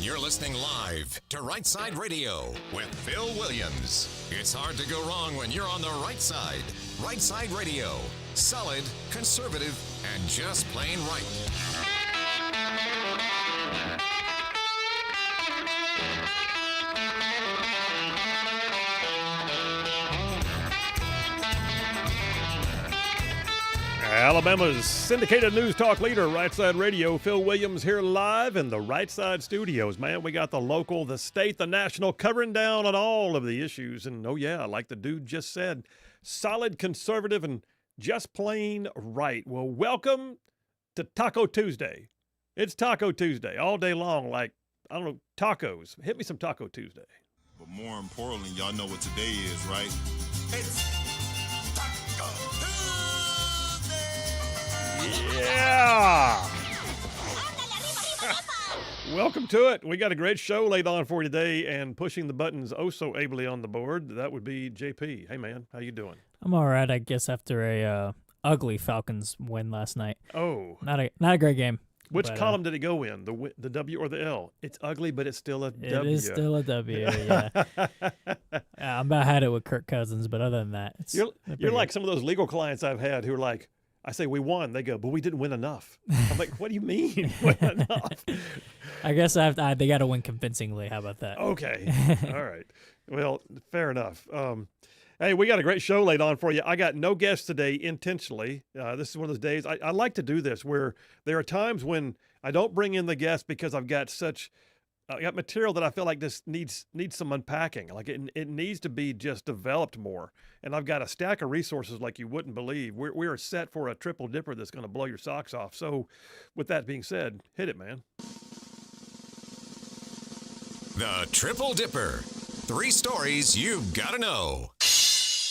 You're listening live to Rightside Radio with Phil Williams. It's hard to go wrong when you're on the right side. Rightside Radio. Solid, conservative, and just plain right. Alabama's syndicated news talk leader, Rightside Radio. Phil Williams here live in the Rightside studios. Man, we got the local, the state, the national, covering down on all of the issues. And, oh, yeah, like the dude just said, solid, conservative, and just plain right. Well, welcome to Taco Tuesday. It's Taco Tuesday all day long, like, I don't know, tacos. Hit me some Taco Tuesday. But more importantly, y'all know what today is, right? It's Taco Tuesday! Yeah! Welcome to it. We got a great show laid on for you today, and pushing the buttons oh so ably on the board, that would be JP. Hey, man, how you doing? I'm all right, I guess, after a ugly Falcons win last night. Oh. Not a great game. Which column did it go in, the W or the L? It's ugly, but it's still a W. It is still a W, yeah. I'm about had it with Kirk Cousins, but other than that, it's you're like some of those legal clients I've had who are like, I say, we won. They go, but we didn't win enough. I'm like, what do you mean win enough? I guess they got to win convincingly. How about that? Okay. All right. Well, fair enough. Hey, we got a great show laid on for you. I got no guests today intentionally. This is one of those days. I like to do this where there are times when I don't bring in the guests because I've got I got material that I feel like just needs some unpacking. Like it needs to be just developed more. And I've got a stack of resources like you wouldn't believe. We are set for a triple dipper that's going to blow your socks off. So with that being said, hit it, man. The Triple Dipper. 3 stories you've got to know.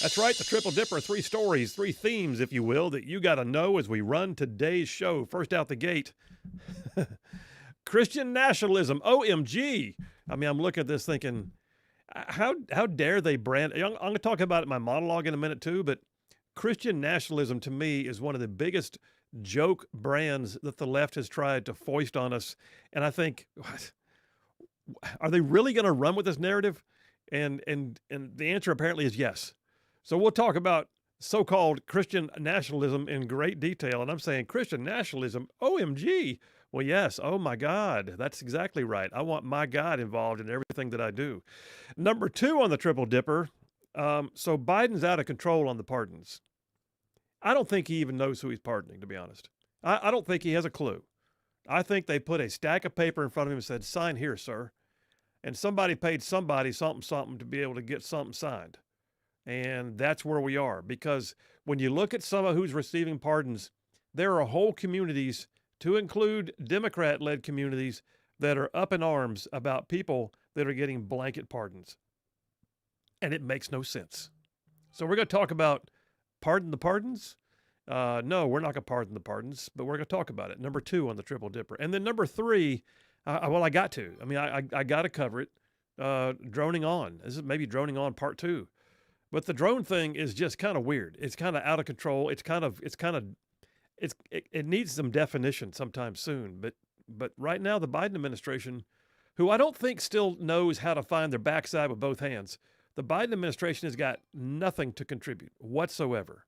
That's right, the Triple Dipper, 3 stories, 3 themes, if you will, that you got to know as we run today's show. First out the gate, Christian nationalism, OMG. I mean, I'm looking at this thinking, how dare they brand, I'm going to talk about it in my monologue in a minute too, but Christian nationalism to me is one of the biggest joke brands that the left has tried to foist on us. And I think, what? Are they really going to run with this narrative? And the answer apparently is yes. So we'll talk about so-called Christian nationalism in great detail. And I'm saying Christian nationalism, OMG. Well, yes. Oh, my God. That's exactly right. I want my God involved in everything that I do. Number 2 on the Triple Dipper. So Biden's out of control on the pardons. I don't think he even knows who he's pardoning, to be honest. I don't think he has a clue. I think they put a stack of paper in front of him and said, sign here, sir. And somebody paid somebody something to be able to get something signed. And that's where we are. Because when you look at some of who's receiving pardons, there are whole communities, to include Democrat-led communities, that are up in arms about people that are getting blanket pardons. And it makes no sense. So we're going to talk about pardon the pardons. No, we're not going to pardon the pardons, but we're going to talk about it. Number 2 on the Triple Dipper. And then number 3, I got to. I mean, I got to cover it. Droning on. This is maybe droning on part 2. But the drone thing is just kind of weird. It's kind of out of control. It needs some definition sometime soon. But right now, the Biden administration, who I don't think still knows how to find their backside with both hands, the Biden administration has got nothing to contribute whatsoever.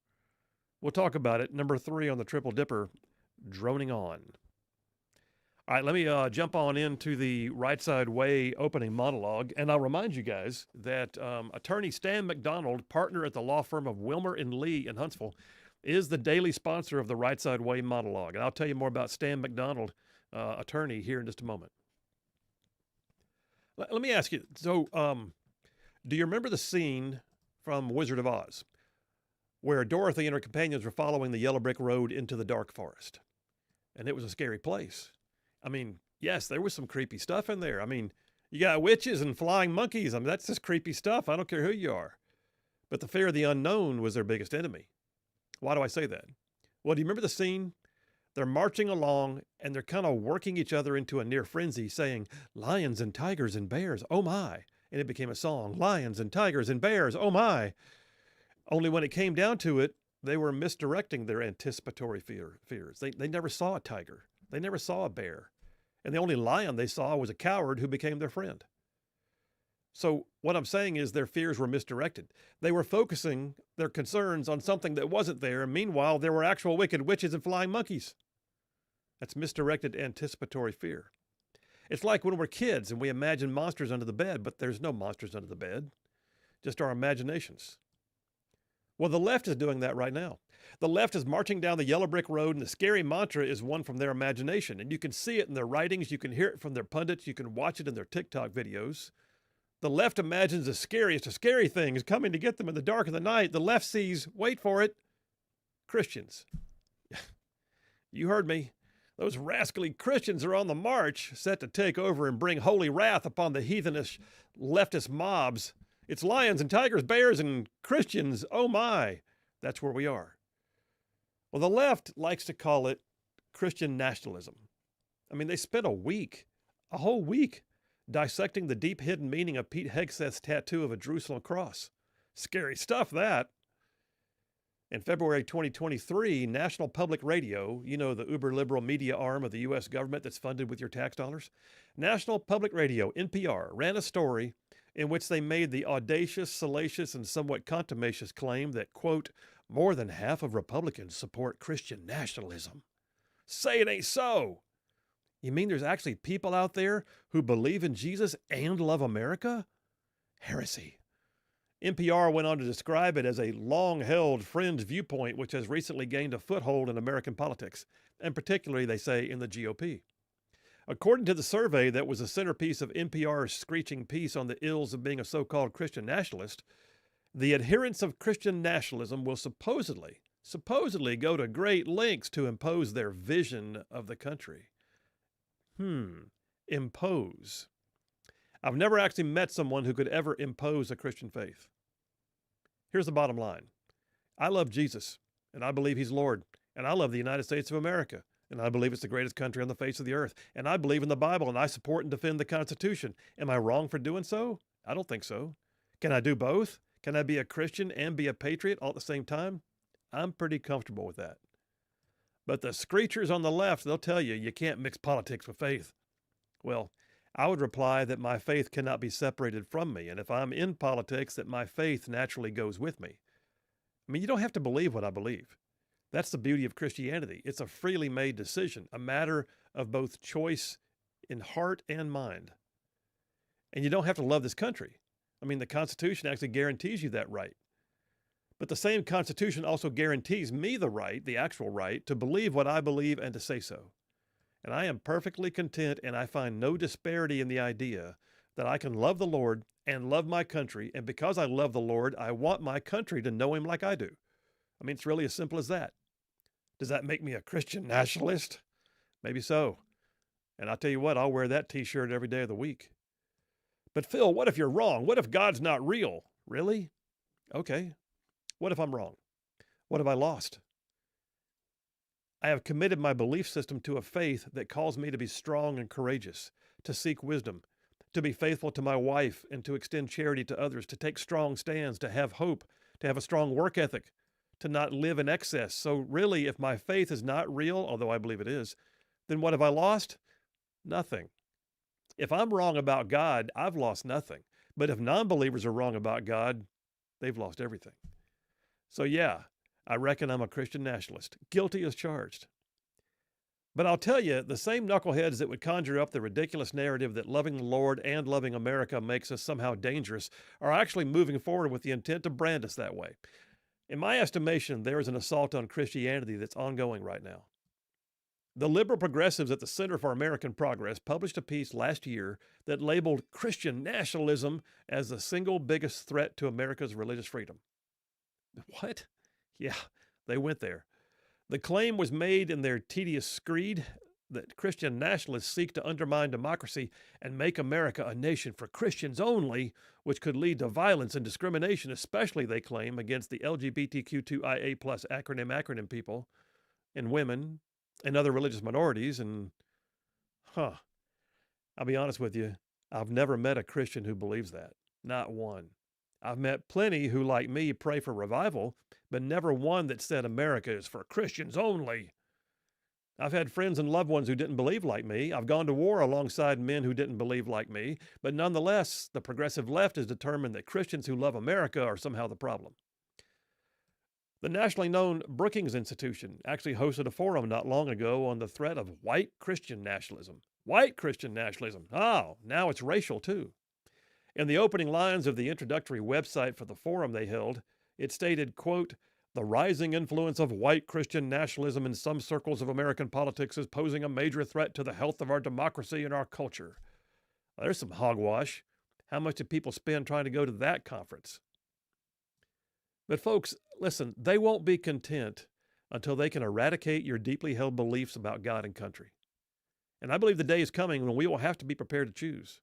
We'll talk about it. Number 3 on the Triple Dipper, droning on. All right, let me jump on into the Rightside Way opening monologue. And I'll remind you guys that attorney Stan McDonald, partner at the law firm of Wilmer and Lee in Huntsville, is the daily sponsor of the Rightside Way monologue. And I'll tell you more about Stan McDonald, attorney, here in just a moment. Let me ask you, so do you remember the scene from Wizard of Oz where Dorothy and her companions were following the yellow brick road into the dark forest? And it was a scary place. I mean, yes, there was some creepy stuff in there. I mean, you got witches and flying monkeys. I mean, that's just creepy stuff. I don't care who you are. But the fear of the unknown was their biggest enemy. Why do I say that? Well, do you remember the scene? They're marching along, and they're kind of working each other into a near frenzy, saying, lions and tigers and bears, oh my. And it became a song, lions and tigers and bears, oh my. Only when it came down to it, they were misdirecting their anticipatory fears. They never saw a tiger. They never saw a bear. And the only lion they saw was a coward who became their friend. So what I'm saying is their fears were misdirected. They were focusing their concerns on something that wasn't there. And meanwhile, there were actual wicked witches and flying monkeys. That's misdirected anticipatory fear. It's like when we're kids and we imagine monsters under the bed, but there's no monsters under the bed, just our imaginations. Well, the left is doing that right now. The left is marching down the yellow brick road, and the scary mantra is one from their imagination. And you can see it in their writings. You can hear it from their pundits. You can watch it in their TikTok videos. The left imagines the scariest of scary things coming to get them in the dark of the night. The left sees, wait for it, Christians. You heard me. Those rascally Christians are on the march, set to take over and bring holy wrath upon the heathenish leftist mobs. It's lions and tigers, bears and Christians. Oh my, that's where we are. Well, the left likes to call it Christian nationalism. I mean, they spent a whole week, dissecting the deep hidden meaning of Pete Hegseth's tattoo of a Jerusalem cross. Scary stuff, that. In February 2023, National Public Radio, you know, the uber-liberal media arm of the U.S. government that's funded with your tax dollars, National Public Radio, NPR, ran a story in which they made the audacious, salacious, and somewhat contumacious claim that, quote, more than half of Republicans support Christian nationalism. Say it ain't so. You mean there's actually people out there who believe in Jesus and love America? Heresy. NPR went on to describe it as a long-held fringe viewpoint which has recently gained a foothold in American politics, and particularly, they say, in the GOP. According to the survey that was the centerpiece of NPR's screeching piece on the ills of being a so-called Christian nationalist, the adherents of Christian nationalism will supposedly go to great lengths to impose their vision of the country. Impose. I've never actually met someone who could ever impose a Christian faith. Here's the bottom line. I love Jesus, and I believe he's Lord, and I love the United States of America, and I believe it's the greatest country on the face of the earth, and I believe in the Bible, and I support and defend the Constitution. Am I wrong for doing so? I don't think so. Can I do both? Can I be a Christian and be a patriot all at the same time? I'm pretty comfortable with that. But the screechers on the left, they'll tell you, you can't mix politics with faith. Well, I would reply that my faith cannot be separated from me, and if I'm in politics, that my faith naturally goes with me. I mean, you don't have to believe what I believe. That's the beauty of Christianity. It's a freely made decision, a matter of both choice in heart and mind. And you don't have to love this country. I mean, the Constitution actually guarantees you that right. But the same Constitution also guarantees me the right, the actual right, to believe what I believe and to say so. And I am perfectly content, and I find no disparity in the idea that I can love the Lord and love my country, and because I love the Lord, I want my country to know him like I do. I mean, it's really as simple as that. Does that make me a Christian nationalist? Maybe so. And I'll tell you what, I'll wear that t-shirt every day of the week. But Phil, what if you're wrong? What if God's not real? Really? Okay. What if I'm wrong? What have I lost? I have committed my belief system to a faith that calls me to be strong and courageous, to seek wisdom, to be faithful to my wife and to extend charity to others, to take strong stands, to have hope, to have a strong work ethic, to not live in excess. So really, if my faith is not real, although I believe it is, then what have I lost? Nothing. If I'm wrong about God, I've lost nothing. But if non-believers are wrong about God, they've lost everything. So yeah, I reckon I'm a Christian nationalist, guilty as charged. But I'll tell you, the same knuckleheads that would conjure up the ridiculous narrative that loving the Lord and loving America makes us somehow dangerous are actually moving forward with the intent to brand us that way. In my estimation, there is an assault on Christianity that's ongoing right now. The liberal progressives at the Center for American Progress published a piece last year that labeled Christian nationalism as the single biggest threat to America's religious freedom. What? Yeah, they went there. The claim was made in their tedious screed that Christian nationalists seek to undermine democracy and make America a nation for Christians only, which could lead to violence and discrimination, especially, they claim, against the LGBTQ2IA+ acronym people and women and other religious minorities. And, I'll be honest with you, I've never met a Christian who believes that. Not one. I've met plenty who, like me, pray for revival, but never one that said America is for Christians only. I've had friends and loved ones who didn't believe like me. I've gone to war alongside men who didn't believe like me. But nonetheless, the progressive left is determined that Christians who love America are somehow the problem. The nationally known Brookings Institution actually hosted a forum not long ago on the threat of white Christian nationalism. White Christian nationalism. Oh, now it's racial too. In the opening lines of the introductory website for the forum they held, it stated, quote, "The rising influence of white Christian nationalism in some circles of American politics is posing a major threat to the health of our democracy and our culture." Well, there's some hogwash. How much did people spend trying to go to that conference? But folks, listen, they won't be content until they can eradicate your deeply held beliefs about God and country. And I believe the day is coming when we will have to be prepared to choose.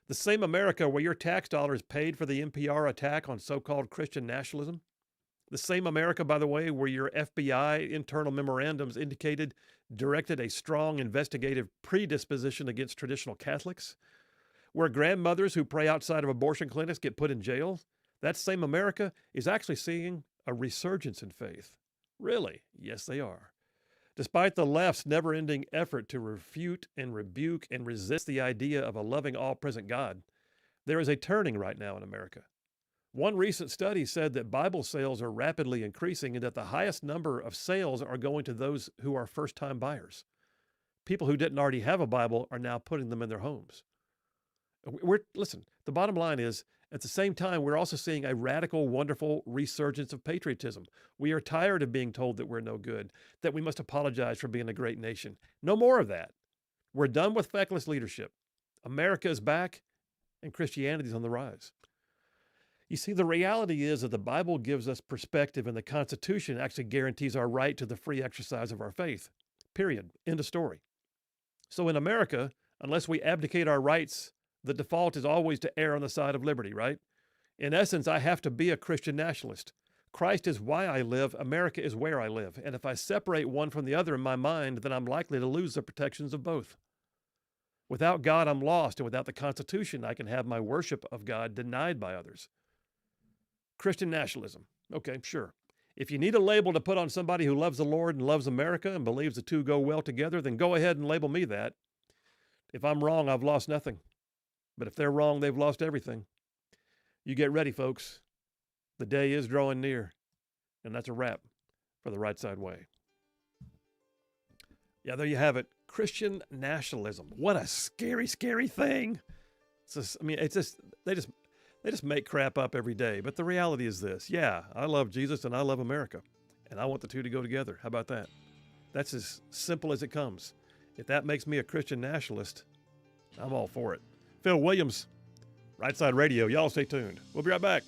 The same America where your tax dollars paid for the NPR attack on so-called Christian nationalism. The same America, by the way, where your FBI internal memorandums directed a strong investigative predisposition against traditional Catholics. Where grandmothers who pray outside of abortion clinics get put in jail. That same America is actually seeing a resurgence in faith. Really? Yes, they are. Despite the left's never-ending effort to refute and rebuke and resist the idea of a loving, all-present God, there is a turning right now in America. One recent study said that Bible sales are rapidly increasing and that the highest number of sales are going to those who are first-time buyers. People who didn't already have a Bible are now putting them in their homes. Listen, the bottom line is, at the same time, we're also seeing a radical, wonderful resurgence of patriotism. We are tired of being told that we're no good, that we must apologize for being a great nation. No more of that. We're done with feckless leadership. America is back, and Christianity is on the rise. You see, the reality is that the Bible gives us perspective, and the Constitution actually guarantees our right to the free exercise of our faith. Period. End of story. So in America, unless we abdicate our rights, the default is always to err on the side of liberty, right? In essence, I have to be a Christian nationalist. Christ is why I live. America is where I live. And if I separate one from the other in my mind, then I'm likely to lose the protections of both. Without God, I'm lost. And without the Constitution, I can have my worship of God denied by others. Christian nationalism. Okay, sure. If you need a label to put on somebody who loves the Lord and loves America and believes the two go well together, then go ahead and label me that. If I'm wrong, I've lost nothing. But if they're wrong, they've lost everything. You get ready, folks. The day is drawing near. And that's a wrap for the Right Side Way. Yeah, there you have it. Christian nationalism. What a scary, scary thing. They just make crap up every day. But the reality is this. Yeah, I love Jesus and I love America. And I want the two to go together. How about that? That's as simple as it comes. If that makes me a Christian nationalist, I'm all for it. Phil Williams, Rightside Radio. Y'all stay tuned. We'll be right back.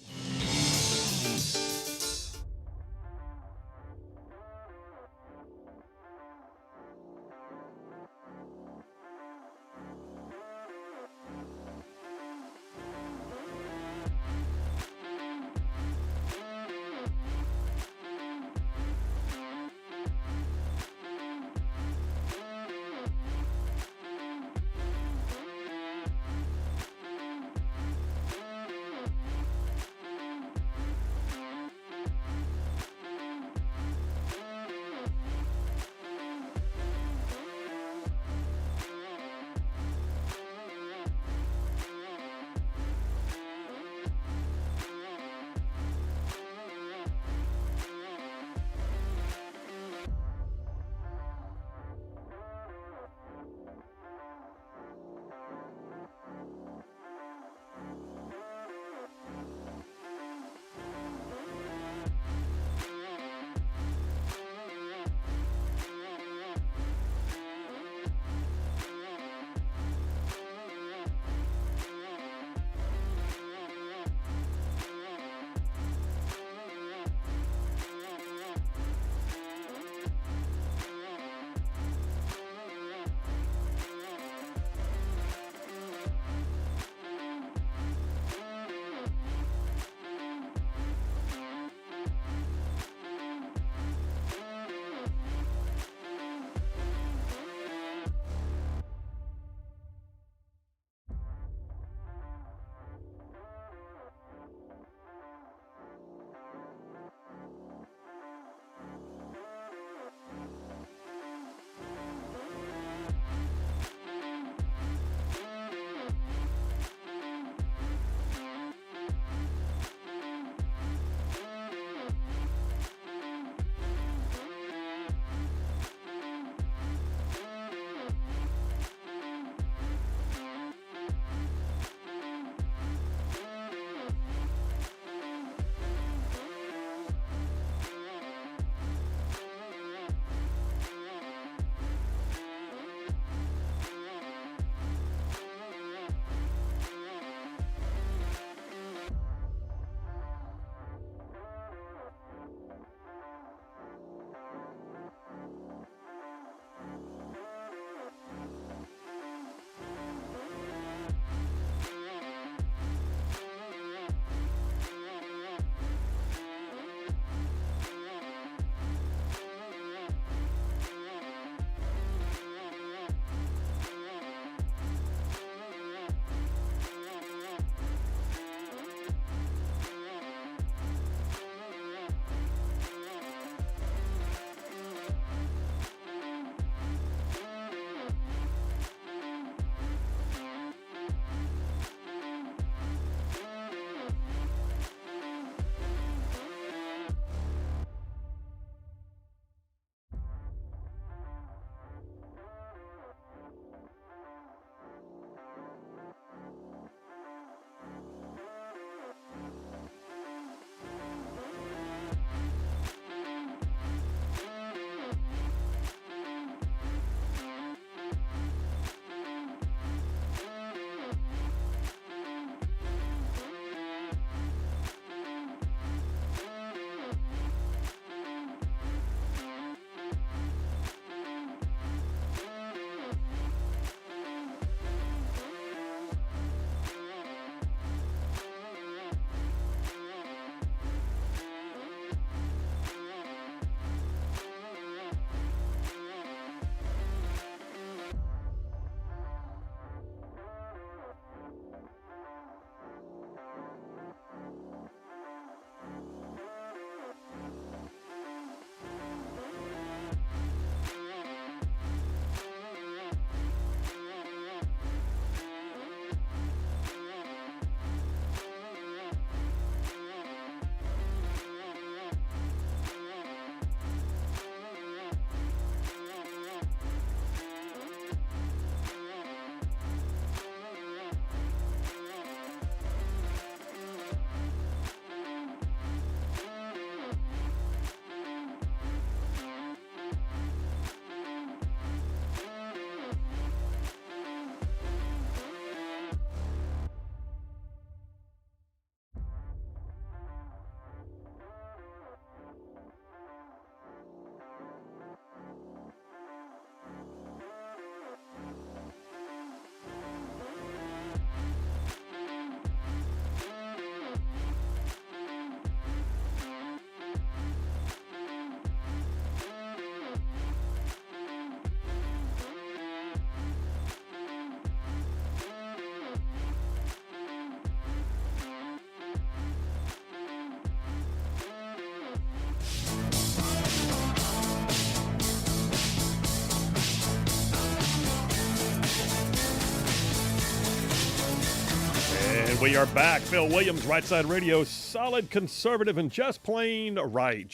And we are back. Phil Williams, Rightside Radio, solid conservative and just plain right.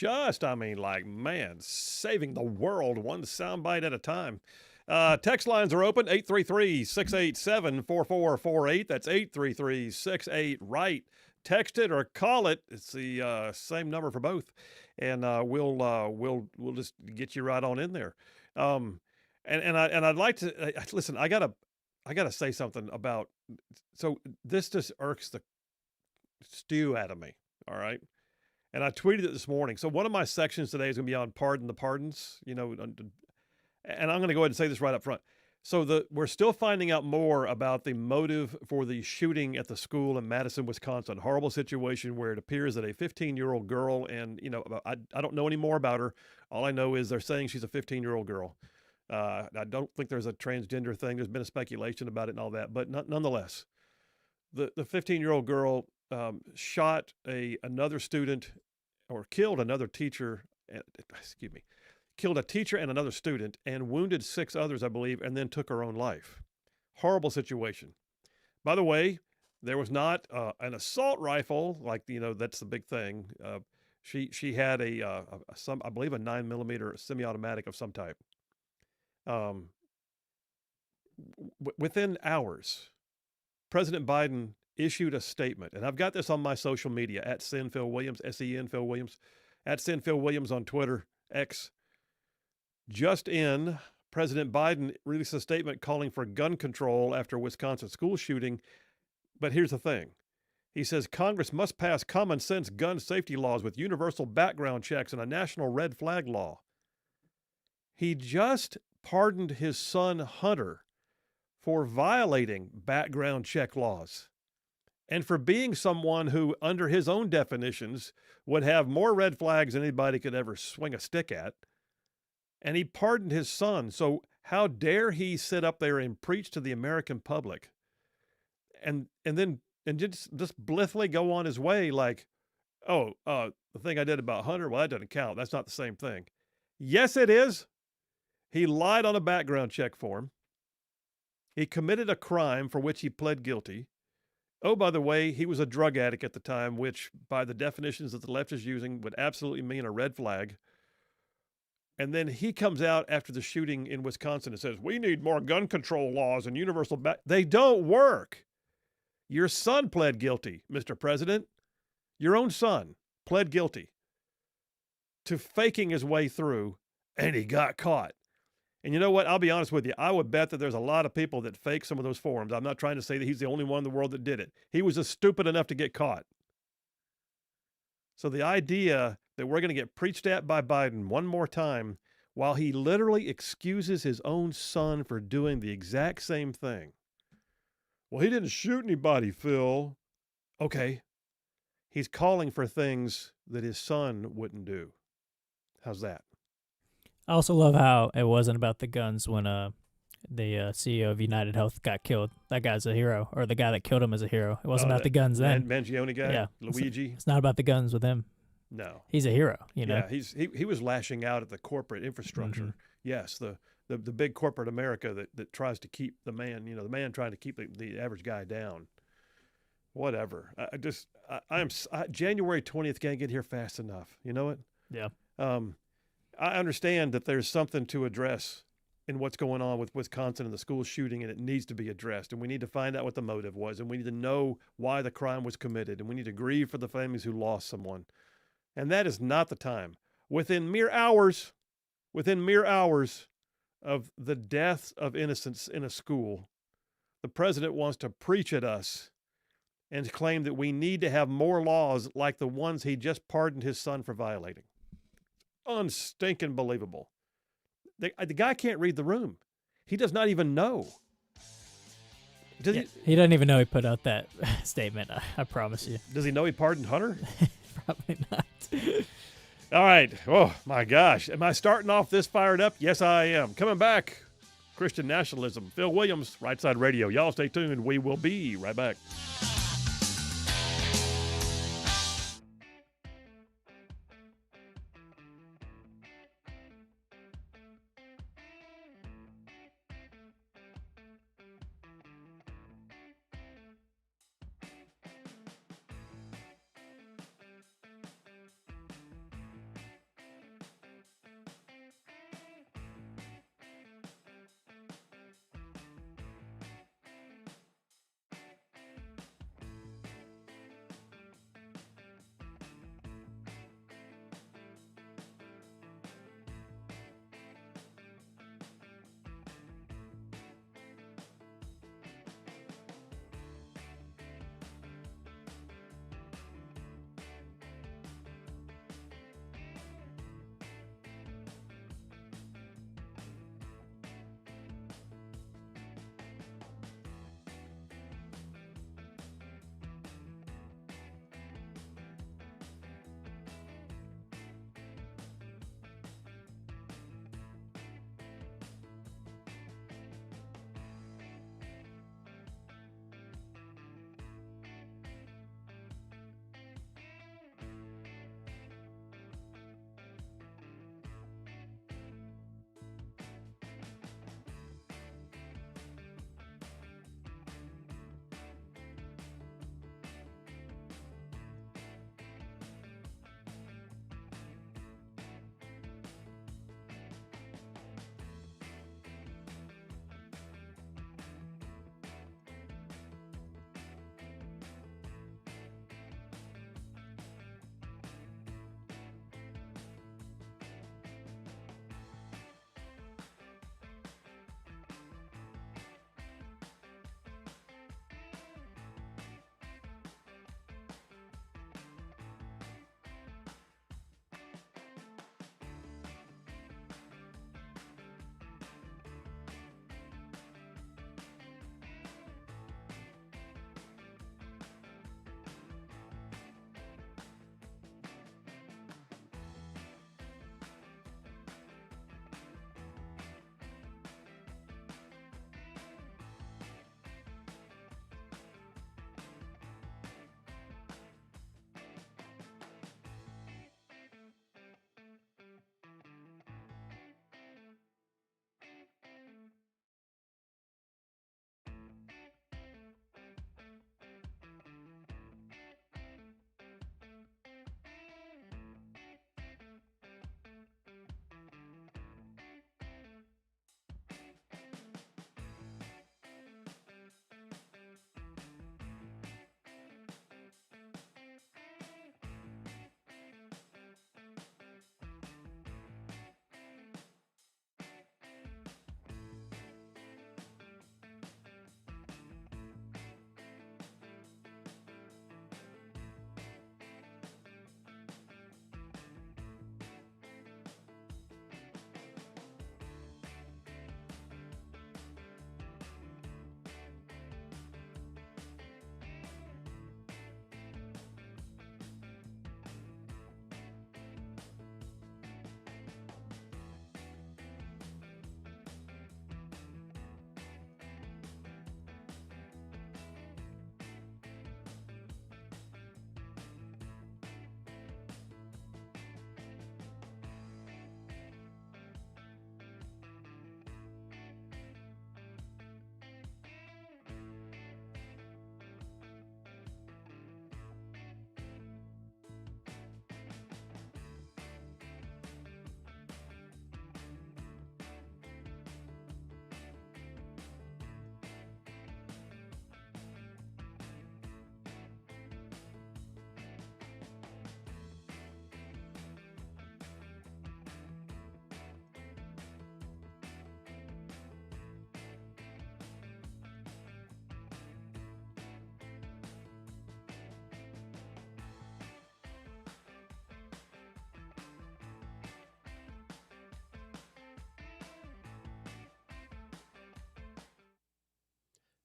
Saving the world one soundbite at a time. Text lines are open, 833-687-4448. That's 833-68-RIGHT. Text it or call it. It's the same number for both. And we'll just get you right on in there. And I'd like to listen. I gotta say something about. So this just irks the stew out of me. All right, and I tweeted it this morning. So one of my sections today is going to be on pardon the pardons. And I'm going to go ahead and say this right up front. So we're still finding out more about the motive for the shooting at the school in Madison, Wisconsin. Horrible situation where it appears that a 15-year-old girl, and I don't know any more about her. All I know is they're saying she's a 15-year-old girl. I don't think there's a transgender thing. There's been a speculation about it and all that, but nonetheless, the 15-year-old girl shot another student, or killed another teacher. Killed a teacher and another student, and wounded 6 others, I believe, and then took her own life. Horrible situation. By the way, there was not an assault rifle, like that's the big thing. She had I believe a 9mm semi-automatic of some type. Within hours, President Biden issued a statement, and I've got this on my social media at Sen Phil Williams, SEN Phil Williams, at Sen Phil Williams on Twitter, X. Just in, President Biden released a statement calling for gun control after Wisconsin school shooting. But here's the thing. He says Congress must pass common sense gun safety laws with universal background checks and a national red flag law. He just pardoned his son Hunter for violating background check laws and for being someone who, under his own definitions, would have more red flags than anybody could ever swing a stick at. And he pardoned his son. So how dare he sit up there and preach to the American public and just blithely go on his way like, the thing I did about Hunter, well, that doesn't count. That's not the same thing. Yes, it is. He lied on a background check form. He committed a crime for which he pled guilty. Oh, by the way, he was a drug addict at the time, which by the definitions that the left is using would absolutely mean a red flag. And then he comes out after the shooting in Wisconsin and says, we need more gun control laws and universal They don't work. Your son pled guilty, Mr. President. Your own son pled guilty to faking his way through, and he got caught. And you know what? I'll be honest with you. I would bet that there's a lot of people that fake some of those forms. I'm not trying to say that he's the only one in the world that did it. He was just stupid enough to get caught. So the idea that we're going to get preached at by Biden one more time while he literally excuses his own son for doing the exact same thing. Well, he didn't shoot anybody, Phil. Okay. He's calling for things that his son wouldn't do. How's that? I also love how it wasn't about the guns when the CEO of United Health got killed. That guy's a hero, or the guy that killed him is a hero. It wasn't about the guns then. Mangione guy? Yeah. Luigi? It's not about the guns with him. No. He's a hero, Yeah, he was lashing out at the corporate infrastructure. Mm-hmm. Yes, the big corporate America that tries to keep the man, the man trying to keep the average guy down. Whatever. January 20th can't get here fast enough. You know it? Yeah. I understand that there's something to address in what's going on with Wisconsin and the school shooting, and it needs to be addressed. And we need to find out what the motive was, and we need to know why the crime was committed, and we need to grieve for the families who lost someone. And that is not the time. Within mere hours of the death of innocents in a school, the president wants to preach at us and claim that we need to have more laws like the ones he just pardoned his son for violating. Unstinking believable. The guy can't read the room. He does not even know. He doesn't even know he put out that statement. I promise you. Does he know he pardoned Hunter? Probably not. All right. Oh, my gosh. Am I starting off this fired up? Yes, I am. Coming back, Christian nationalism. Phil Williams, Rightside Radio. Y'all stay tuned. We will be right back.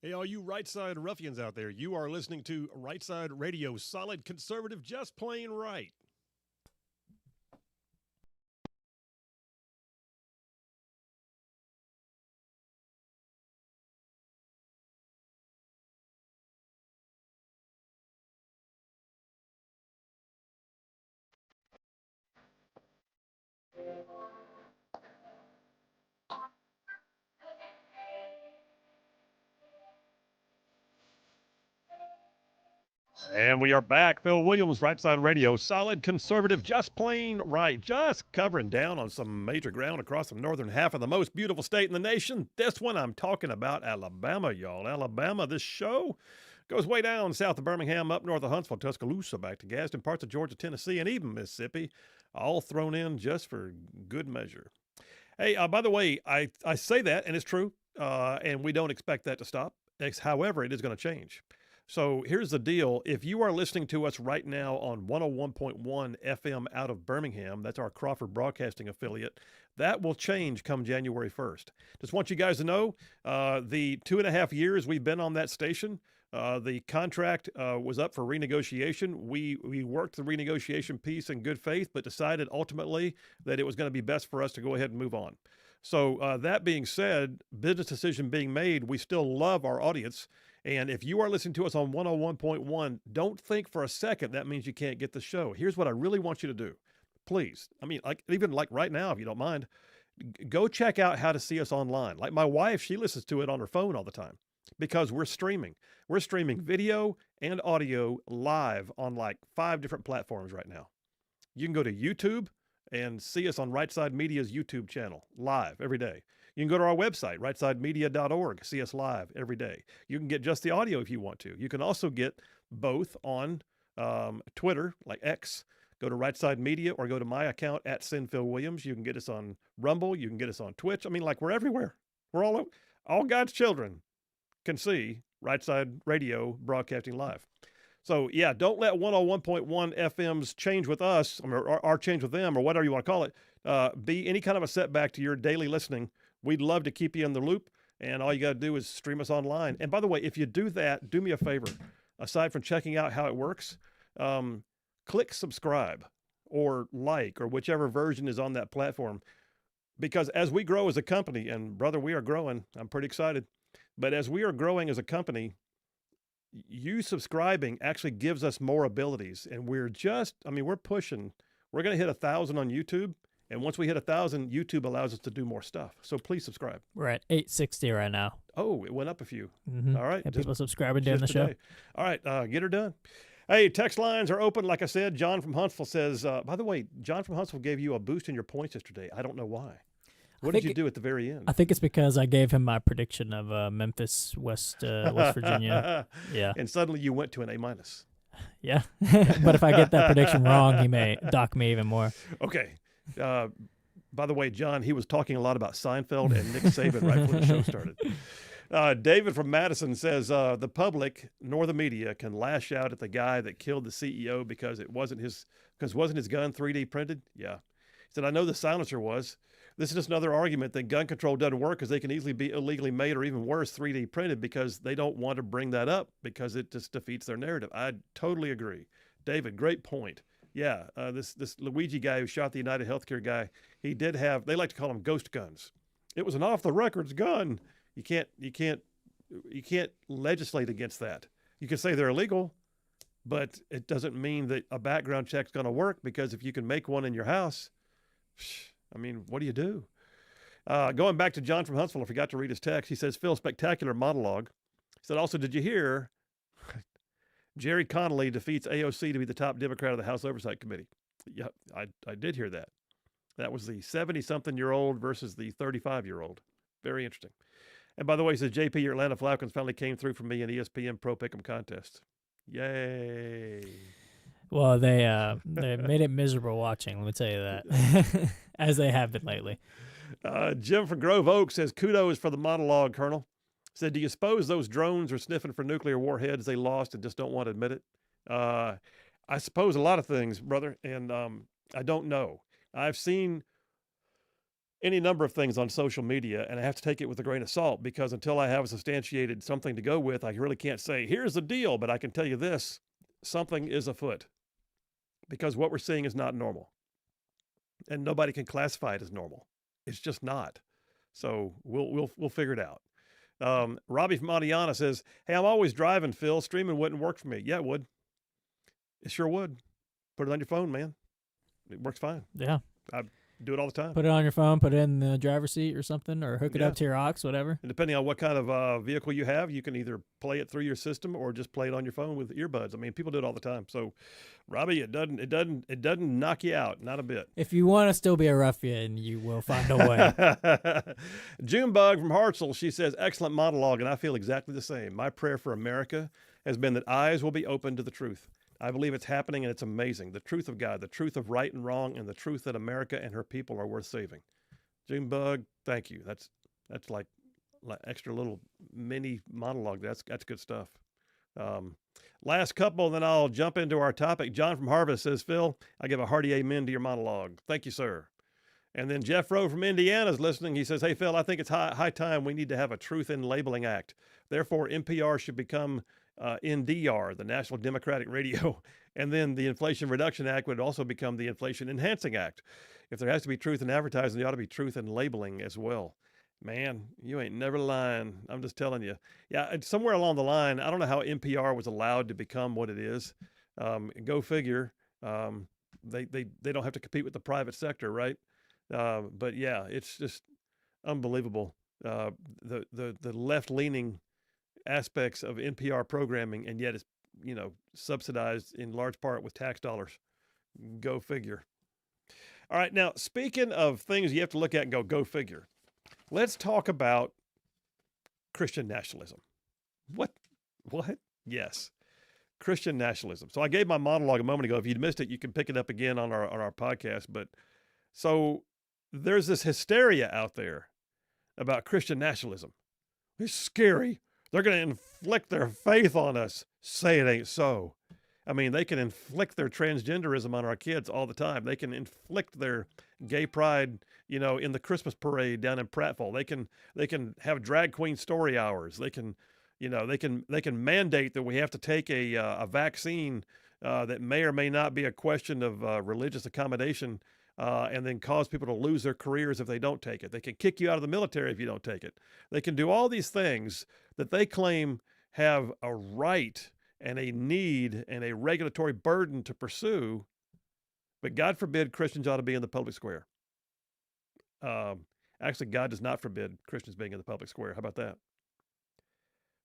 Hey, all you right side ruffians out there, you are listening to Rightside Radio, solid conservative, just plain right. And we are back. Phil Williams, Right Side Radio, solid conservative, just plain right, just covering down on some major ground across the northern half of the most beautiful state in the nation. This one, I'm talking about Alabama, y'all. Alabama, this show goes way down south of Birmingham, up north of Huntsville, Tuscaloosa, back to Gadsden, parts of Georgia, Tennessee, and even Mississippi, all thrown in just for good measure. Hey, by the way, I say that, and it's true, and we don't expect that to stop. However, it is going to change. So here's the deal. If you are listening to us right now on 101.1 FM out of Birmingham, that's our Crawford Broadcasting affiliate, that will change come January 1st. Just want you guys to know, the 2.5 years we've been on that station, the contract was up for renegotiation. We worked the renegotiation piece in good faith, but decided ultimately that it was going to be best for us to go ahead and move on. So that being said, business decision being made, we still love our audience. And if you are listening to us on 101.1, don't think for a second that means you can't get the show. Here's what I really want you to do. Please, I mean, even right now, if you don't mind, go check out how to see us online. Like my wife, she listens to it on her phone all the time because we're streaming. We're streaming video and audio live on like 5 different platforms right now. You can go to YouTube and see us on Right Side Media's YouTube channel live every day. You can go to our website, rightsidemedia.org, see us live every day. You can get just the audio if you want to. You can also get both on Twitter, like X. Go to Right Side Media or go to my account at SinPhilWilliams. You can get us on Rumble. You can get us on Twitch. I mean, like, we're everywhere. We're all God's children can see Right Side Radio broadcasting live. So, yeah, don't let 101.1 FM's change with us, or our change with them, or whatever you want to call it, be any kind of a setback to your daily listening. We'd love to keep you in the loop, and all you got to do is stream us online. And by the way, if you do that, do me a favor. Aside from checking out how it works, click subscribe or like or whichever version is on that platform. Because as we grow as a company, and brother, we are growing, I'm pretty excited. But as we are growing as a company, you subscribing actually gives us more abilities. And we're pushing. We're going to hit 1,000 on YouTube. And once we hit 1,000, YouTube allows us to do more stuff. So please subscribe. We're at 860 right now. Oh, it went up a few. Mm-hmm. All right. And people subscribing during the show. All right. Get her done. Hey, text lines are open. Like I said, John from Huntsville says, by the way, John from Huntsville gave you a boost in your points yesterday. I don't know why. What did you do at the very end? I think it's because I gave him my prediction of Memphis, West Virginia. Yeah. And suddenly you went to an A-. Yeah. But if I get that prediction wrong, he may dock me even more. Okay. By the way, John, he was talking a lot about Seinfeld and Nick Saban right before the show started. David from Madison says, the public nor the media can lash out at the guy that killed the CEO because wasn't his gun 3D printed? Yeah. He said, I know the silencer was. This is just another argument that gun control doesn't work because they can easily be illegally made or even worse, 3D printed, because they don't want to bring that up because it just defeats their narrative. I totally agree. David, great point. Yeah, this Luigi guy who shot the United Healthcare guy, he did have, they like to call them ghost guns. It was an off-the-records gun. You can't legislate against that. You can say they're illegal, but it doesn't mean that a background check's going to work, because if you can make one in your house, I mean, what do you do? Going back to John from Huntsville, I forgot to read his text. He says, Phil, spectacular monologue. He said, also, did you hear Jerry Connolly defeats AOC to be the top Democrat of the House Oversight Committee? Yeah, I did hear that. That was the 70-something-year-old versus the 35-year-old. Very interesting. And by the way, he says, JP, your Atlanta Falcons finally came through for me in ESPN Pro Pick'em contest. Yay. Well, they made it miserable watching, let me tell you that, as they have been lately. Jim from Grove Oak says, kudos for the monologue, Colonel. Said, do you suppose those drones are sniffing for nuclear warheads they lost and just don't want to admit it? I suppose a lot of things, brother, and I don't know. I've seen any number of things on social media, and I have to take it with a grain of salt because until I have a substantiated something to go with, I really can't say, here's the deal, but I can tell you this, something is afoot because what we're seeing is not normal. And nobody can classify it as normal. It's just not. So we'll figure it out. Robbie from Adiana says, hey, I'm always driving, Phil. Streaming wouldn't work for me. Yeah, it would. It sure would. Put it on your phone, man. It works fine. Yeah. I do it all the time. Put it on your phone, put it in the driver's seat or something, or hook it up to your aux, whatever. And depending on what kind of vehicle you have, you can either play it through your system or just play it on your phone with earbuds. I mean, people do it all the time. So, Robbie, it doesn't knock you out, not a bit. If you want to still be a ruffian, you will find a way. Junebug from Hartsel, she says, excellent monologue, and I feel exactly the same. My prayer for America has been that eyes will be open to the truth. I believe it's happening, and it's amazing. The truth of God, the truth of right and wrong, and the truth that America and her people are worth saving. Junebug, thank you. That's like extra little mini monologue. That's good stuff. Last couple, then I'll jump into our topic. John from Harvest says, Phil, I give a hearty amen to your monologue. Thank you, sir. And then Jeff Rowe from Indiana is listening. He says, hey, Phil, I think it's high time we need to have a Truth in Labeling Act. Therefore, NPR should become NDR, the National Democratic Radio, and then the Inflation Reduction Act would also become the Inflation Enhancing Act. If there has to be truth in advertising, there ought to be truth in labeling as well. Man, you ain't never lying. I'm just telling you. Yeah, somewhere along the line, I don't know how NPR was allowed to become what it is. Go figure. They don't have to compete with the private sector, right? But yeah, it's just unbelievable. The left-leaning aspects of NPR programming, and yet it's, subsidized in large part with tax dollars. Go figure. All right, now, speaking of things you have to look at and go figure, let's talk about Christian nationalism. What? Yes, Christian nationalism. So I gave my monologue a moment ago. If you'd missed it, you can pick it up again on our podcast. But so there's this hysteria out there about Christian nationalism. It's scary. They're going to inflict their faith on us. Say it ain't so. I mean, they can inflict their transgenderism on our kids all the time. They can inflict their gay pride, in the Christmas parade down in Prattville. They can have drag queen story hours. They can mandate that we have to take a vaccine that may or may not be a question of religious accommodation, and then cause people to lose their careers if they don't take it. They can kick you out of the military if you don't take it. They can do all these things that they claim have a right and a need and a regulatory burden to pursue, but God forbid Christians ought to be in the public square. Actually, God does not forbid Christians being in the public square. How about that?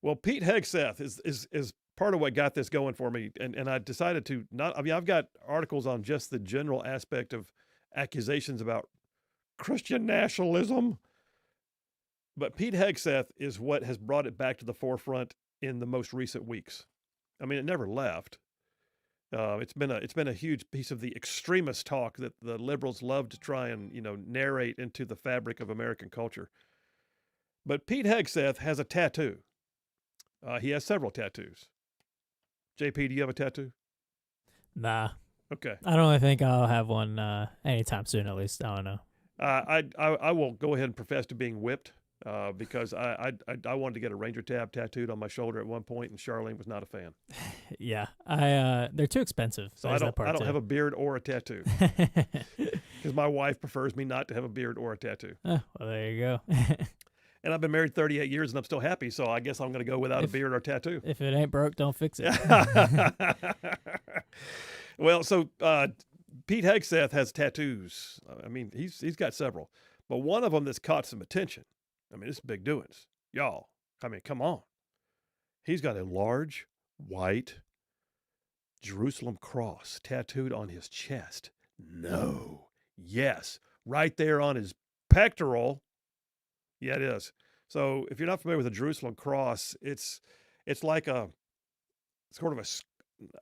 Well, Pete Hegseth is part of what got this going for me, and I decided to I've got articles on just the general aspect of accusations about Christian nationalism, but Pete Hegseth is what has brought it back to the forefront in the most recent weeks. I mean, it never left. It's been a huge piece of the extremist talk that the liberals love to try and narrate into the fabric of American culture. But Pete Hegseth has a tattoo. He has several tattoos. JP, do you have a tattoo? Nah. Okay. I don't really think I'll have one anytime soon, at least. I don't know. I will go ahead and profess to being whipped because I wanted to get a Ranger tab tattooed on my shoulder at one point, and Charlene was not a fan. Yeah. they're too expensive. So I don't have a beard or a tattoo because my wife prefers me not to have a beard or a tattoo. Well, there you go. And I've been married 38 years and I'm still happy, so I guess I'm going to go without a beard or tattoo. If it ain't broke, don't fix it. Well, so Pete Hegseth has tattoos. I mean, he's got several, but one of them that's caught some attention. I mean, it's big doings, y'all. I mean, come on. He's got a large white Jerusalem cross tattooed on his chest. No. Yes. Right there on his pectoral. Yeah, it is. So if you're not familiar with the Jerusalem cross, it's like a sort of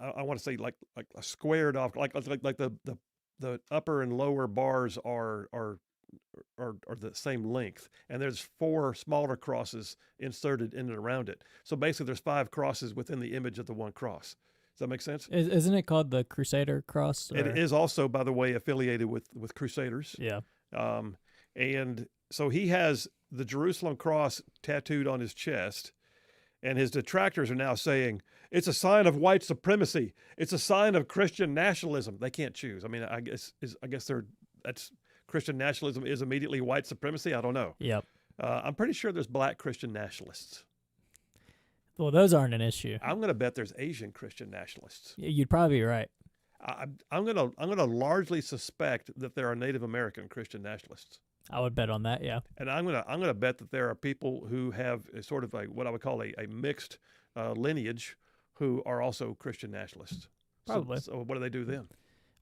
I want to say like a squared off, like the upper and lower bars are the same length, and there's 4 smaller crosses inserted in and around it. So basically, there's 5 crosses within the image of the one cross. Does that make sense? Isn't it called the Crusader cross? It is also, by the way, affiliated with Crusaders. Yeah. And so he has the Jerusalem cross tattooed on his chest, and his detractors are now saying, it's a sign of white supremacy. It's a sign of Christian nationalism. They can't choose. I mean, I guess that's Christian nationalism is immediately white supremacy. I don't know. Yep. I'm pretty sure there's black Christian nationalists. Well, those aren't an issue. I'm going to bet there's Asian Christian nationalists. You'd probably be right. I'm gonna largely suspect that there are Native American Christian nationalists. I would bet on that, yeah. And I'm gonna bet that there are people who have a sort of what I would call a mixed lineage who are also Christian nationalists. Probably. So what do they do then?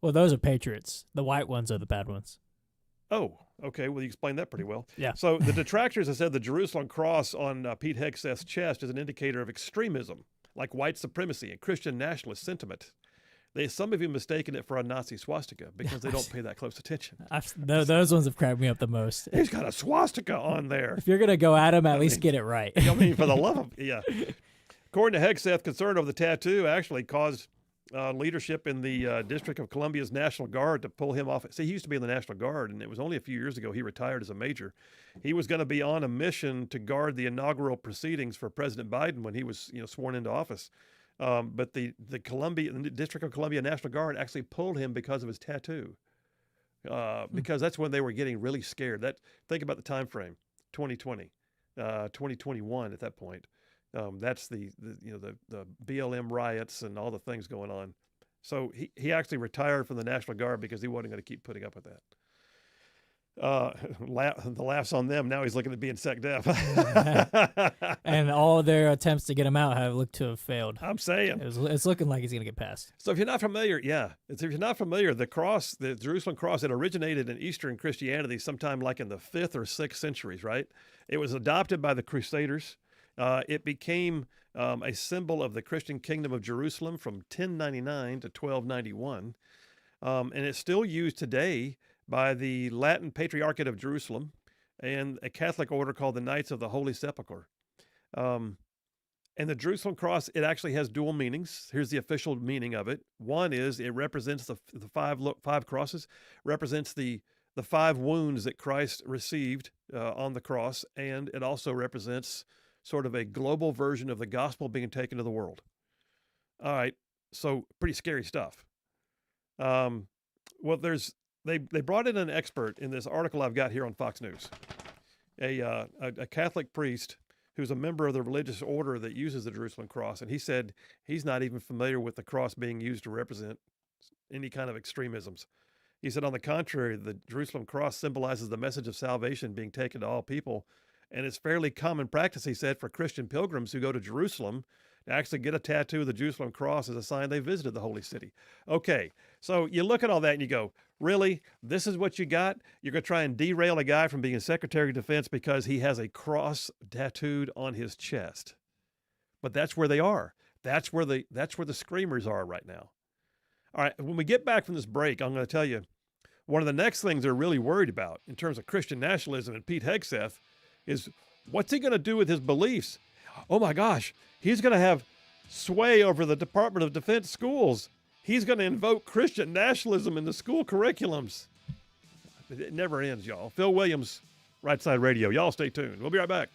Well, those are patriots. The white ones are the bad ones. Oh, okay. Well, you explained that pretty well. Yeah. So the detractors have said the Jerusalem cross on Pete Hegseth's chest is an indicator of extremism, like white supremacy and Christian nationalist sentiment. Some of you mistaken it for a Nazi swastika because they don't pay that close attention. Those ones have cracked me up the most. He's got a swastika on there. If you're going to go at him, at least get it right. I mean, for the love of, yeah. According to Hegseth, concern over the tattoo actually caused leadership in the District of Columbia's National Guard to pull him off. See, he used to be in the National Guard, and it was only a few years ago he retired as a major. He was going to be on a mission to guard the inaugural proceedings for President Biden when he was, sworn into office. But the District of Columbia National Guard actually pulled him because of his tattoo, because that's when they were getting really scared. Think about the time frame, 2020, 2021 at that point. That's the BLM riots and all the things going on. So he actually retired from the National Guard because he wasn't going to keep putting up with that. The laughs on them. Now he's looking at being sec def. And all their attempts to get him out have looked to have failed. I'm saying. It's looking like he's going to get passed. So if you're not familiar, the Jerusalem cross, it originated in Eastern Christianity sometime like in the 5th or 6th centuries, right? It was adopted by the Crusaders. It became a symbol of the Christian kingdom of Jerusalem from 1099 to 1291. And it's still used today by the Latin Patriarchate of Jerusalem and a Catholic order called the Knights of the Holy Sepulchre. And the Jerusalem cross, it actually has dual meanings. Here's the official meaning of it. One is it represents the five crosses, represents the 5 wounds that Christ received on the cross, and it also represents sort of a global version of the gospel being taken to the world. All right, so pretty scary stuff. Well, they brought in an expert in this article I've got here on Fox News, a Catholic priest who's a member of the religious order that uses the Jerusalem cross, and he said he's not even familiar with the cross being used to represent any kind of extremisms. He said, on the contrary, the Jerusalem cross symbolizes the message of salvation being taken to all people, and it's fairly common practice, he said, for Christian pilgrims who go to Jerusalem to actually get a tattoo of the Jerusalem cross as a sign they visited the holy city. Okay, so you look at all that and you go, really? This is what you got? You're going to try and derail a guy from being Secretary of Defense because he has a cross tattooed on his chest. But that's where they are. That's where the screamers are right now. All right, when we get back from this break, I'm going to tell you one of the next things they're really worried about in terms of Christian nationalism and Pete Hegseth is what's he going to do with his beliefs? Oh my gosh, he's going to have sway over the Department of Defense schools. He's going to invoke Christian nationalism in the school curriculums. It never ends, y'all. Phil Williams, Rightside Radio. Y'all stay tuned. We'll be right back.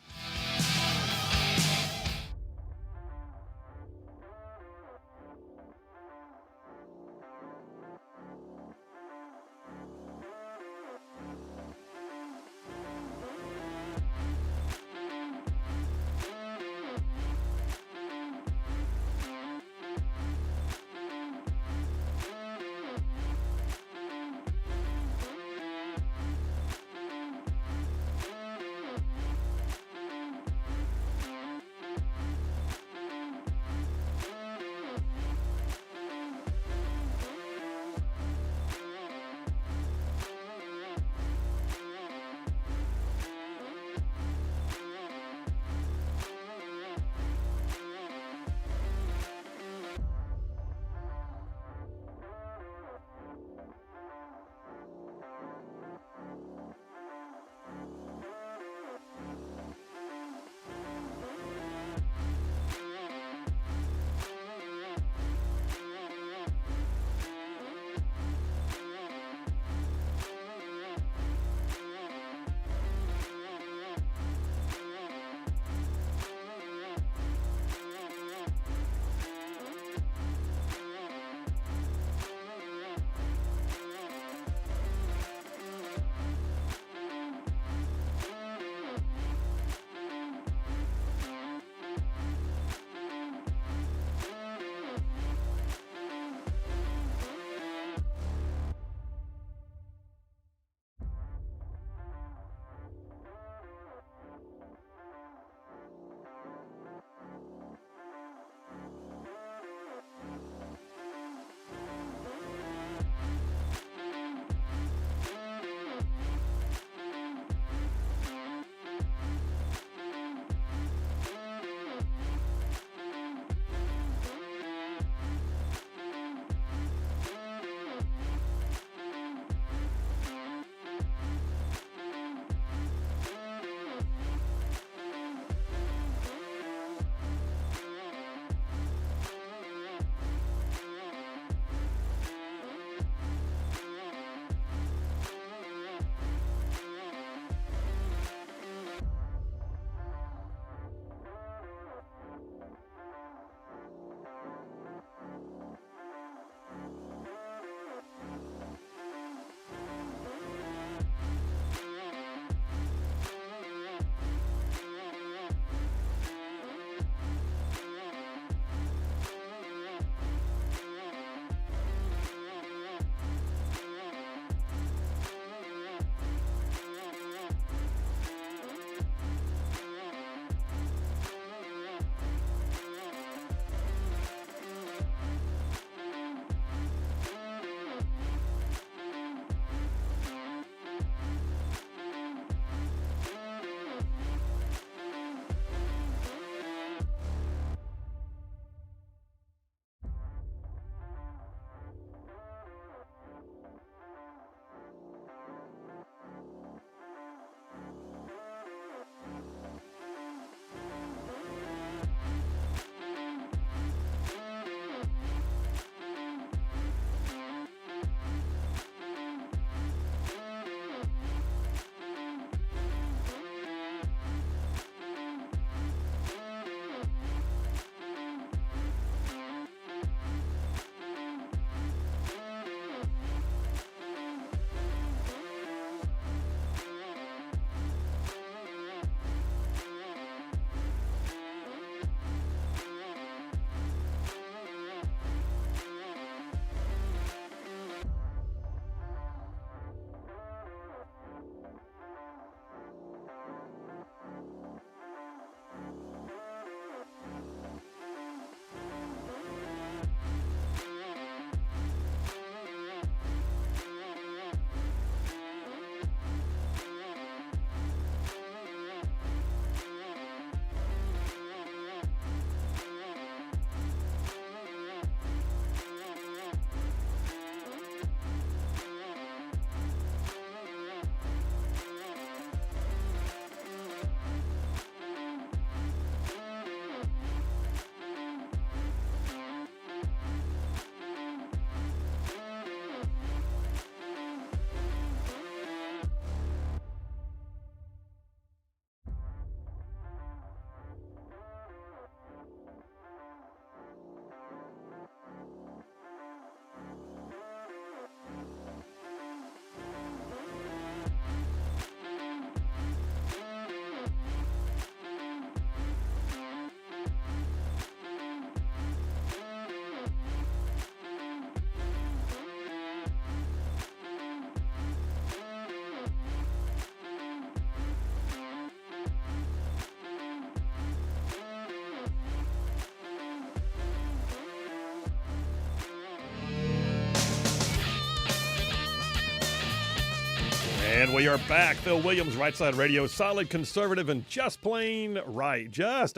And we are back. Phil Williams, Rightside Radio, solid conservative and just plain right. Just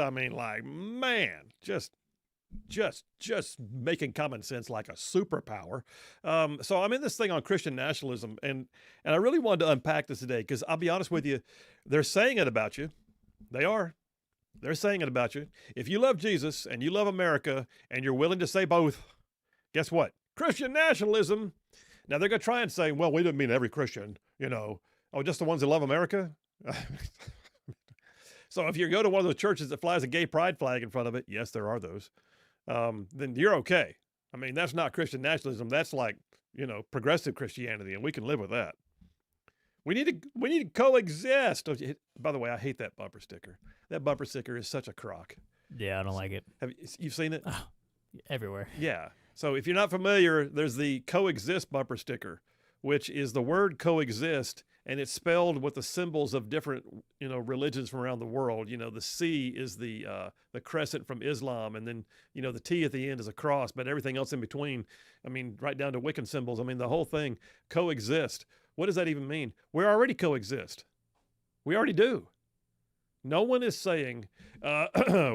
making common sense like a superpower. So I'm in this thing on Christian nationalism, and I really wanted to unpack this today because I'll be honest with you, they're saying it about you. They are. They're saying it about you. If you love Jesus and you love America and you're willing to say both, guess what? Christian nationalism. Now they're going to try and say, well, we didn't mean every Christian, just the ones that love America. So if you go to one of those churches that flies a gay pride flag in front of it, yes, there are those, then you're okay. I mean, that's not Christian nationalism. That's like, progressive Christianity, and we can live with that. We need to coexist. By the way, I hate that bumper sticker. That bumper sticker is such a crock. Yeah, I don't like it. You've seen it? Oh, everywhere. Yeah. So if you're not familiar, there's the coexist bumper sticker, which is the word coexist, and it's spelled with the symbols of different, religions from around the world. The C is the crescent from Islam, and then, the T at the end is a cross, but everything else in between, right down to Wiccan symbols. The whole thing, coexist. What does that even mean? We already coexist. We already do. No one is saying,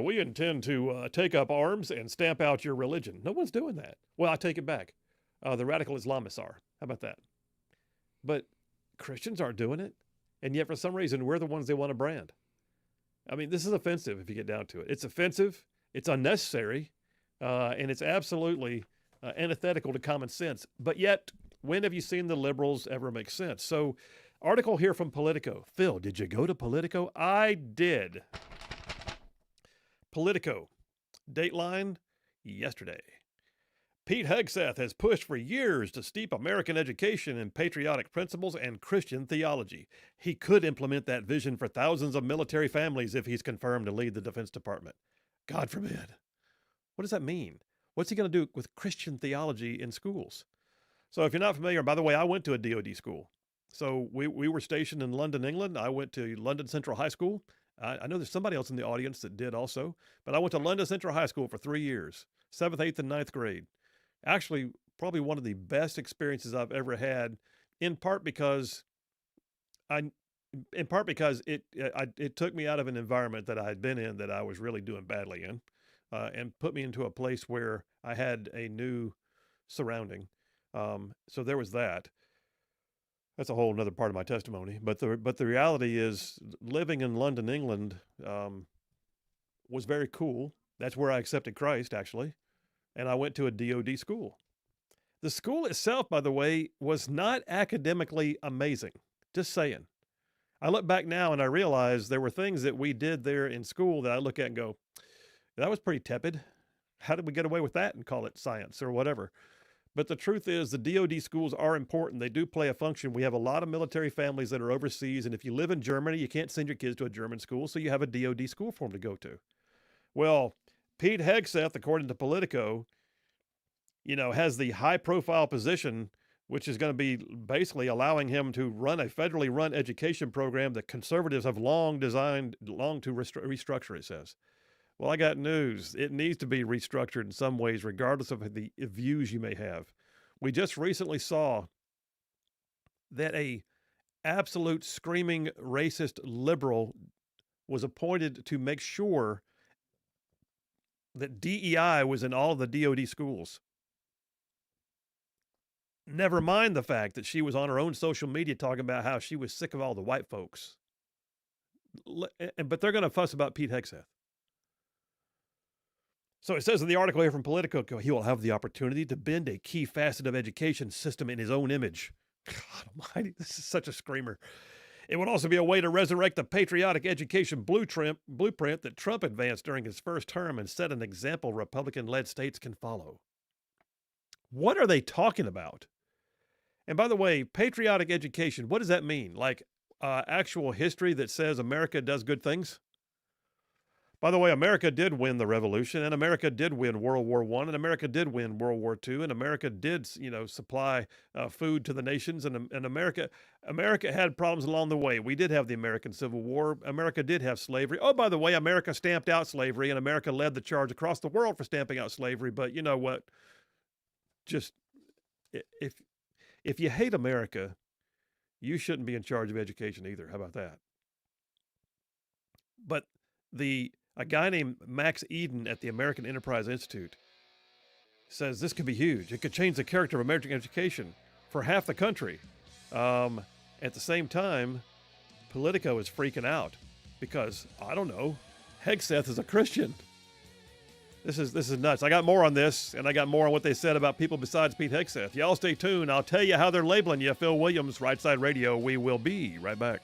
we intend to take up arms and stamp out your religion. No one's doing that. Well, I take it back. The radical Islamists are. How about that? But Christians aren't doing it. And yet, for some reason, we're the ones they want to brand. This is offensive if you get down to it. It's offensive. It's unnecessary. And it's absolutely antithetical to common sense. But yet, when have you seen the liberals ever make sense? So, article here from Politico. Phil, did you go to Politico? I did. Politico. Dateline, yesterday. Pete Hegseth has pushed for years to steep American education in patriotic principles and Christian theology. He could implement that vision for thousands of military families if he's confirmed to lead the Defense Department. God forbid. What does that mean? What's he going to do with Christian theology in schools? So if you're not familiar, by the way, I went to a DoD school. So we were stationed in London, England. I went to London Central High School. I know there's somebody else in the audience that did also, but I went to London Central High School for 3 years, 7th, 8th, and 9th grade. Actually, probably one of the best experiences I've ever had, in part because it took me out of an environment that I had been in that I was really doing badly in, and put me into a place where I had a new surrounding. So there was that. That's a whole another part of my testimony. But the reality is, living in London, England, was very cool. That's where I accepted Christ, actually. And I went to a DoD school. The school itself, by the way, was not academically amazing. Just saying. I look back now and I realize there were things that we did there in school that I look at and go, that was pretty tepid. How did we get away with that and call it science or whatever? But the truth is, the DoD schools are important. They do play a function. We have a lot of military families that are overseas, and if you live in Germany, you can't send your kids to a German school, so you have a DoD school for them to go to. Well, Pete Hegseth, according to Politico, has the high-profile position, which is going to be basically allowing him to run a federally run education program that conservatives have long to restructure, it says. Well, I got news. It needs to be restructured in some ways, regardless of the views you may have. We just recently saw that a absolute screaming racist liberal was appointed to make sure that DEI was in all of the DoD schools. Never mind the fact that she was on her own social media talking about how she was sick of all the white folks. But they're going to fuss about Pete Hegseth. So it says in the article here from Politico, he will have the opportunity to bend a key facet of education system in his own image. God almighty, this is such a screamer. It would also be a way to resurrect the patriotic education blueprint that Trump advanced during his first term and set an example Republican-led states can follow. What are they talking about? And by the way, patriotic education, what does that mean? Like actual history that says America does good things? By the way, America did win the revolution, and America did win World War I, and America did win World War II, and America did, supply food to the nations, and America had problems along the way. We did have the American Civil War. America did have slavery. Oh, by the way, America stamped out slavery, and America led the charge across the world for stamping out slavery. But you know what? Just if you hate America, you shouldn't be in charge of education either. How about that? But a guy named Max Eden at the American Enterprise Institute says this could be huge. It could change the character of American education for half the country. At the same time, Politico is freaking out because, I don't know, Hegseth is a Christian. This is nuts. I got more on this, and I got more on what they said about people besides Pete Hegseth. Y'all stay tuned. I'll tell you how they're labeling you. Phil Williams, Right Side Radio. We will be right back.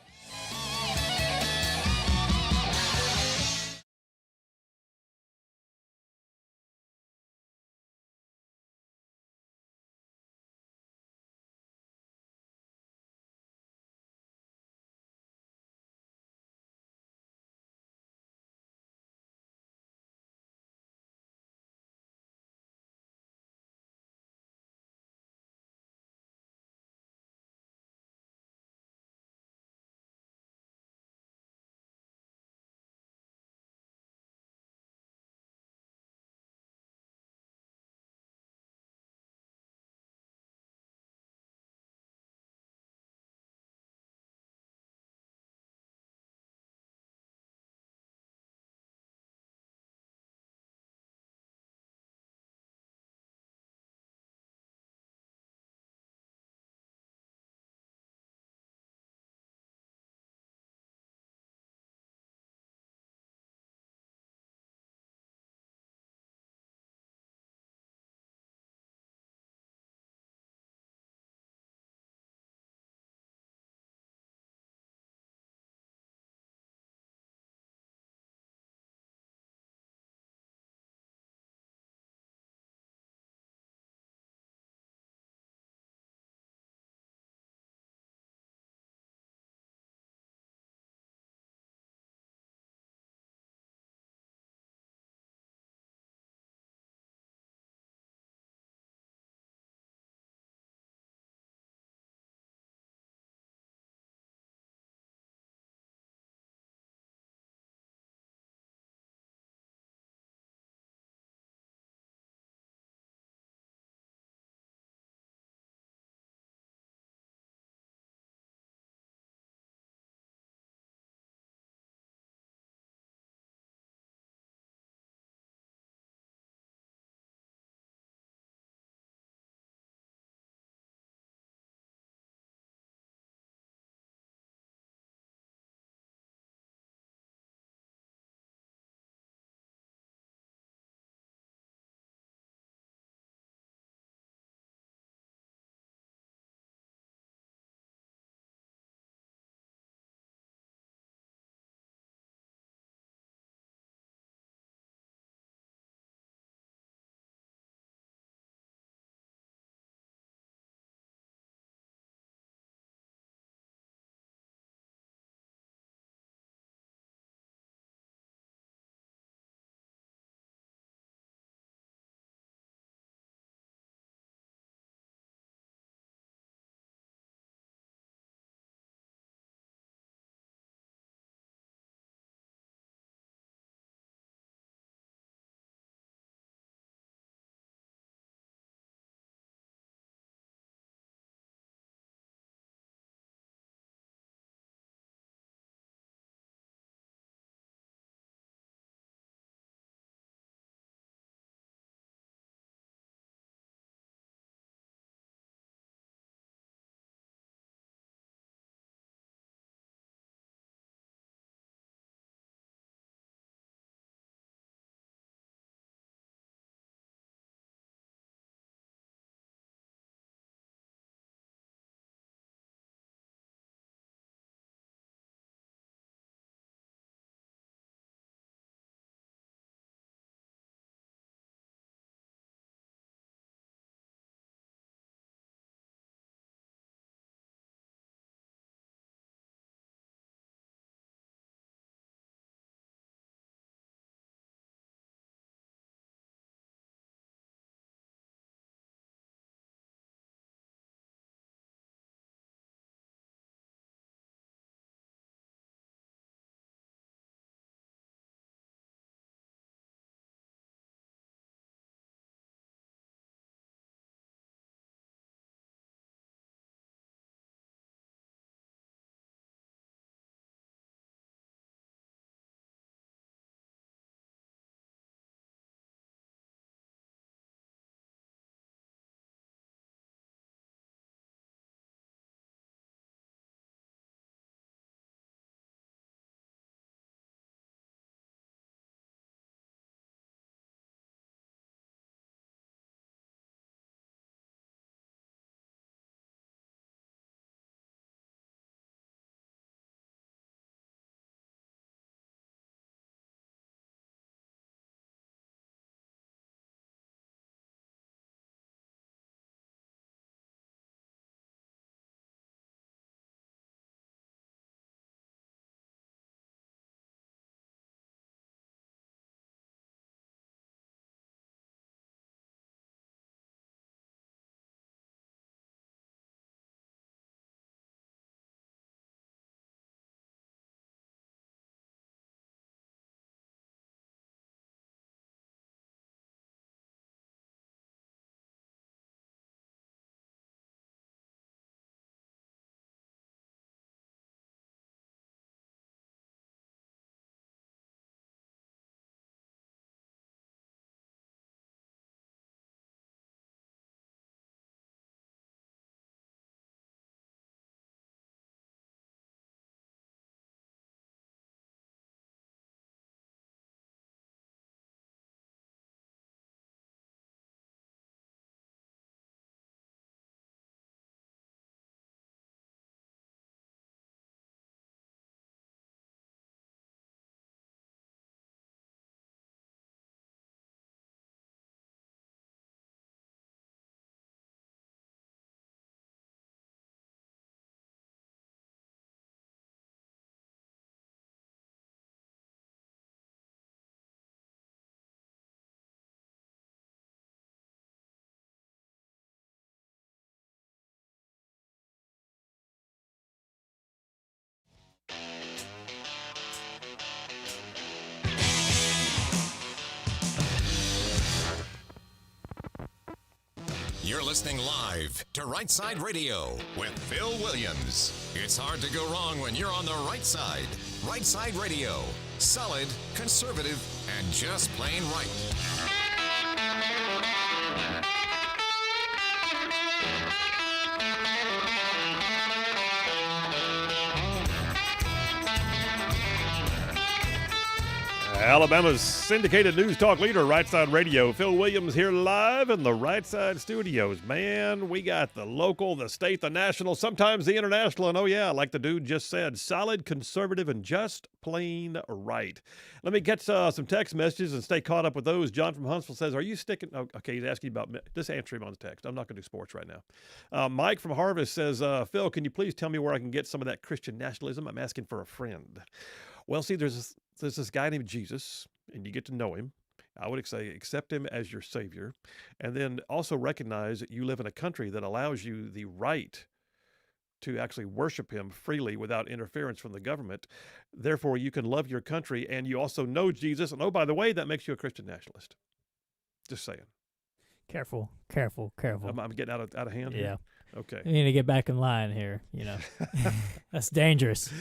You're listening live to Rightside Radio with Phil Williams. It's hard to go wrong when you're on the right side. Rightside Radio. Solid, conservative, and just plain right. Alabama's syndicated news talk leader, Rightside Radio. Phil Williams here live in the Rightside studios. Man, we got the local, the state, the national, sometimes the international, and oh yeah, like the dude just said, solid, conservative, and just plain right. Let me get some text messages and stay caught up with those. John from Huntsville says, are you sticking? Oh, okay, he's asking about, just answer him on the text. I'm not going to do sports right now. Mike from Harvest says, Phil, can you please tell me where I can get some of that Christian nationalism? I'm asking for a friend. Well, see, there's this guy named Jesus, and you get to know him. I would say accept him as your Savior, and then also recognize that you live in a country that allows you the right to actually worship him freely without interference from the government. Therefore, you can love your country, and you also know Jesus. And oh, by the way, that makes you a Christian nationalist. Just saying. Careful. I'm getting out of hand here? Yeah. Okay. You need to get back in line here, you know. That's dangerous.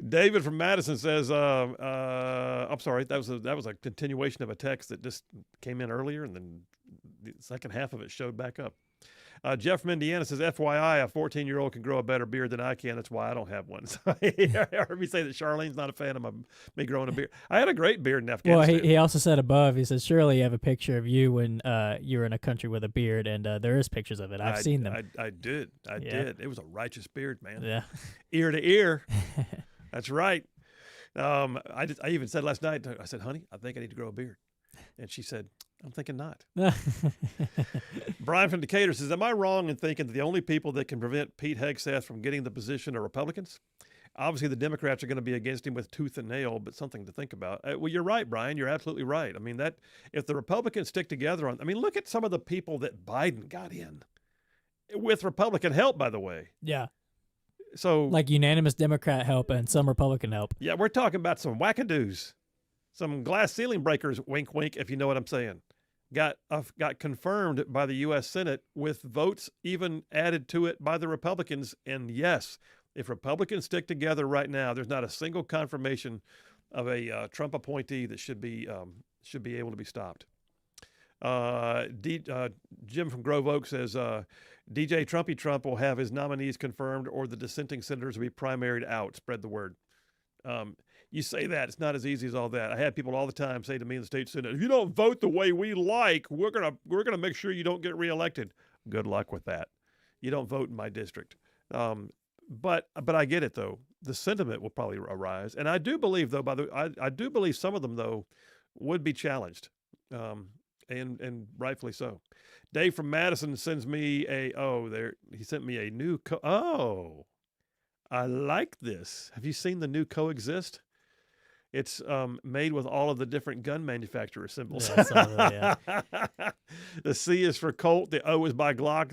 David from Madison says, I'm sorry, that was a continuation of a text that just came in earlier, and then the second half of it showed back up. Jeff from Indiana says, FYI, a 14-year-old can grow a better beard than I can. That's why I don't have one. So I heard me say that Charlene's not a fan of me growing a beard. I had a great beard in Afghanistan. Well, he also said above, he says, surely you have a picture of you when you're in a country with a beard, and there is pictures of it. I've seen them. I did. It was a righteous beard, man. Yeah. Ear to ear. That's right. I even said last night, I said, honey, I think I need to grow a beard. And she said, I'm thinking not. Brian from Decatur says, am I wrong in thinking that the only people that can prevent Pete Hegseth from getting the position are Republicans? Obviously, the Democrats are going to be against him with tooth and nail, but something to think about. Well, you're right, Brian. You're absolutely right. I mean, that if the Republicans stick together on, I mean, look at some of the people that Biden got in with Republican help, by the way. Yeah. So, like unanimous Democrat help and some Republican help. Yeah, we're talking about some wackadoos, some glass ceiling breakers, wink, wink, if you know what I'm saying. Got confirmed by the U.S. Senate with votes even added to it by the Republicans. And yes, if Republicans stick together right now, there's not a single confirmation of a Trump appointee that should be able to be stopped. Jim from Grove Oak says, DJ Trumpy Trump will have his nominees confirmed or the dissenting senators will be primaried out. Spread the word. You say that, it's not as easy as all that. I had people all the time say to me in the state Senate, if you don't vote the way we like, we're gonna make sure you don't get reelected. Good luck with that. You don't vote in my district. But I get it, though. The sentiment will probably arise. And I do believe, though, I do believe some of them, though, would be challenged, and rightfully so. Dave from Madison sends me he sent me a new, I like this. Have you seen the new Coexist? It's made with all of the different gun manufacturer symbols. Yeah, some of them, yeah. The C is for Colt. The O is by Glock.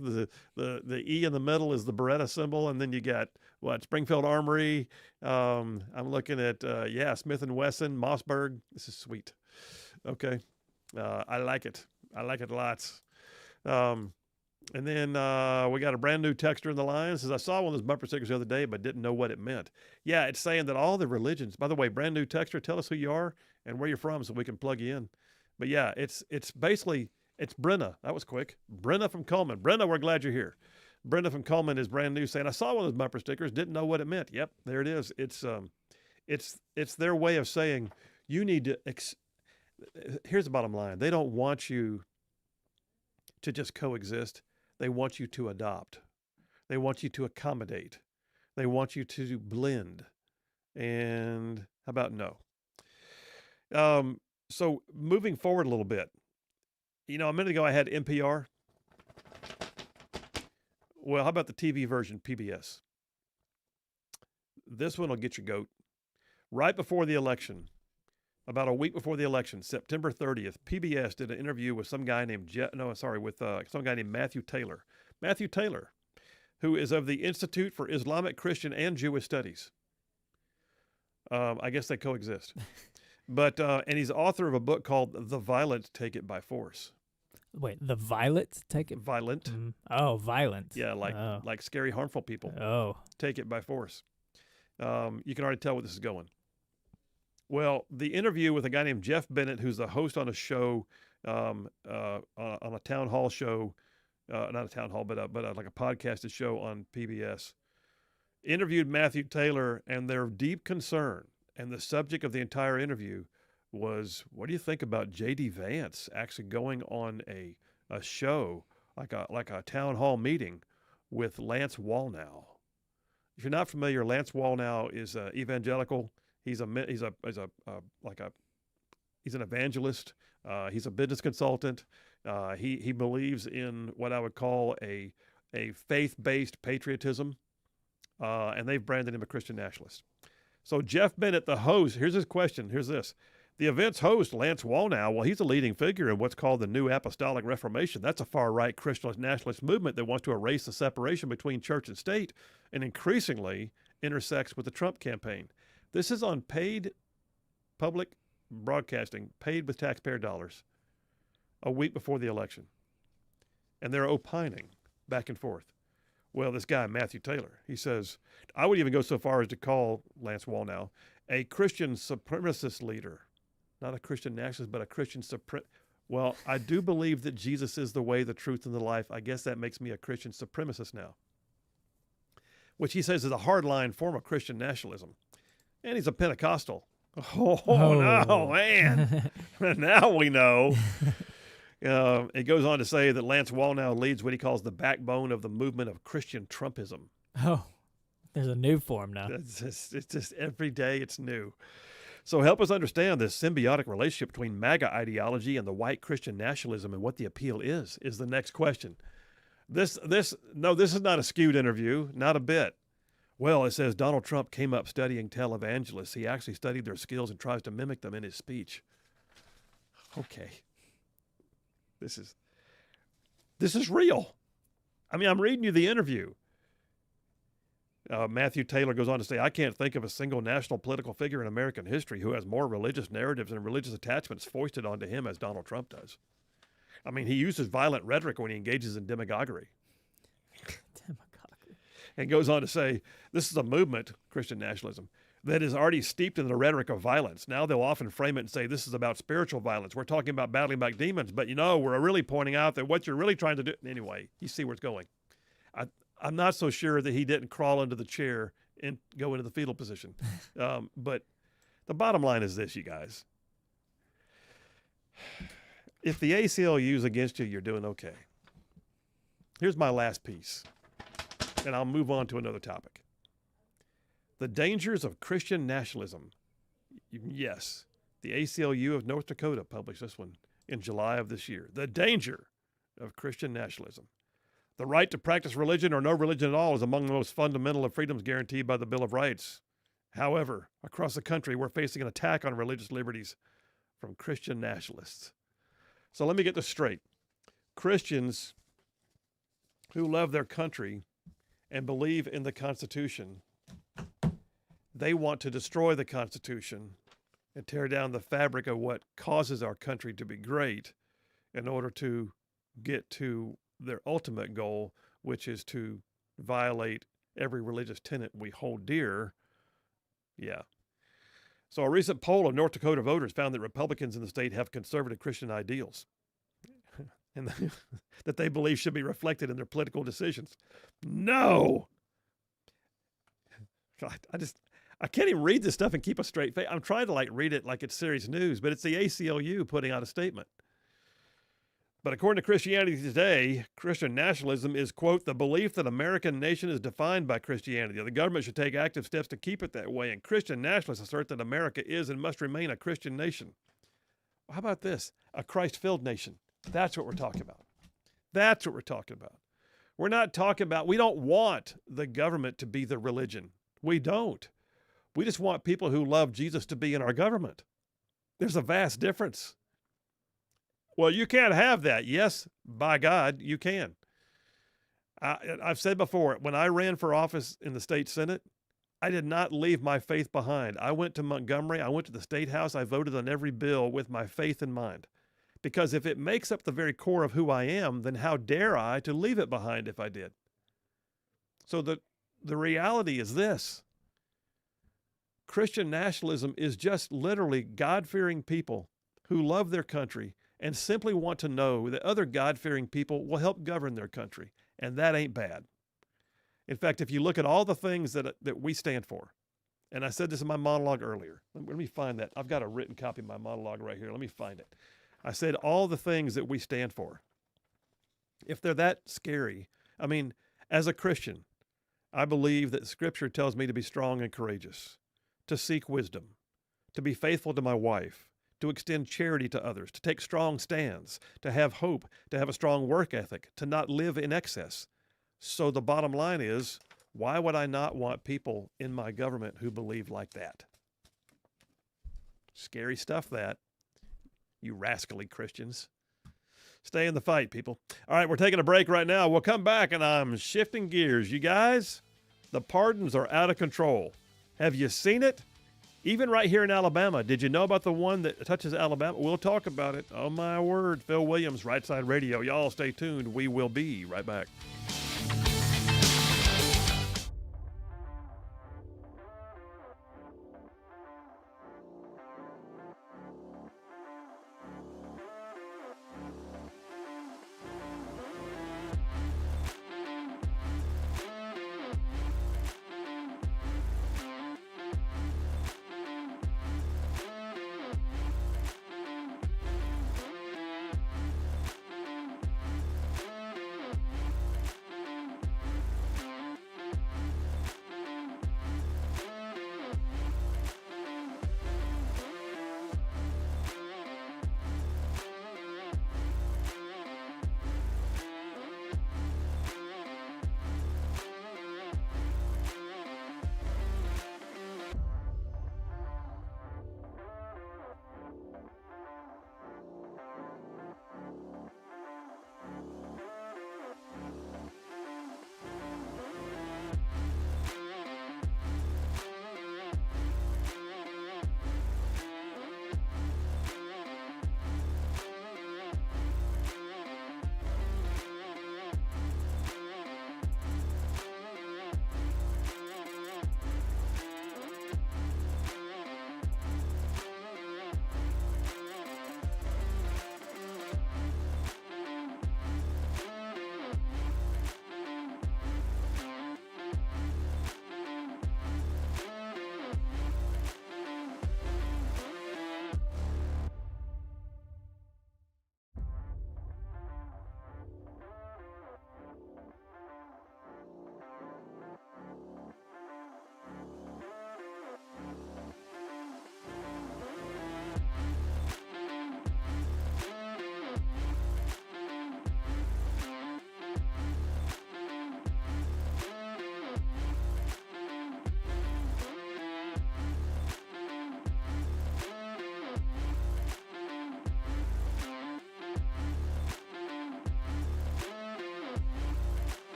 The E in the middle is the Beretta symbol. And then you got, Springfield Armory. I'm looking at, Smith & Wesson, Mossberg. This is sweet. Okay. I like it. I like it lots. And then we got a brand new texter in the line. Says, I saw one of those bumper stickers the other day, but didn't know what it meant. Yeah, it's saying that all the religions, by the way, brand new texter, tell us who you are and where you're from so we can plug you in. But yeah, it's basically, it's Brenna. That was quick. Brenna from Coleman. Brenna, we're glad you're here. Brenda from Coleman is brand new saying, I saw one of those bumper stickers, didn't know what it meant. Yep, there it is. It's their way of saying you need to, here's the bottom line. They don't want you to just coexist. They want you to adopt. They want you to accommodate. They want you to blend. And how about no? So moving forward a little bit, a minute ago I had NPR. Well, how about the TV version, PBS? This one will get your goat. Right before the election, about a week before the election, September 30th, PBS did an interview with some guy named some guy named Matthew Taylor. Matthew Taylor, who is of the Institute for Islamic, Christian, and Jewish Studies. I guess they coexist. But and he's author of a book called The Violent Take It by Force. Wait, the violet take it? Violent. Oh, violent. Yeah, like scary, harmful people. Oh. Take it by force. You can already tell where this is going. Well, the interview with a guy named Jeff Bennett, who's the host on a show, on a town hall show, not a town hall, but like a podcasted show on PBS, interviewed Matthew Taylor, and their deep concern, and the subject of the entire interview was, what do you think about J.D. Vance actually going on a show, like a town hall meeting with Lance Wallnau? If you're not familiar, Lance Wallnau is evangelical. He's an evangelist. He's a business consultant. He believes in what I would call a faith-based patriotism, and they've branded him a Christian nationalist. So Jeff Bennett, the host, here's his question. Here's this. The event's host, Lance Wallnau, well, he's a leading figure in what's called the New Apostolic Reformation. That's a far-right Christian nationalist movement that wants to erase the separation between church and state and increasingly intersects with the Trump campaign. This is on paid public broadcasting, paid with taxpayer dollars, a week before the election. And they're opining back and forth. Well, this guy, Matthew Taylor, he says, I would even go so far as to call Lance Wallnau a Christian supremacist leader. Not a Christian nationalist, but a Christian Well, I do believe that Jesus is the way, the truth, and the life. I guess that makes me a Christian supremacist now, which he says is a hardline form of Christian nationalism. And he's a Pentecostal. Oh. No, man. Now we know. It goes on to say that Lance Wallnau leads what he calls the backbone of the movement of Christian Trumpism. Oh, there's a new form now. It's just every day it's new. So help us understand this symbiotic relationship between MAGA ideology and the white Christian nationalism, and what the appeal is the next question. This is not a skewed interview, not a bit. Well, it says Donald Trump came up studying televangelists. He actually studied their skills and tries to mimic them in his speech. Okay. This is real. I mean, I'm reading you the interview. Matthew Taylor goes on to say, I can't think of a single national political figure in American history who has more religious narratives and religious attachments foisted onto him as Donald Trump does. I mean, he uses violent rhetoric when he engages in demagoguery. And goes on to say, this is a movement, Christian nationalism, that is already steeped in the rhetoric of violence. Now they'll often frame it and say, this is about spiritual violence. We're talking about battling back demons, but we're really pointing out that what you're really trying to do. Anyway, you see where it's going. I'm not so sure that he didn't crawl into the chair and go into the fetal position. But the bottom line is this, you guys. If the ACLU is against you, you're doing okay. Here's my last piece, and I'll move on to another topic. The dangers of Christian nationalism. Yes, the ACLU of North Dakota published this one in July of this year. The danger of Christian nationalism. The right to practice religion or no religion at all is among the most fundamental of freedoms guaranteed by the Bill of Rights. However, across the country, we're facing an attack on religious liberties from Christian nationalists. So let me get this straight. Christians who love their country and believe in the Constitution, they want to destroy the Constitution and tear down the fabric of what causes our country to be great in order to get to their ultimate goal, which is to violate every religious tenet we hold dear. Yeah. So a recent poll of North Dakota voters found that Republicans in the state have conservative Christian ideals and that they believe should be reflected in their political decisions. No! I can't even read this stuff and keep a straight face. I'm trying to read it like it's serious news, but it's the ACLU putting out a statement. But according to Christianity Today, Christian nationalism is, quote, the belief that American nation is defined by Christianity. The government should take active steps to keep it that way. And Christian nationalists assert that America is and must remain a Christian nation. How about this? A Christ-filled nation. That's what we're talking about. That's what we're talking about. We're not talking about, we don't want the government to be the religion. We don't. We just want people who love Jesus to be in our government. There's a vast difference. Well, you can't have that. Yes, by God, you can. I've said before, when I ran for office in the state Senate, I did not leave my faith behind. I went to Montgomery. I went to the State House. I voted on every bill with my faith in mind Because if it makes up the very core of who I am, then how dare I to leave it behind if I did? So the reality is this. Christian nationalism is just literally God-fearing people who love their country and simply want to know that other God-fearing people will help govern their country. And that ain't bad. In fact, if you look at all the things that we stand for, and I said this in my monologue earlier. Let me find that. I've got a written copy of my monologue right here. Let me find it. I said all the things that we stand for. If they're that scary, I mean, as a Christian, I believe that Scripture tells me to be strong and courageous, to seek wisdom, to be faithful to my wife, to extend charity to others, to take strong stands, to have hope, to have a strong work ethic, to not live in excess. So the bottom line is, why would I not want people in my government who believe like that? Scary stuff, that. You rascally Christians. Stay in the fight, people. All right, we're taking a break right now. We'll come back, and I'm shifting gears. You guys, the pardons are out of control. Have you seen it? Even right here in Alabama. Did you know about the one that touches Alabama? We'll talk about it. Oh, my word. Phil Williams, Rightside Radio. Y'all stay tuned. We will be right back.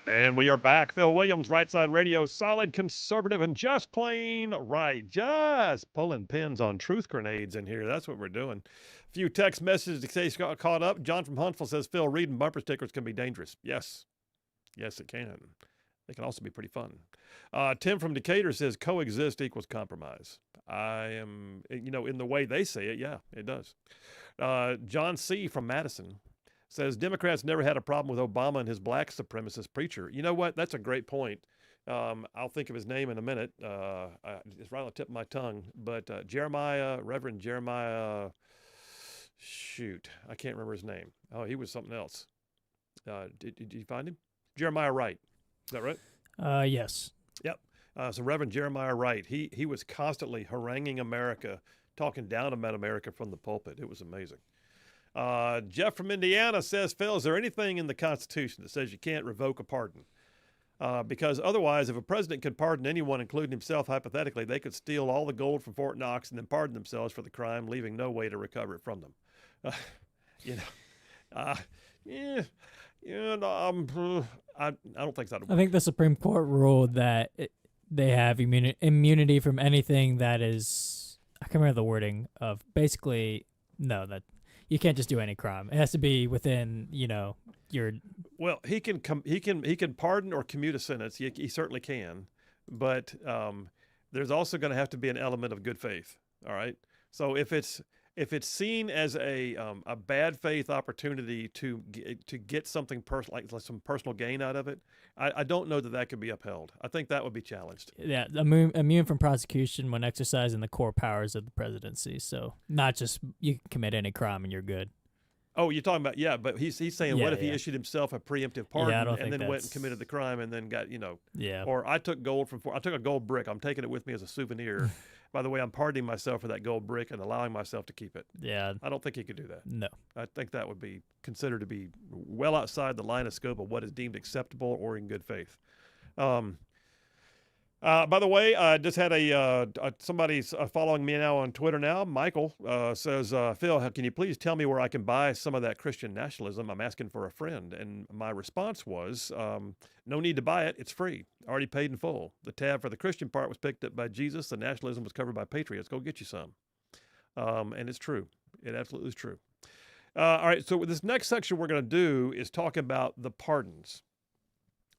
And we are back. Phil Williams, Rightside Radio, solid, conservative, and just plain right. Just pulling pins on truth grenades in here. That's what we're doing. A few text messages to say got caught up. John from Huntsville says, Phil, reading bumper stickers can be dangerous. Yes. Yes, it can. They can also be pretty fun. Tim from Decatur says, coexist equals compromise. I am, in the way they say it, yeah, it does. John C. from Madison says, Democrats never had a problem with Obama and his black supremacist preacher. You know what? That's a great point. I'll think of his name in a minute. It's right on the tip of my tongue. But Reverend Jeremiah, I can't remember his name. Oh, he was something else. Did you find him? Jeremiah Wright. Is that right? Yes. Yep. So Reverend Jeremiah Wright, he was constantly haranguing America, talking down about America from the pulpit. It was amazing. Jeff from Indiana says, Phil, is there anything in the Constitution that says you can't revoke a pardon? Because otherwise, if a president could pardon anyone, including himself, hypothetically, they could steal all the gold from Fort Knox and then pardon themselves for the crime, leaving no way to recover it from them. I don't think so. I think the Supreme Court ruled that they have immunity from anything that is, I can't remember the wording of, basically, no, that you can't just do any crime. It has to be within, your. Well, he can pardon or commute a sentence. He certainly can, but there's also going to have to be an element of good faith. All right. So if it's seen as a bad faith opportunity to get something personal, like some personal gain out of it, I don't know that could be upheld. I think that would be challenged. Yeah, immune from prosecution when exercising the core powers of the presidency. So not just you can commit any crime and you're good. Oh, you're talking about, but he's saying, what if he issued himself a preemptive pardon and then went and committed the crime and then got, or I took a gold brick. I'm taking it with me as a souvenir. By the way, I'm pardoning myself for that gold brick and allowing myself to keep it. Yeah. I don't think he could do that. No. I think that would be considered to be well outside the line of scope of what is deemed acceptable or in good faith. By the way, I just had somebody's following me now on Twitter now. Michael says, Phil, can you please tell me where I can buy some of that Christian nationalism? I'm asking for a friend. And my response was, no need to buy it. It's free. Already paid in full. The tab for the Christian part was picked up by Jesus. The nationalism was covered by patriots. Go get you some. And it's true. It absolutely is true. All right. So this next section we're going to do is talk about the pardons.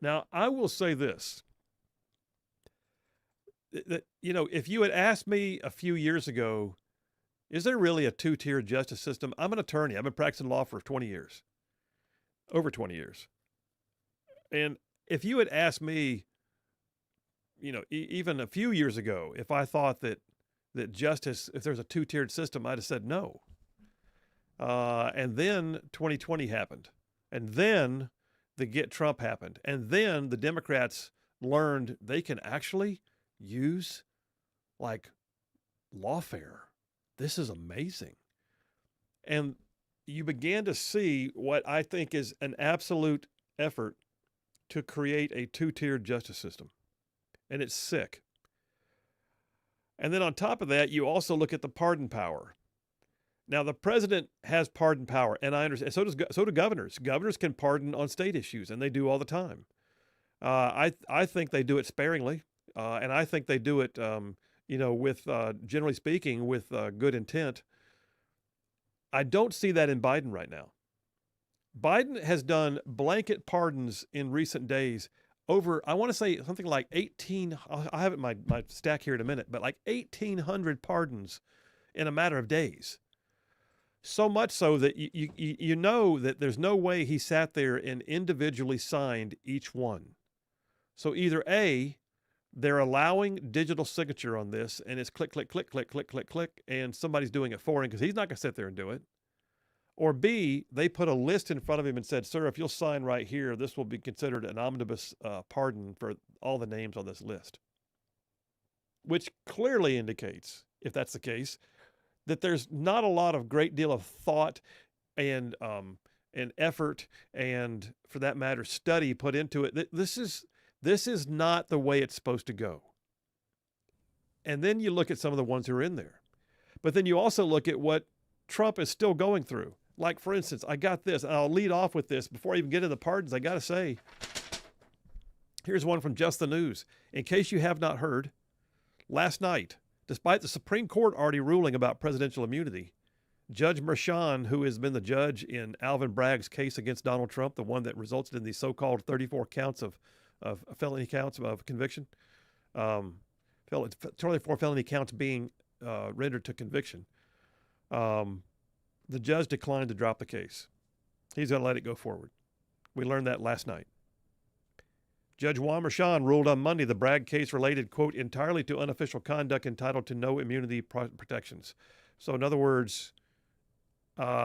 Now, I will say this. That, if you had asked me a few years ago, is there really a two-tiered justice system? I'm an attorney. I've been practicing law for 20 years, over 20 years. And if you had asked me, even a few years ago, if I thought that justice, if there's a two-tiered system, I'd have said no. And then 2020 happened. And then the Get Trump happened. And then the Democrats learned they can actually use like lawfare. This is amazing. And you began to see what I think is an absolute effort to create a two-tiered justice system. And it's sick. And then on top of that, you also look at the pardon power. Now, the president has pardon power, and I understand. So do governors. Governors can pardon on state issues, and they do all the time. I think they do it sparingly. And I think they do it, with, generally speaking, with good intent. I don't see that in Biden right now. Biden has done blanket pardons in recent days over, I want to say something like 1,800, I have it in my stack here in a minute, but like 1,800 pardons in a matter of days. So much so that you know that there's no way he sat there and individually signed each one. So either A, they're allowing digital signature on this, and it's click, click, click, click, click, click, click, and somebody's doing it for him because he's not going to sit there and do it. Or B, they put a list in front of him and said, sir, if you'll sign right here, this will be considered an omnibus pardon for all the names on this list. Which clearly indicates, if that's the case, that there's not a lot of great deal of thought and effort and, for that matter, study put into it. This is not the way it's supposed to go. And then you look at some of the ones who are in there. But then you also look at what Trump is still going through. Like, for instance, I got this, and I'll lead off with this. Before I even get into the pardons, I got to say, Here's one from Just the News. In case you have not heard, last night, despite the Supreme Court already ruling about presidential immunity, Judge Merchan, who has been the judge in Alvin Bragg's case against Donald Trump, the one that resulted in the so-called 34 counts of felony counts of conviction, 24 felony counts being rendered to conviction, the judge declined to drop the case. He's going to let it go forward. We learned that last night. Judge Juan Merchan ruled on Monday the Bragg case related, quote, entirely to unofficial conduct entitled to no immunity protections. So in other words,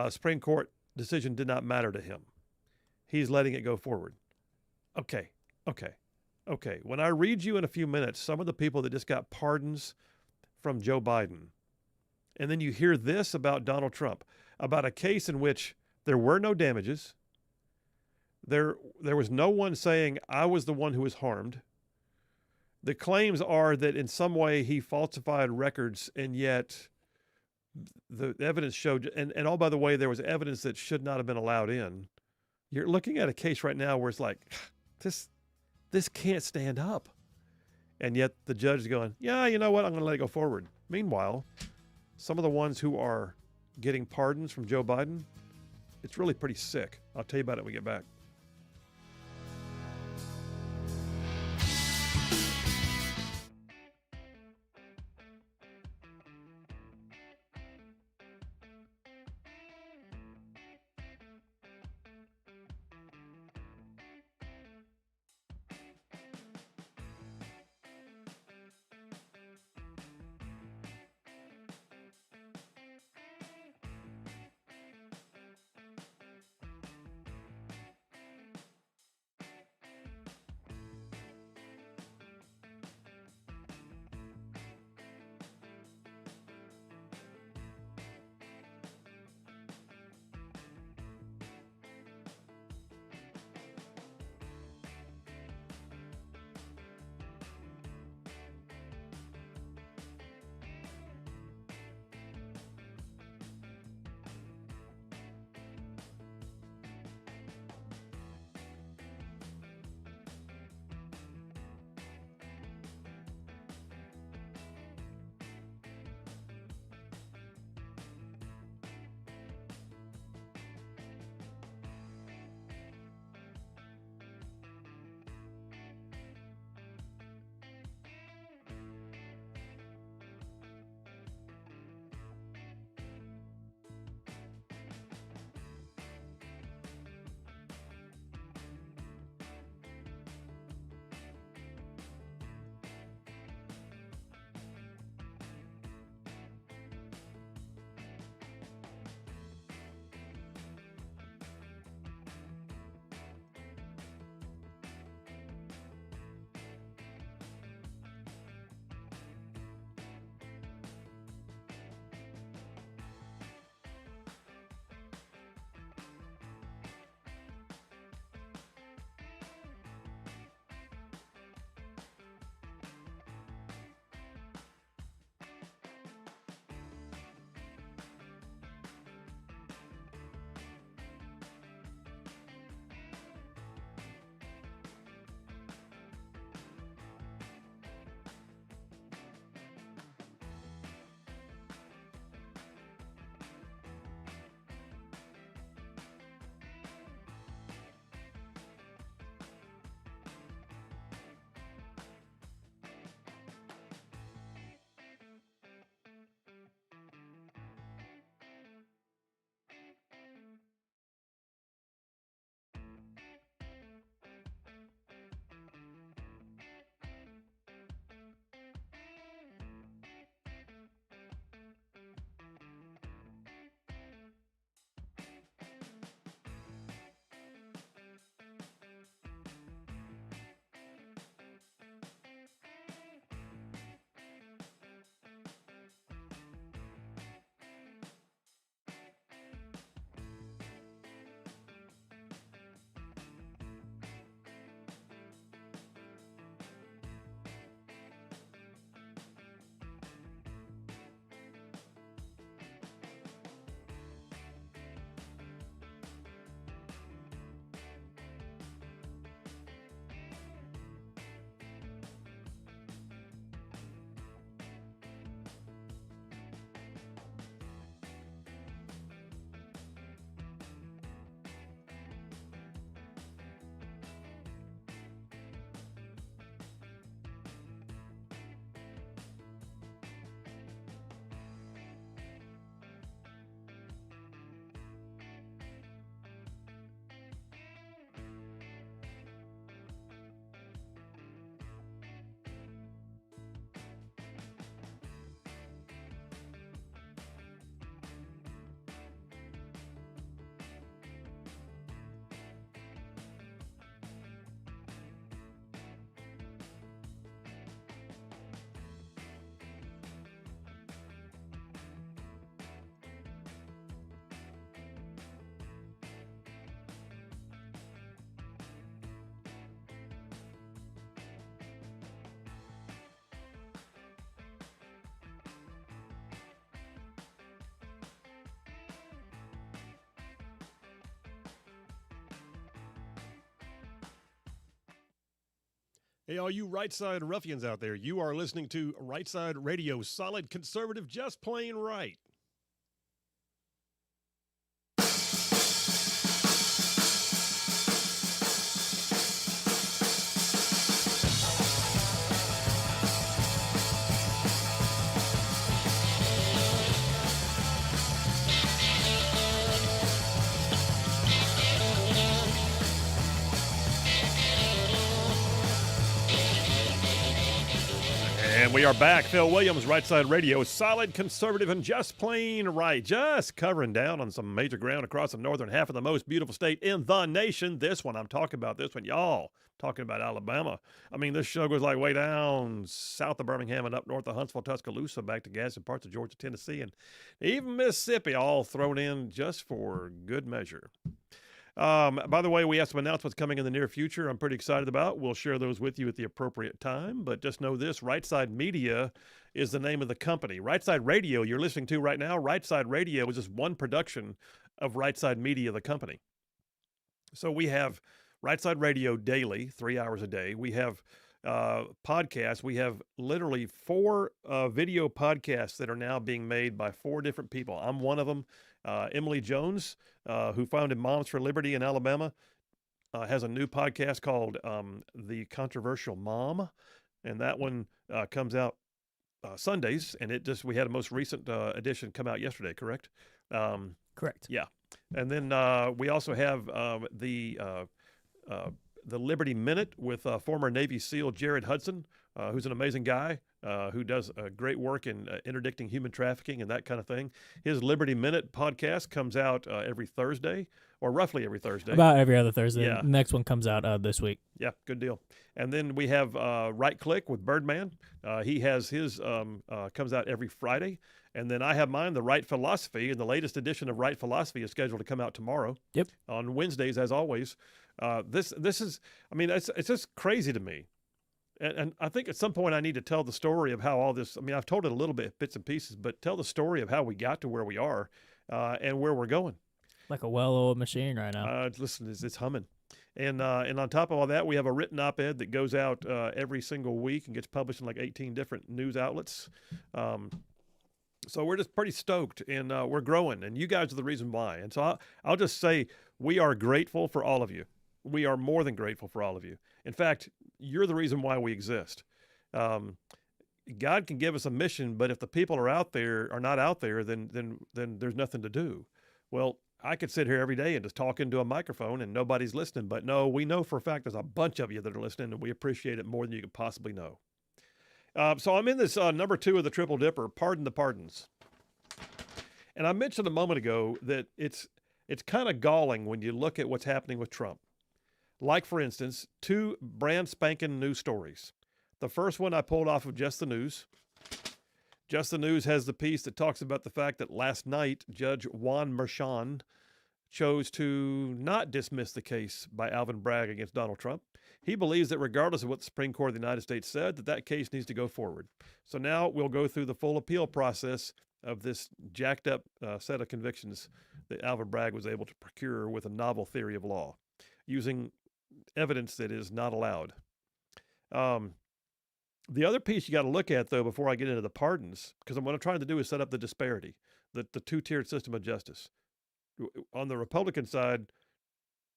Supreme Court decision did not matter to him. He's letting it go forward. Okay. When I read you in a few minutes some of the people that just got pardons from Joe Biden, and then you hear this about Donald Trump, about a case in which there were no damages, there was no one saying I was the one who was harmed. The claims are that in some way he falsified records, and yet the evidence showed, and oh, by the way, there was evidence that should not have been allowed in. You're looking at a case right now where it's like, this can't stand up. And yet the judge is going, yeah, you know what? I'm going to let it go forward. Meanwhile, some of the ones who are getting pardons from Joe Biden, it's really pretty sick. I'll tell you about it when we get back. Hey, all you right side ruffians out there, you are listening to Rightside Radio, solid conservative, just plain right. And we are back. Phil Williams, Rightside Radio, solid conservative and just plain right. Just covering down on some major ground across the northern half of the most beautiful state in the nation. This one, I'm talking about this one, y'all. Talking about Alabama. I mean, this show goes like way down south of Birmingham and up north of Huntsville, Tuscaloosa, back to gas and parts of Georgia, Tennessee, and even Mississippi, all thrown in just for good measure. By the way, we have some announcements coming in the near future I'm pretty excited about. We'll share those with you at the appropriate time, but just know this, Rightside Media is the name of the company. Rightside Radio, you're listening to right now, Rightside Radio is just one production of Rightside Media, the company. So we have Rightside Radio daily, 3 hours a day. We have podcasts. We have literally 4 video podcasts that are now being made by 4 different people. I'm one of them. Emily Jones, who founded Moms for Liberty in Alabama, has a new podcast called The Controversial Mom, and that one comes out Sundays, and we had a most recent edition come out yesterday, correct? Correct. Yeah. And then we also have the Liberty Minute with former Navy SEAL Jared Hudson, who's an amazing guy who does great work in interdicting human trafficking and that kind of thing. His Liberty Minute podcast comes out every Thursday, or roughly every Thursday. About every other Thursday. Yeah. Next one comes out this week. Yeah, good deal. And then we have Right Click with Birdman. He has his, comes out every Friday. And then I have mine, The Right Philosophy, and the latest edition of Right Philosophy is scheduled to come out tomorrow. Yep. On Wednesdays, as always. This is, I mean, it's just crazy to me. And I think at some point I need to tell the story of how all this, I mean, I've told it a little bit, bits and pieces, but tell the story of how we got to where we are and where we're going. Like a well-oiled machine right now. Listen, it's humming. And on top of all that, we have a written op-ed that goes out every single week and gets published in like 18 different news outlets. So we're just pretty stoked, and we're growing, and you guys are the reason why. And so I'll just say we are grateful for all of you. We are more than grateful for all of you. In fact, you're the reason why we exist. God can give us a mission, but if the people are not out there, then there's nothing to do. Well, I could sit here every day and just talk into a microphone and nobody's listening. But no, we know for a fact there's a bunch of you that are listening, and we appreciate it more than you could possibly know. So I'm in this number 2 of the Triple Dipper, Pardon the Pardons. And I mentioned a moment ago that it's kind of galling when you look at what's happening with Trump. Like, for instance, 2 brand spanking new stories. The first one I pulled off of Just the News. Just the News has the piece that talks about the fact that last night, Judge Juan Merchan chose to not dismiss the case by Alvin Bragg against Donald Trump. He believes that regardless of what the Supreme Court of the United States said, that case needs to go forward. So now we'll go through the full appeal process of this jacked up set of convictions that Alvin Bragg was able to procure with a novel theory of law, using evidence that is not allowed. The other piece you got to look at, though, before I get into the pardons, because what I'm trying to do is set up the disparity, the 2-tiered system of justice. On the Republican side,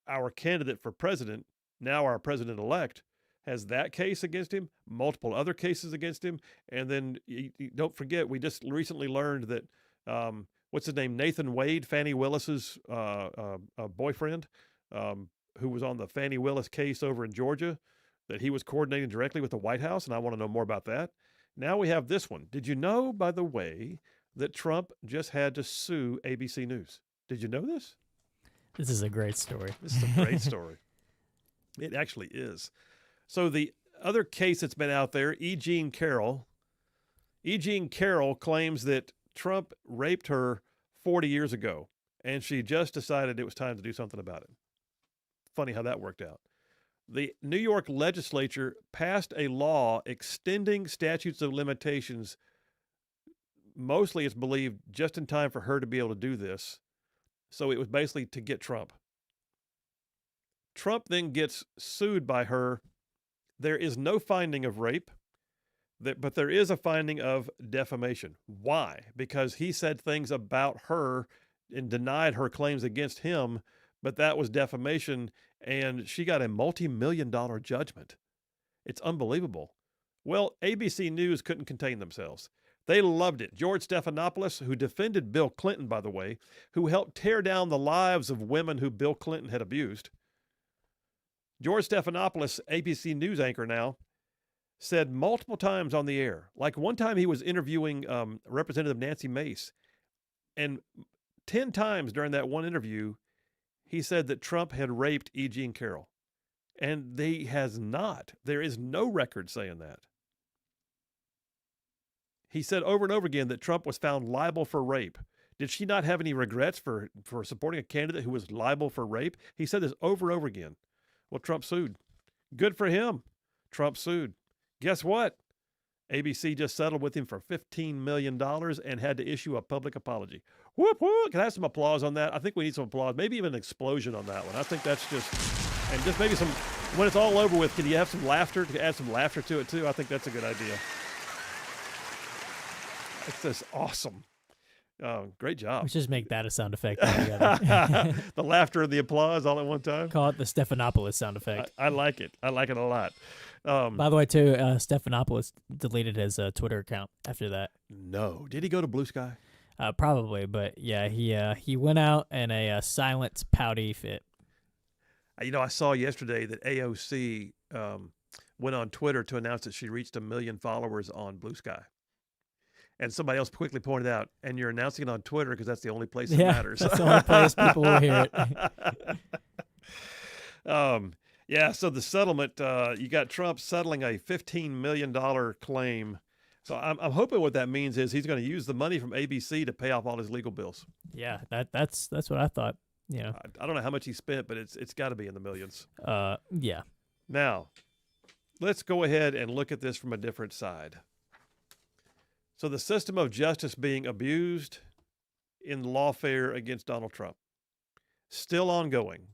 our candidate for president, now our president-elect, has that case against him, multiple other cases against him, and then you don't forget, we just recently learned that, what's his name, Nathan Wade, Fannie Willis's boyfriend, who was on the Fannie Willis case over in Georgia, that he was coordinating directly with the White House, and I want to know more about that. Now we have this one. Did you know, by the way, that Trump just had to sue ABC News? Did you know this? This is a great story. This is a great story. It actually is. So the other case that's been out there, E. Jean Carroll claims that Trump raped her 40 years ago, and she just decided it was time to do something about it. Funny how that worked out. The New York legislature passed a law extending statutes of limitations. Mostly, it's believed, just in time for her to be able to do this. So it was basically to get Trump. Trump then gets sued by her There is no finding of rape, but there is a finding of defamation. Why? Because he said things about her and denied her claims against him, but that was defamation, and she got a multi-million-dollar judgment. It's unbelievable. Well, ABC News couldn't contain themselves. They loved it. George Stephanopoulos, who defended Bill Clinton, by the way, who helped tear down the lives of women who Bill Clinton had abused. George Stephanopoulos, ABC News anchor now, said multiple times on the air, like one time he was interviewing Representative Nancy Mace, and 10 times during that one interview, he said that Trump had raped E. Jean Carroll. And he has not. There is no record saying that. He said over and over again that Trump was found liable for rape. Did she not have any regrets for supporting a candidate who was liable for rape? He said this over and over again. Well, Trump sued. Good for him. Trump sued. Guess what? ABC just settled with him for $15 million and had to issue a public apology. Whoop, whoop. Can I have some applause on that? I think we need some applause. Maybe even an explosion on that one. I think that's just, and just maybe some, when it's all over with, can you have some laughter? To add some laughter to it too? I think that's a good idea. It's just awesome. Great job. We should just make that a sound effect altogether. The laughter and the applause all at one time. Call it the Stephanopoulos sound effect. I like it. I like it a lot. By the way, too, Stephanopoulos deleted his Twitter account after that. No. Did he go to Blue Sky? Probably, but yeah, he went out in a silent, pouty fit. I saw yesterday that AOC went on Twitter to announce that she reached 1 million followers on Blue Sky. And somebody else quickly pointed out, and you're announcing it on Twitter because that's the only place it matters. That's the only place people will hear it. Yeah, so the settlement, you got Trump settling a $15 million claim. So I'm hoping what that means is he's going to use the money from ABC to pay off all his legal bills. Yeah, that's what I thought. Yeah. I don't know how much he spent, but it's got to be in the millions. Yeah. Now, let's go ahead and look at this from a different side. So the system of justice being abused in lawfare against Donald Trump, still ongoing.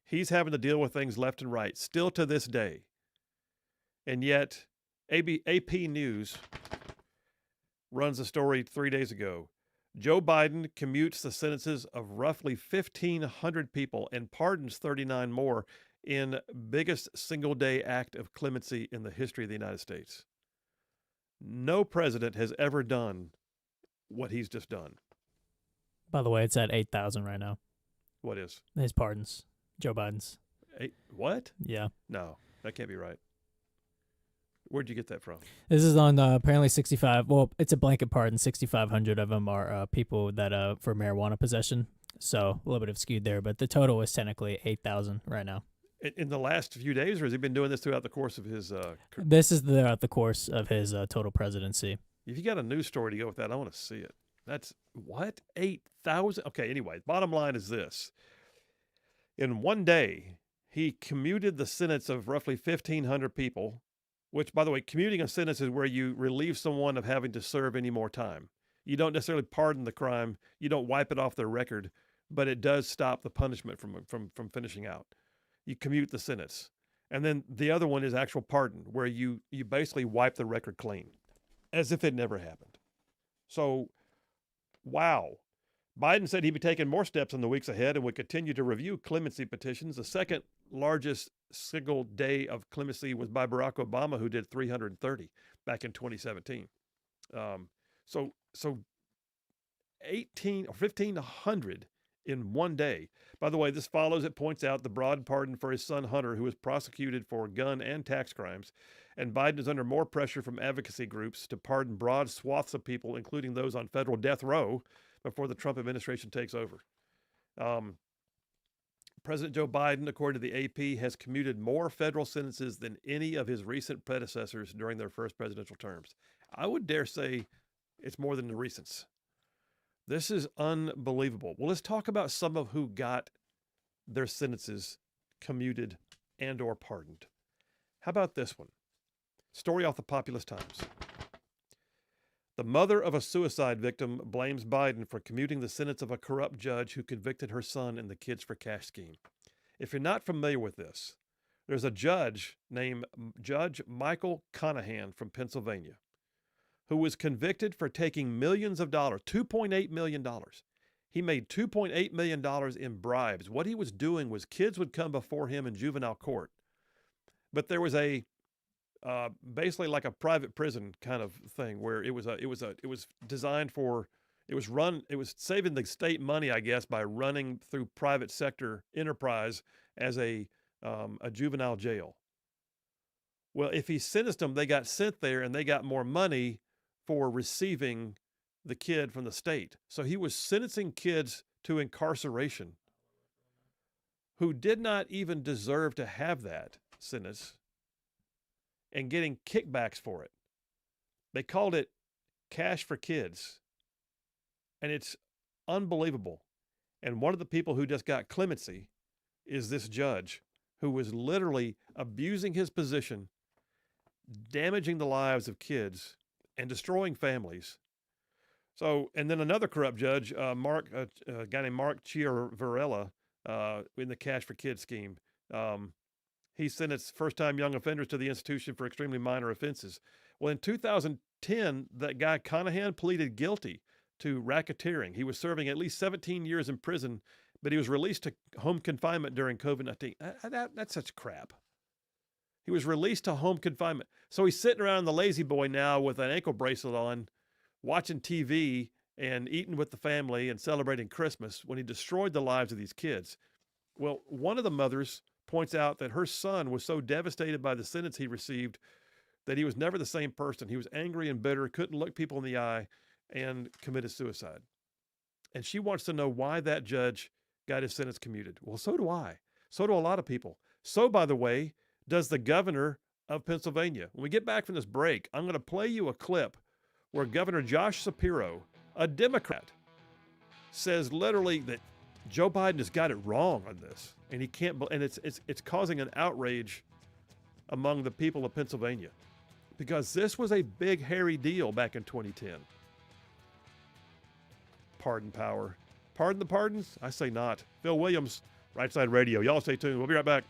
He's having to deal with things left and right, still to this day. And yet, AP News runs a story 3 days ago. Joe Biden commutes the sentences of roughly 1,500 people and pardons 39 more in biggest single-day act of clemency in the history of the United States. No president has ever done what he's just done. By the way, it's at 8,000 right now. What is? His pardons. Joe Biden's. What? Yeah. No, that can't be right. Where'd you get that from? This is on apparently 65. Well, it's a blanket pardon. 6,500 of them are people that for marijuana possession. So a little bit of skewed there, but the total is technically 8,000 right now. In the last few days, or has he been doing this throughout the course of his This is throughout the course of his total presidency. If you got a news story to go with that, I want to see it. That's what? 8,000? Okay, anyway, bottom line is this. In one day, he commuted the sentence of roughly 1,500 people, which, by the way, commuting a sentence is where you relieve someone of having to serve any more time. You don't necessarily pardon the crime. You don't wipe it off their record, but it does stop the punishment from finishing out. You commute the sentence. And then the other one is actual pardon, where you basically wipe the record clean, as if it never happened. So, wow. Biden said he'd be taking more steps in the weeks ahead and would continue to review clemency petitions. The second largest single day of clemency was by Barack Obama, who did 330 back in 2017. So 1,500 in one day. By the way, this follows, it points out, the broad pardon for his son Hunter, who was prosecuted for gun and tax crimes. And Biden is under more pressure from advocacy groups to pardon broad swaths of people, including those on federal death row, before the Trump administration takes over. President Joe Biden, according to the AP, has commuted more federal sentences than any of his recent predecessors during their first presidential terms. I would dare say it's more than the recents. This is unbelievable. Well, let's talk about some of who got their sentences commuted and or pardoned. How about this one? Story off the Populous Times. The mother of a suicide victim blames Biden for commuting the sentence of a corrupt judge who convicted her son in the Kids for Cash scheme. If you're not familiar with this, There's a judge named Judge Michael Conahan from Pennsylvania who was convicted for taking millions of dollars, $2.8 million. He made $2.8 million in bribes. What he was doing was kids would come before him in juvenile court, but there was a basically like a private prison kind of thing where it was designed for, it was saving the state money, I guess, by running through private sector enterprise as a juvenile jail. Well, if he sentenced them, they got sent there and they got more money for receiving the kid from the state. So he was sentencing kids to incarceration who did not even deserve to have that sentence and getting kickbacks for it. They called it cash for kids. And it's unbelievable. And one of the people who just got clemency is this judge who was literally abusing his position, damaging the lives of kids, and destroying families. So, and then another corrupt judge, a guy named Mark Chiavarella, in the Cash for Kids scheme. He sentenced first-time young offenders to the institution for extremely minor offenses. Well, in 2010, that guy Conahan pleaded guilty to racketeering. He was serving at least 17 years in prison, but he was released to home confinement during COVID-19. That's such crap. He was released to home confinement. So he's sitting around the lazy boy now with an ankle bracelet on, watching TV and eating with the family and celebrating Christmas when he destroyed the lives of these kids. Well, one of the mothers points out that her son was so devastated by the sentence he received that he was never the same person. He was angry and bitter, couldn't look people in the eye, and committed suicide. And she wants to know why that judge got his sentence commuted. Well, so do I. So do a lot of people. So, by the way, does the governor of Pennsylvania. When we get back from this break, I'm going to play you a clip where Governor Josh Shapiro, a Democrat, says literally that Joe Biden has got it wrong on this, and he can't. And it's causing an outrage among the people of Pennsylvania because this was a big, hairy deal back in 2010. Pardon power. Pardon the pardons? I say not. Phil Williams, Rightside Radio. Y'all stay tuned. We'll be right back.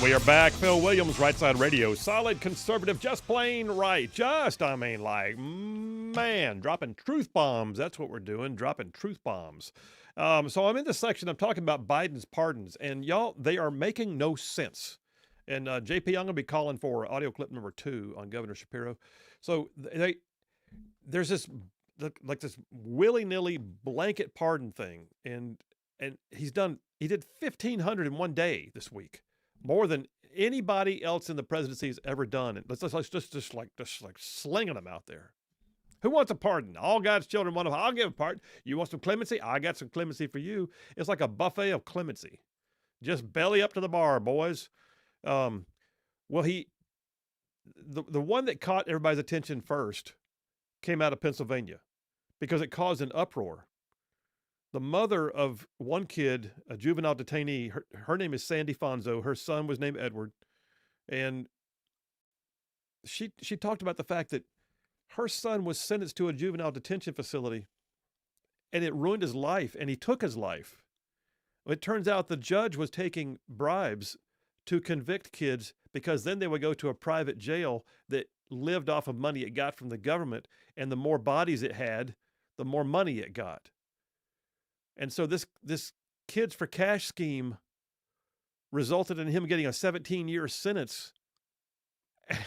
We are back. Phil Williams, Rightside Radio. Solid conservative, just plain right. Dropping truth bombs. That's what we're doing, dropping truth bombs. So I'm in this section. I'm talking about Biden's pardons. And y'all, they are making no sense. And JP, I'm going to be calling for audio clip number 2 on Governor Shapiro. So there's this willy-nilly blanket pardon thing. And he did 1,500 in one day this week. More than anybody else in the presidency has ever done. And let's just slinging them out there. Who wants a pardon? All God's children want I'll give a pardon. You want some clemency? I got some clemency for you. It's like a buffet of clemency. Just belly up to the bar, boys. The one that caught everybody's attention first came out of Pennsylvania because it caused an uproar. The mother of one kid, a juvenile detainee, her name is Sandy Fonzo. Her son was named Edward. And she talked about the fact that her son was sentenced to a juvenile detention facility and it ruined his life, and he took his life. It turns out the judge was taking bribes to convict kids because then they would go to a private jail that lived off of money it got from the government, and the more bodies it had, the more money it got. And so this Kids for Cash scheme resulted in him getting a 17-year sentence. And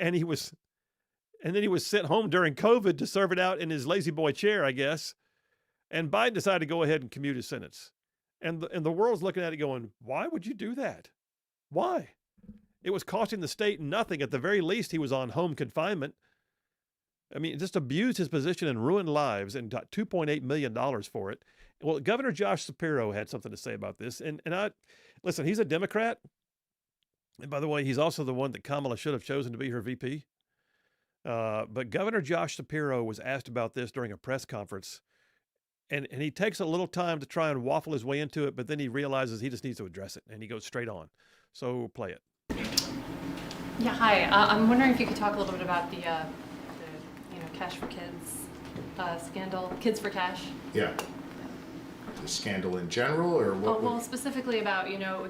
then he was sent home during COVID to serve it out in his lazy boy chair, I guess. And Biden decided to go ahead and commute his sentence. And the world's looking at it going, why would you do that? Why? It was costing the state nothing. At the very least, he was on home confinement. I mean, just abused his position and ruined lives and got $2.8 million for it. Well, Governor Josh Shapiro had something to say about this. And listen, he's a Democrat. And by the way, he's also the one that Kamala should have chosen to be her VP. But Governor Josh Shapiro was asked about this during a press conference. And he takes a little time to try and waffle his way into it, but then he realizes he just needs to address it, and he goes straight on. So play it. Yeah, hi. I'm wondering if you could talk a little bit about the Cash for Kids scandal, Kids for Cash. Yeah. The scandal in general, or what? Well, specifically about yesterday,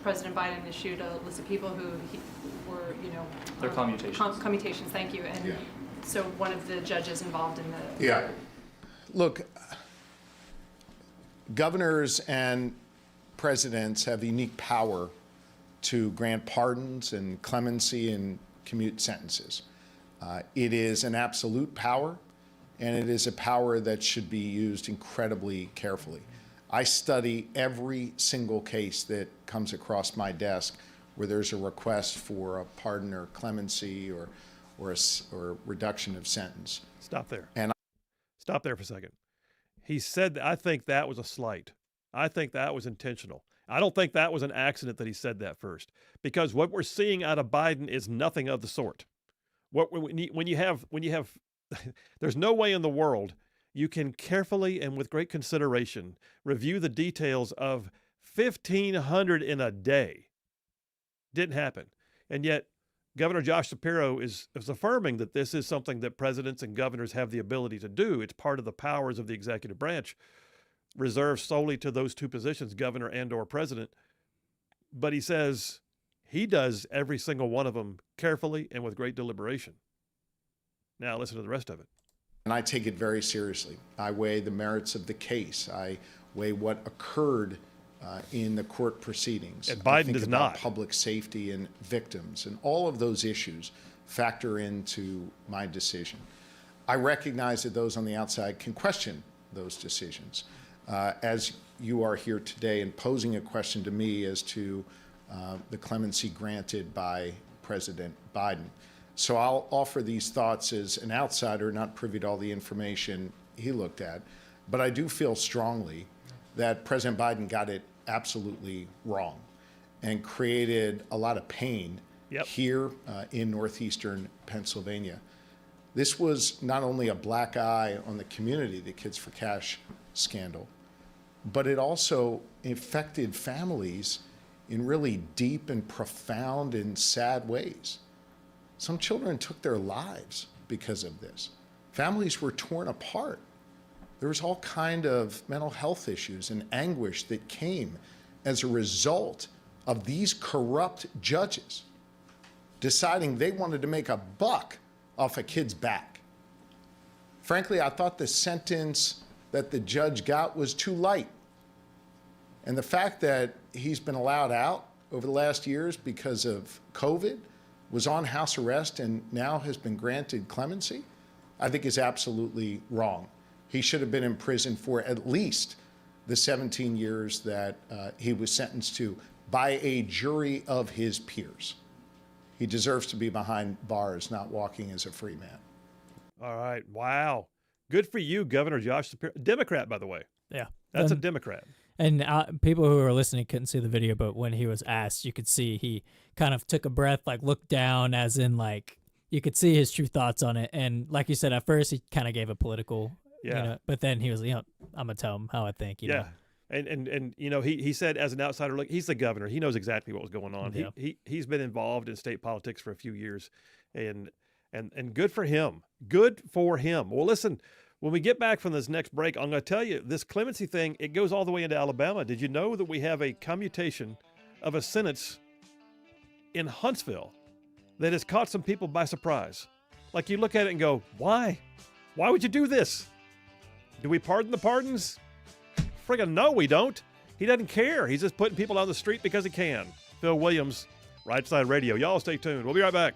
President Biden issued a list of people who were their commutations. Commutations, thank you, and. Yeah. So one of the judges involved in the... Yeah. Look, governors and presidents have unique power to grant pardons and clemency and commute sentences. It is an absolute power, and it is a power that should be used incredibly carefully. I study every single case that comes across my desk where there's a request for a pardon or clemency or reduction of sentence. Stop there. Stop there for a second. He said, I think that was a slight. I think that was intentional. I don't think that was an accident that he said that first, because what we're seeing out of Biden is nothing of the sort. When you have, there's no way in the world you can carefully and with great consideration review the details of 1,500 in a day. Didn't happen. And yet, Governor Josh Shapiro is affirming that this is something that presidents and governors have the ability to do. It's part of the powers of the executive branch, reserved solely to those two positions, governor and or president. But he says he does every single one of them carefully and with great deliberation. Now listen to the rest of it. And I take it very seriously. I weigh the merits of the case. I weigh what occurred in the court proceedings. And Biden does not. Public safety and victims, and all of those issues factor into my decision. I recognize that those on the outside can question those decisions. As you are here today and posing a question to me as to the clemency granted by President Biden. So I'll offer these thoughts as an outsider, not privy to all the information he looked at. But I do feel strongly that President Biden got it absolutely wrong and created a lot of pain here in northeastern Pennsylvania. This was not only a black eye on the community, the Kids for Cash scandal, but it also affected families in really deep and profound and sad ways. Some children took their lives because of this. Families were torn apart. There was all kind of mental health issues and anguish that came as a result of these corrupt judges deciding they wanted to make a buck off a kid's back. Frankly, I thought the sentence that the judge got was too light. And the fact that he's been allowed out over the last years because of COVID, was on house arrest, and now has been granted clemency, I think is absolutely wrong. He should have been in prison for at least the 17 years that he was sentenced to by a jury of his peers. He deserves to be behind bars, not walking as a free man. All right. Wow. Good for you, Governor Josh Shapiro. Democrat, by the way. Yeah. That's a Democrat. And people who are listening couldn't see the video, but when he was asked, you could see he kind of took a breath, like looked down, as in like you could see his true thoughts on it. And like you said, at first he kind of gave a political, but then he was, I'm gonna tell him how I think. You know? And he said, as an outsider, look, he's the governor. He knows exactly what was going on. Yeah. He's been involved in state politics for a few years, and good for him. Good for him. Well, listen. When we get back from this next break, I'm going to tell you, this clemency thing, it goes all the way into Alabama. Did you know that we have a commutation of a sentence in Huntsville that has caught some people by surprise? Like, you look at it and go, why? Why would you do this? Do we pardon the pardons? Friggin' no, we don't. He doesn't care. He's just putting people on the street because he can. Phil Williams, Rightside Radio. Y'all stay tuned. We'll be right back.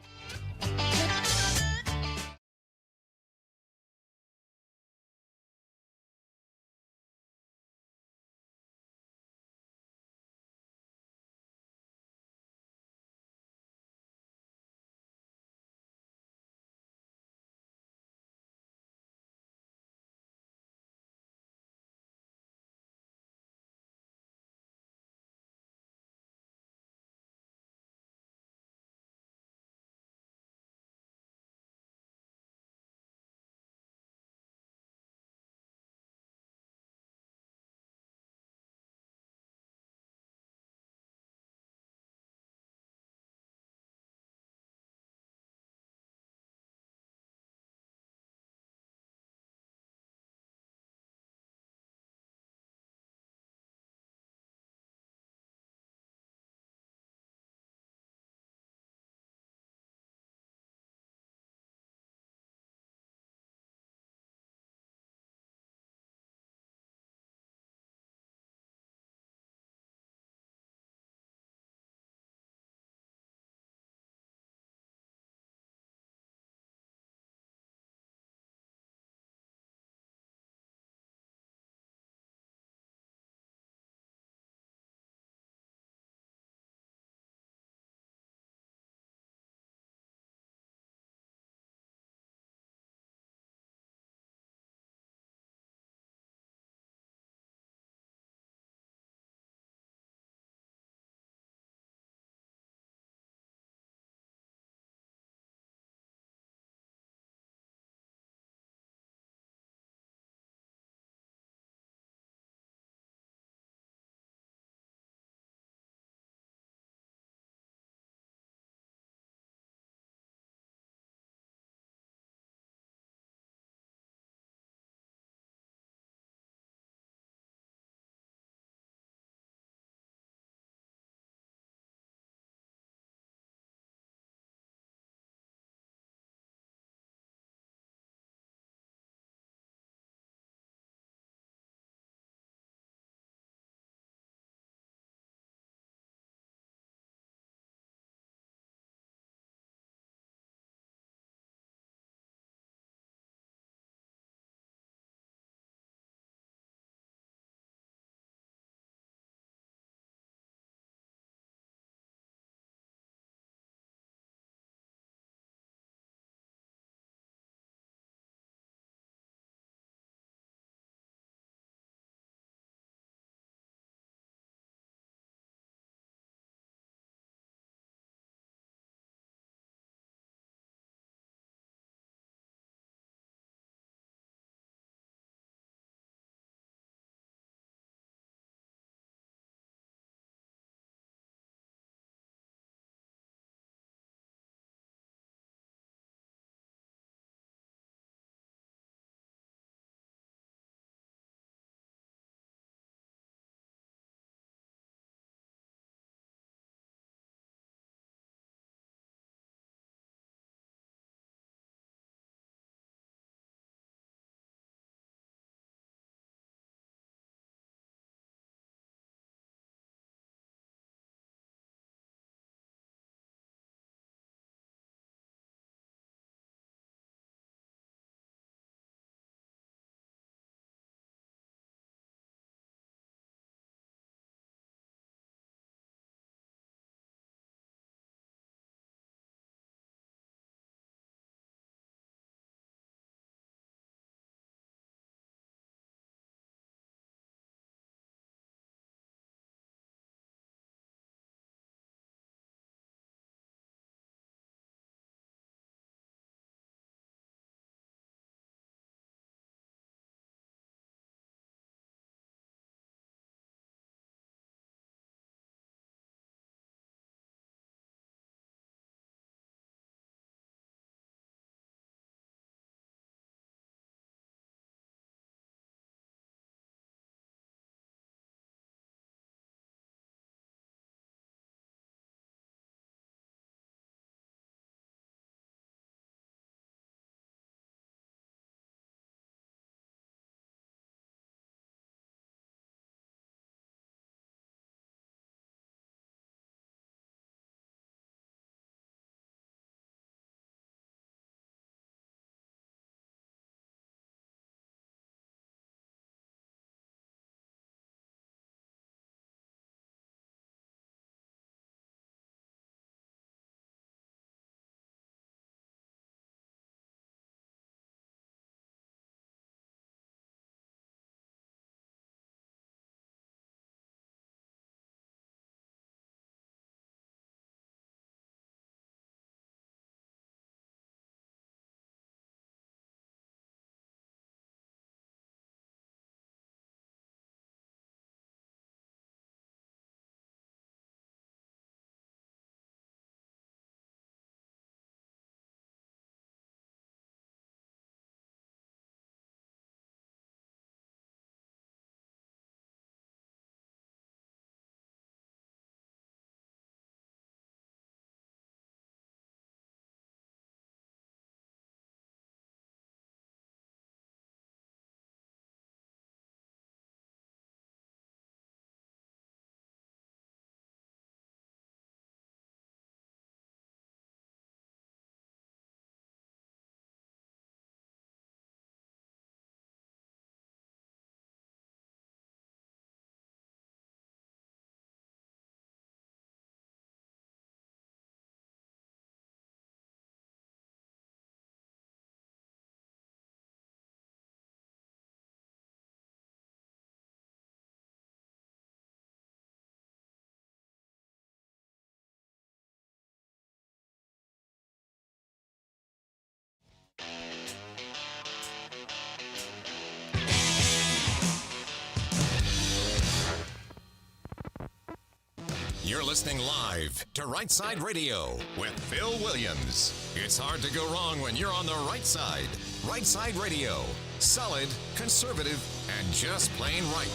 You're listening live to Rightside Radio with Phil Williams. It's hard to go wrong when you're on the right side. Rightside Radio. Solid, conservative, and just plain right.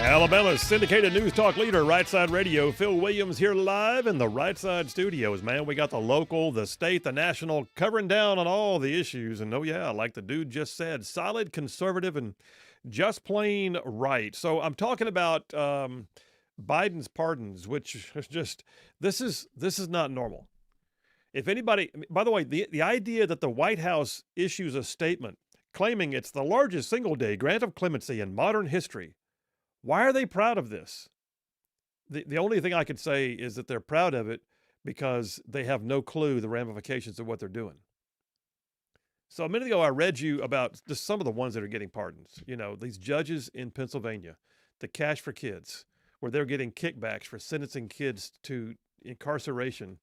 Alabama's syndicated news talk leader, Rightside Radio. Phil Williams here live in the Rightside studios. Man, we got the local, the state, the national, covering down on all the issues. And oh yeah, like the dude just said, solid, conservative, and just plain right. So I'm talking about Biden's pardons, which is just, this is not normal. If anybody, by the way, the idea that the White House issues a statement claiming it's the largest single-day grant of clemency in modern history, why are they proud of this? The only thing I could say is that they're proud of it because they have no clue the ramifications of what they're doing. So a minute ago, I read you about just some of the ones that are getting pardons. You know, these judges in Pennsylvania, the Cash for Kids, where they're getting kickbacks for sentencing kids to incarceration,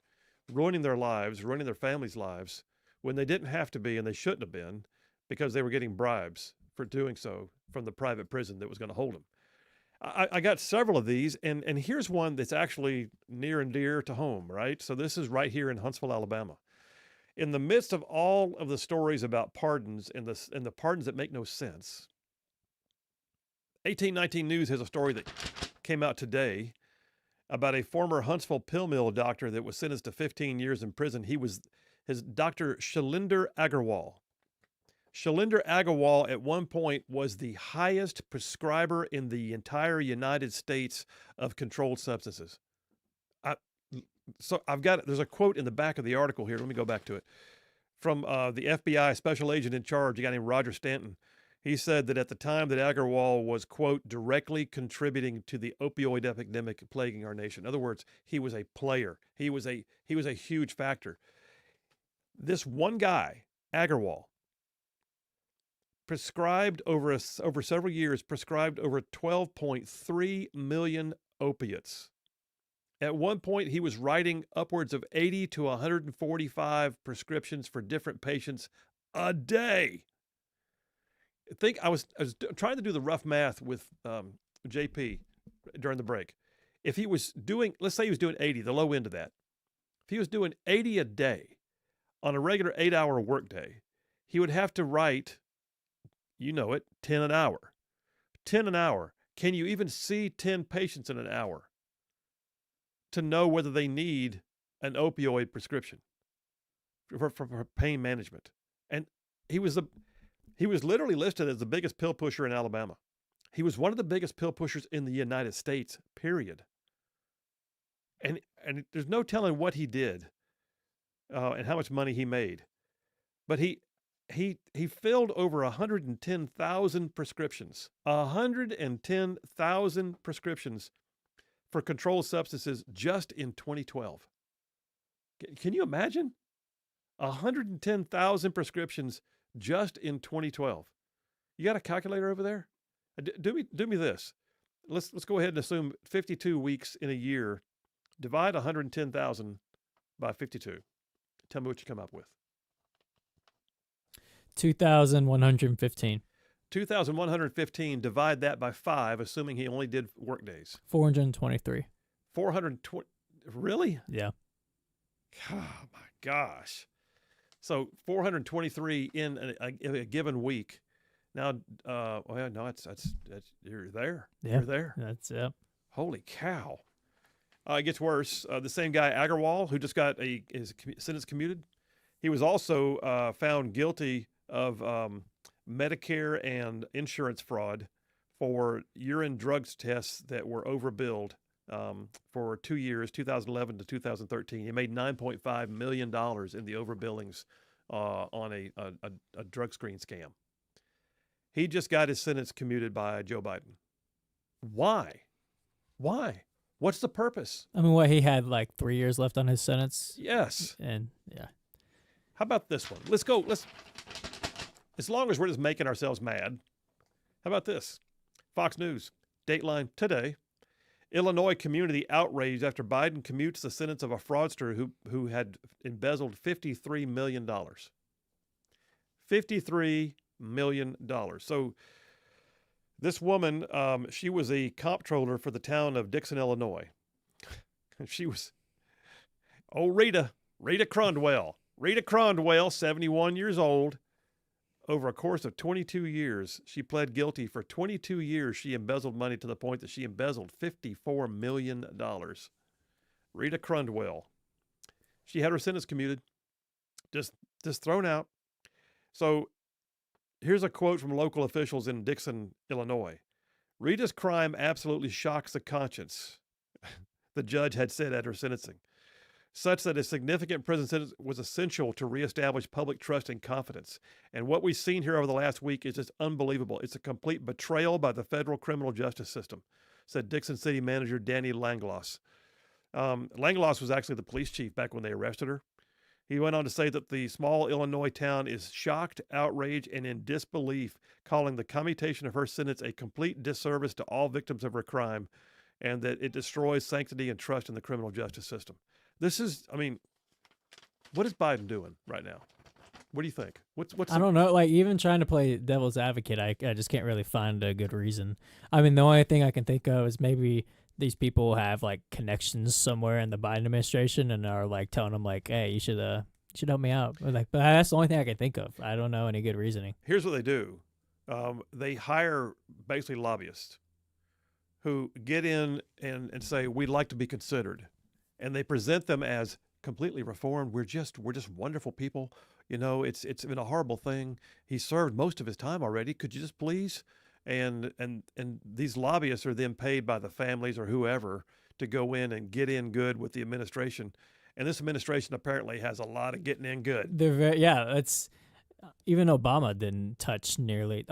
ruining their lives, ruining their families' lives, when they didn't have to be and they shouldn't have been because they were getting bribes for doing so from the private prison that was going to hold them. I got several of these, and here's one that's actually near and dear to home, right? So this is right here in Huntsville, Alabama. In the midst of all of the stories about pardons and the pardons that make no sense, 1819 News has a story that came out today about a former Huntsville pill mill doctor that was sentenced to 15 years in prison. His Dr. Shalinder Agarwal. Shalinder Agarwal at one point was the highest prescriber in the entire United States of controlled substances. There's a quote in the back of the article here. Let me go back to it. From the FBI special agent in charge, a guy named Roger Stanton. He said that at the time that Agarwal was, quote, directly contributing to the opioid epidemic plaguing our nation. In other words, he was a player. He was a huge factor. This one guy, Agarwal, prescribed over several years, prescribed over 12.3 million opiates. At one point, he was writing upwards of 80 to 145 prescriptions for different patients a day. I was trying to do the rough math with JP during the break. If he was doing, let's say he was doing 80, the low end of that. If he was doing 80 a day on a regular 8-hour workday, he would have to write, you know it, 10 an hour. 10 an hour. Can you even see 10 patients in an hour to know whether they need an opioid prescription for pain management? And he was literally listed as the biggest pill pusher in Alabama. He was one of the biggest pill pushers in the United States, period. And there's no telling what he did and how much money he made. But he filled over 110,000 prescriptions. 110,000 prescriptions for controlled substances just in 2012. Can you imagine? 110,000 prescriptions just in 2012. You got a calculator over there? Do me this. Let's go ahead and assume 52 weeks in a year. Divide 110,000 by 52. Tell me what you come up with. 2,115. 2,115. Divide that by 5, assuming he only did work days. 423. 420. Really? Yeah. Oh my gosh. So 423 in a given week. Now, that's you're there. Yeah. You're there. That's it. Holy cow. It gets worse. The same guy, Agarwal, who just got his sentence commuted, he was also found guilty of Medicare and insurance fraud for urine drugs tests that were overbilled for 2 years, 2011 to 2013. He made $9.5 million in the overbillings on a drug screen scam. He just got his sentence commuted by Joe Biden. Why? What's the purpose? I mean, he had like 3 years left on his sentence. Yes. And yeah. How about this one? Let's go. As long as we're just making ourselves mad, how about this? Fox News, Dateline today. Illinois community outraged after Biden commutes the sentence of a fraudster who had embezzled $53 million. $53 million. So this woman, she was a comptroller for the town of Dixon, Illinois. She was, Rita Crondwell. Rita Crondwell, 71 years old. Over a course of 22 years, she pled guilty. For 22 years, she embezzled money to the point that she embezzled $54 million. Rita Crondwell. She had her sentence commuted, just thrown out. So here's a quote from local officials in Dixon, Illinois. Rita's crime absolutely shocks the conscience, the judge had said at her sentencing, such that a significant prison sentence was essential to reestablish public trust and confidence. And what we've seen here over the last week is just unbelievable. It's a complete betrayal by the federal criminal justice system, said Dixon City Manager Danny Langloss. Langloss was actually the police chief back when they arrested her. He went on to say that the small Illinois town is shocked, outraged, and in disbelief, calling the commutation of her sentence a complete disservice to all victims of her crime, and that it destroys sanctity and trust in the criminal justice system. This is, I mean, what is Biden doing right now? What do you think? What's I don't know. Like, even trying to play devil's advocate, I just can't really find a good reason. I mean, the only thing I can think of is maybe these people have like connections somewhere in the Biden administration and are like telling them like, hey, you should help me out. Or, like, but that's the only thing I can think of. I don't know any good reasoning. Here's what they do. They hire basically lobbyists who get in and say, we'd like to be considered. And they present them as completely reformed. We're just wonderful people. You know, it's been a horrible thing. He served most of his time already. Could you just please? And these lobbyists are then paid by the families or whoever to go in and get in good with the administration. And this administration apparently has a lot of getting in good. It's even Obama didn't touch nearly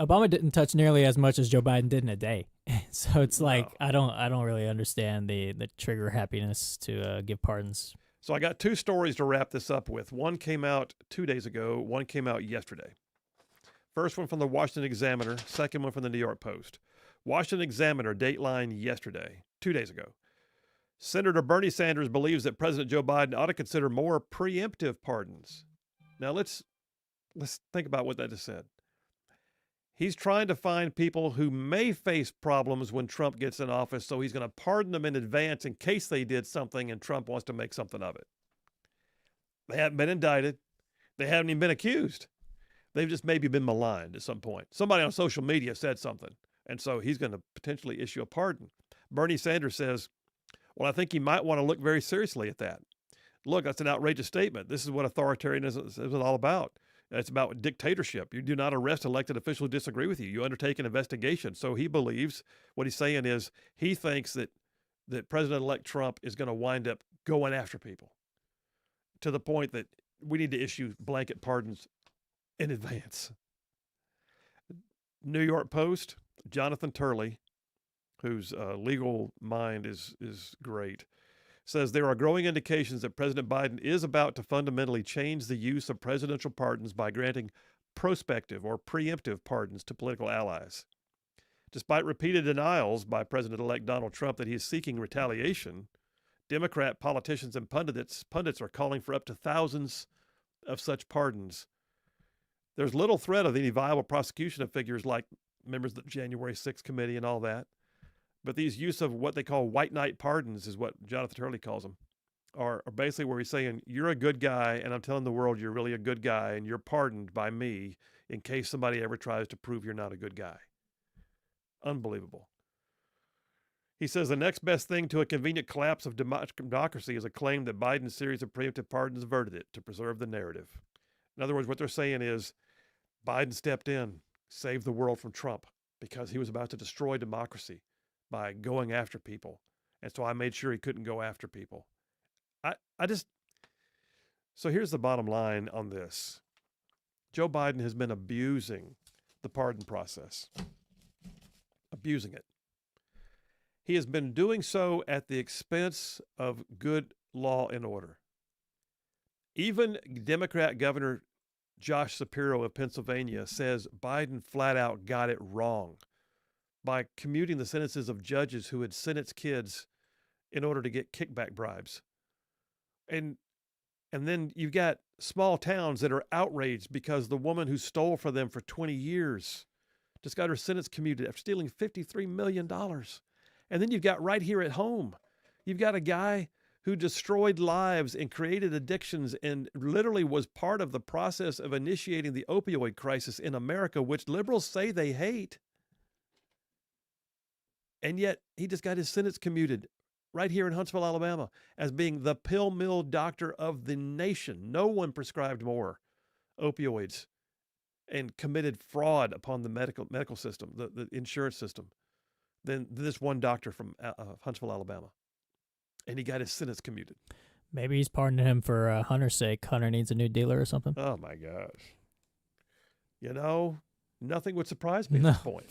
as much as Joe Biden did in a day. So it's like, no. I don't really understand the trigger happiness to give pardons. So I got two stories to wrap this up with. One came out 2 days ago. One came out yesterday. First one from the Washington Examiner. Second one from the New York Post. Washington Examiner, Dateline yesterday, 2 days ago. Senator Bernie Sanders believes that President Joe Biden ought to consider more preemptive pardons. Now let's think about what that just said. He's trying to find people who may face problems when Trump gets in office, so he's going to pardon them in advance in case they did something and Trump wants to make something of it. They haven't been indicted. They haven't even been accused. They've just maybe been maligned at some point. Somebody on social media said something, and so he's going to potentially issue a pardon. Bernie Sanders says, well, I think he might want to look very seriously at that. Look, that's an outrageous statement. This is what authoritarianism is all about. It's about dictatorship. You do not arrest elected officials who disagree with you. You undertake an investigation. So he believes, what he's saying is, he thinks that President-elect Trump is going to wind up going after people to the point that we need to issue blanket pardons in advance. New York Post, Jonathan Turley, whose legal mind is great, says there are growing indications that President Biden is about to fundamentally change the use of presidential pardons by granting prospective or preemptive pardons to political allies. Despite repeated denials by President-elect Donald Trump that he is seeking retaliation, Democrat politicians and pundits are calling for up to thousands of such pardons. There's little threat of any viable prosecution of figures like members of the January 6th committee and all that. But these use of what they call white knight pardons is what Jonathan Turley calls them, are basically where he's saying, you're a good guy, and I'm telling the world you're really a good guy, and you're pardoned by me in case somebody ever tries to prove you're not a good guy. Unbelievable. He says the next best thing to a convenient collapse of democracy is a claim that Biden's series of preemptive pardons averted it to preserve the narrative. In other words, what they're saying is Biden stepped in, saved the world from Trump because he was about to destroy democracy by going after people. And so I made sure he couldn't go after people. So here's the bottom line on this. Joe Biden has been abusing the pardon process. Abusing it. He has been doing so at the expense of good law and order. Even Democrat Governor Josh Shapiro of Pennsylvania says Biden flat out got it wrong by commuting the sentences of judges who had sentenced kids in order to get kickback bribes. And then you've got small towns that are outraged because the woman who stole for them for 20 years just got her sentence commuted after stealing $53 million. And then you've got right here at home, you've got a guy who destroyed lives and created addictions and literally was part of the process of initiating the opioid crisis in America, which liberals say they hate. And yet he just got his sentence commuted right here in Huntsville, Alabama, as being the pill mill doctor of the nation. No one prescribed more opioids and committed fraud upon the medical system, the insurance system, than this one doctor from Huntsville, Alabama. And he got his sentence commuted. Maybe he's pardoning him for Hunter's sake. Hunter needs a new dealer or something. Oh, my gosh. You know, nothing would surprise me at this point.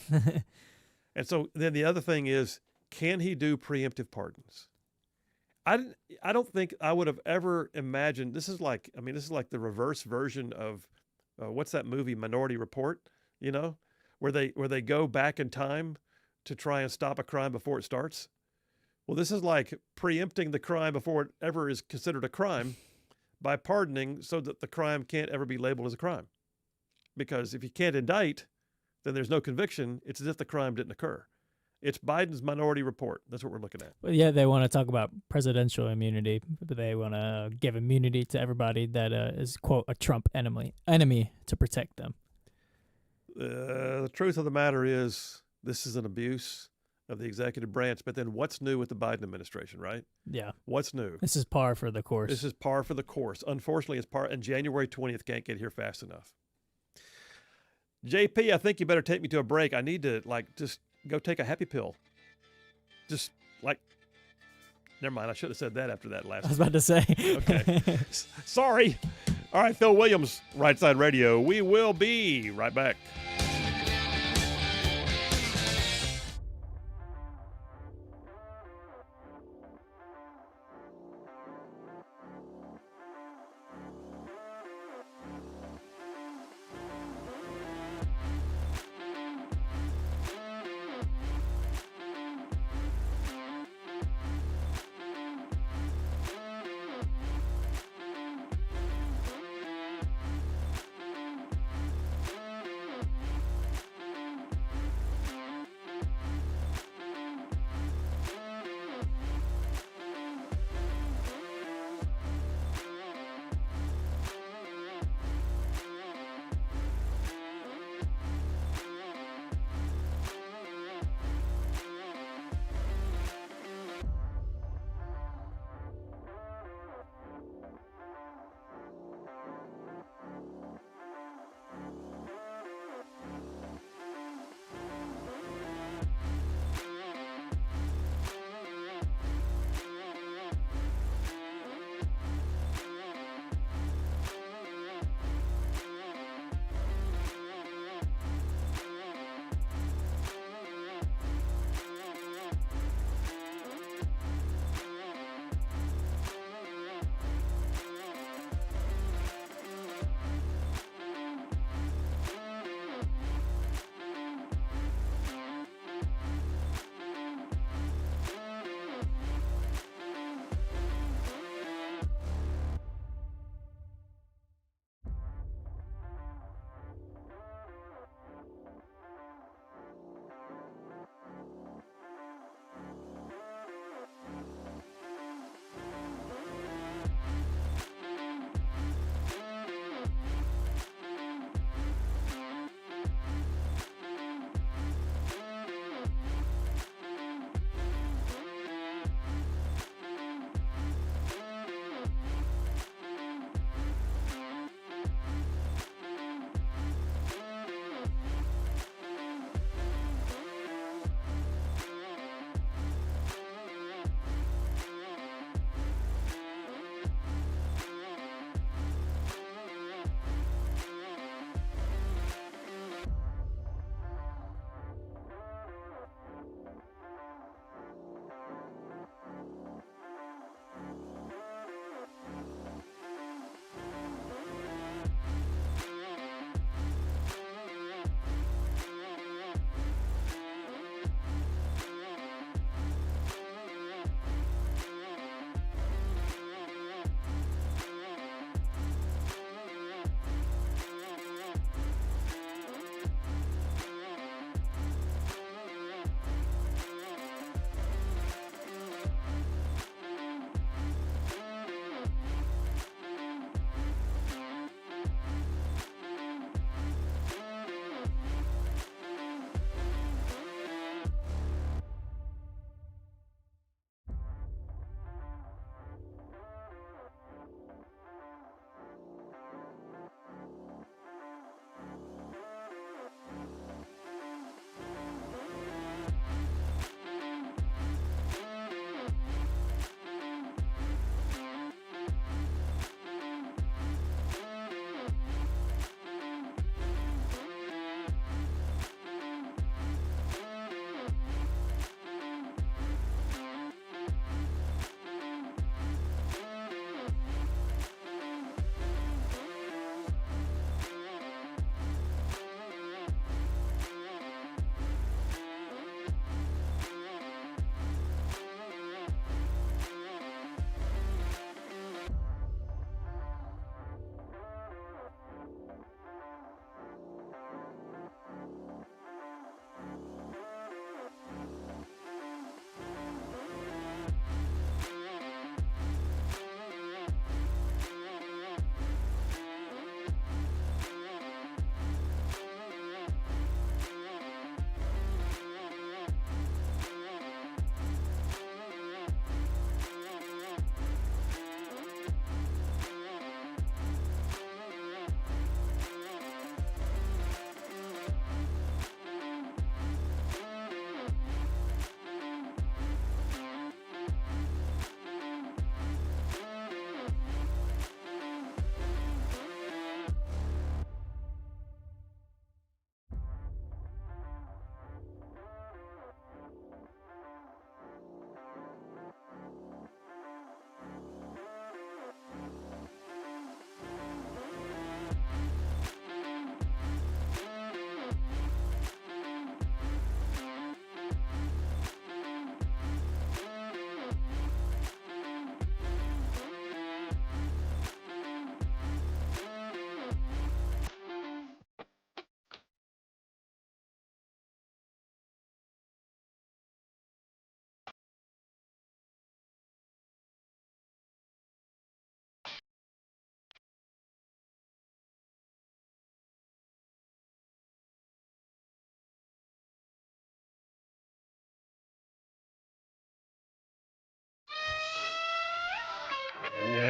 And so then the other thing is, can he do preemptive pardons? I don't think I would have ever imagined. This is like the reverse version of what's that movie, Minority Report? You know, where they go back in time to try and stop a crime before it starts. Well, this is like preempting the crime before it ever is considered a crime by pardoning so that the crime can't ever be labeled as a crime. Because if you can't indict, then there's no conviction. It's as if the crime didn't occur. It's Biden's Minority Report. That's what we're looking at. Well, yeah, they want to talk about presidential immunity, but they want to give immunity to everybody that is, quote, a Trump enemy to protect them. The truth of the matter is this is an abuse of the executive branch. But then what's new with the Biden administration, right? Yeah. What's new? This is par for the course. This is par for the course. Unfortunately, it's par, and January 20th can't get here fast enough. JP, I think you better take me to a break. I need to, just go take a happy pill. Never mind. I should have said that after that last. I was about to say. Okay. Sorry. All right, Phil Williams, Rightside Radio. We will be right back.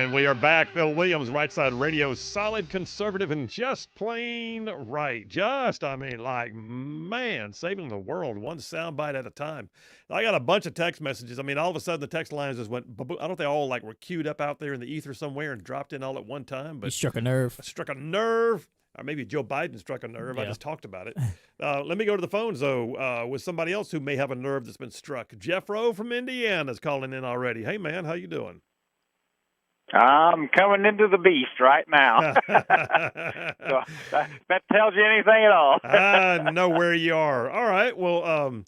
And we are back. Phil Williams, Rightside Radio, solid, conservative, and just plain right. Man, saving the world one soundbite at a time. I got a bunch of text messages. I mean, all of a sudden the text lines just went, I don't know if they all were queued up out there in the ether somewhere and dropped in all at one time. But you struck a nerve. I struck a nerve. Or maybe Joe Biden struck a nerve. Yeah. I just talked about it. Let me go to the phones, though, with somebody else who may have a nerve that's been struck. Jeff Rowe from Indiana is calling in already. Hey, man, how you doing? I'm coming into the beast right now. So that tells you anything at all. I know where you are. All right. Well,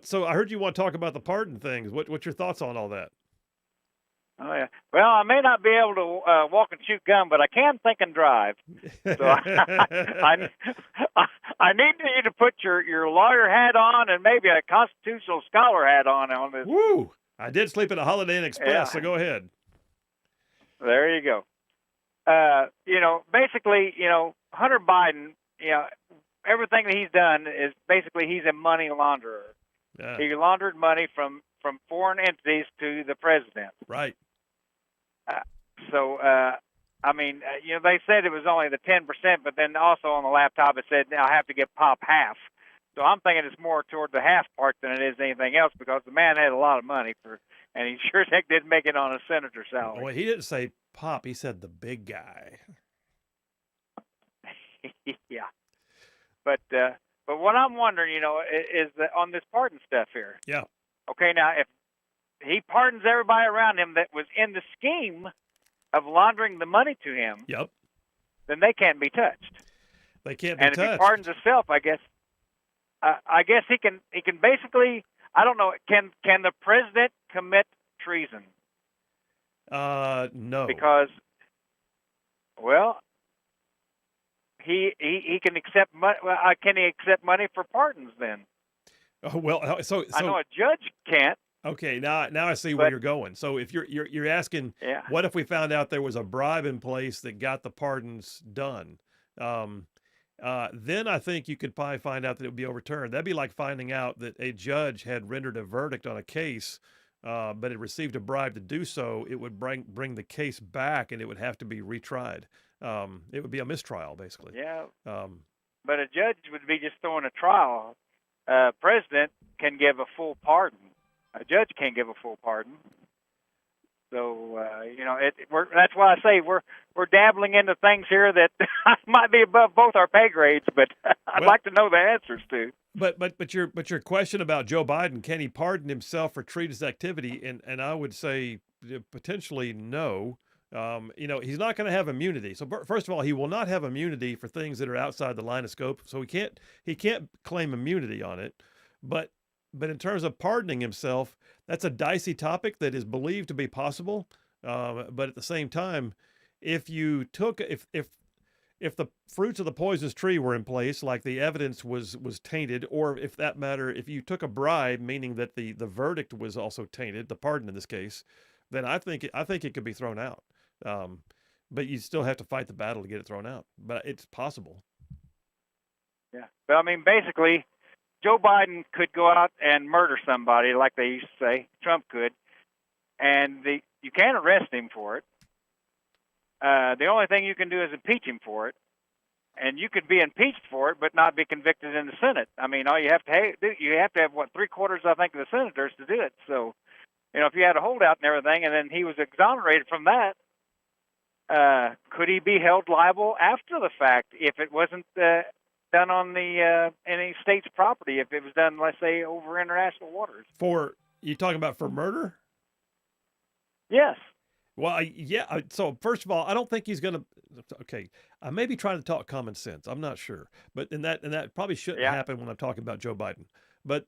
so I heard you want to talk about the pardon things. What's your thoughts on all that? Oh, yeah. Well, I may not be able to walk and shoot gun, but I can think and drive. So I need you to put your lawyer hat on and maybe a constitutional scholar hat on this. Woo! I did sleep at a Holiday Inn Express, Yeah. so go ahead. There you go. Basically, Hunter Biden, everything that he's done is basically he's a money launderer. Yeah. He laundered money from foreign entities to the president. Right. They said it was only the 10%, but then also on the laptop it said, I have to give Pop half. So I'm thinking it's more toward the half part than it is anything else because the man had a lot of money and he sure heck didn't make it on a senator's salary. Well, he didn't say Pop. He said the big guy. Yeah. But what I'm wondering, is that on this pardon stuff here. Yeah. Okay, now if he pardons everybody around him that was in the scheme of laundering the money to him, Yep. then they can't be touched. They can't be And touched. if he pardons himself, I guess he can basically, I don't know, can the president commit treason? No. Because, well, he can accept money. Well, can he accept money for pardons then? Oh, well, so I know a judge can't. Okay, now I see where But- you're going. So if you're asking, Yeah. what if we found out there was a bribe in place that got the pardons done? Then I think you could probably find out that it would be overturned. That'd be like finding out that a judge had rendered a verdict on a case, but it received a bribe to do so. It would bring the case back, and it would have to be retried. It would be a mistrial, basically. Yeah. Um, But a judge would be just throwing a trial. President can give a full pardon. A judge can't give a full pardon. So that's why I say we're dabbling into things here that might be above both our pay grades, but I'd like to know the answers to. But your question about Joe Biden, can he pardon himself for treasonous activity? And I would say potentially no. He's not going to have immunity. So first of all, he will not have immunity for things that are outside the line of scope. So he can't claim immunity on it. But in terms of pardoning himself, that's a dicey topic that is believed to be possible. But at the same time, if the fruits of the poisonous tree were in place, like the evidence was tainted, or if you took a bribe, meaning that the verdict was also tainted, the pardon in this case, then I think it could be thrown out. But you still have to fight the battle to get it thrown out. But it's possible. Yeah. But I mean, basically, Joe Biden could go out and murder somebody, like they used to say. Trump could, and you can't arrest him for it. The only thing you can do is impeach him for it, and you could be impeached for it, but not be convicted in the Senate. I mean, all you have to have what 3/4, I think, of the senators to do it. So, if you had a holdout and everything, and then he was exonerated from that, could he be held liable after the fact if it wasn't done on any state's property? If it was done, let's say, over international waters? You talking about for murder? Yes. Well, yeah. So first of all, I don't think he's going to. Okay, I may be trying to talk common sense. I'm not sure, but that probably shouldn't happen when I'm talking about Joe Biden. But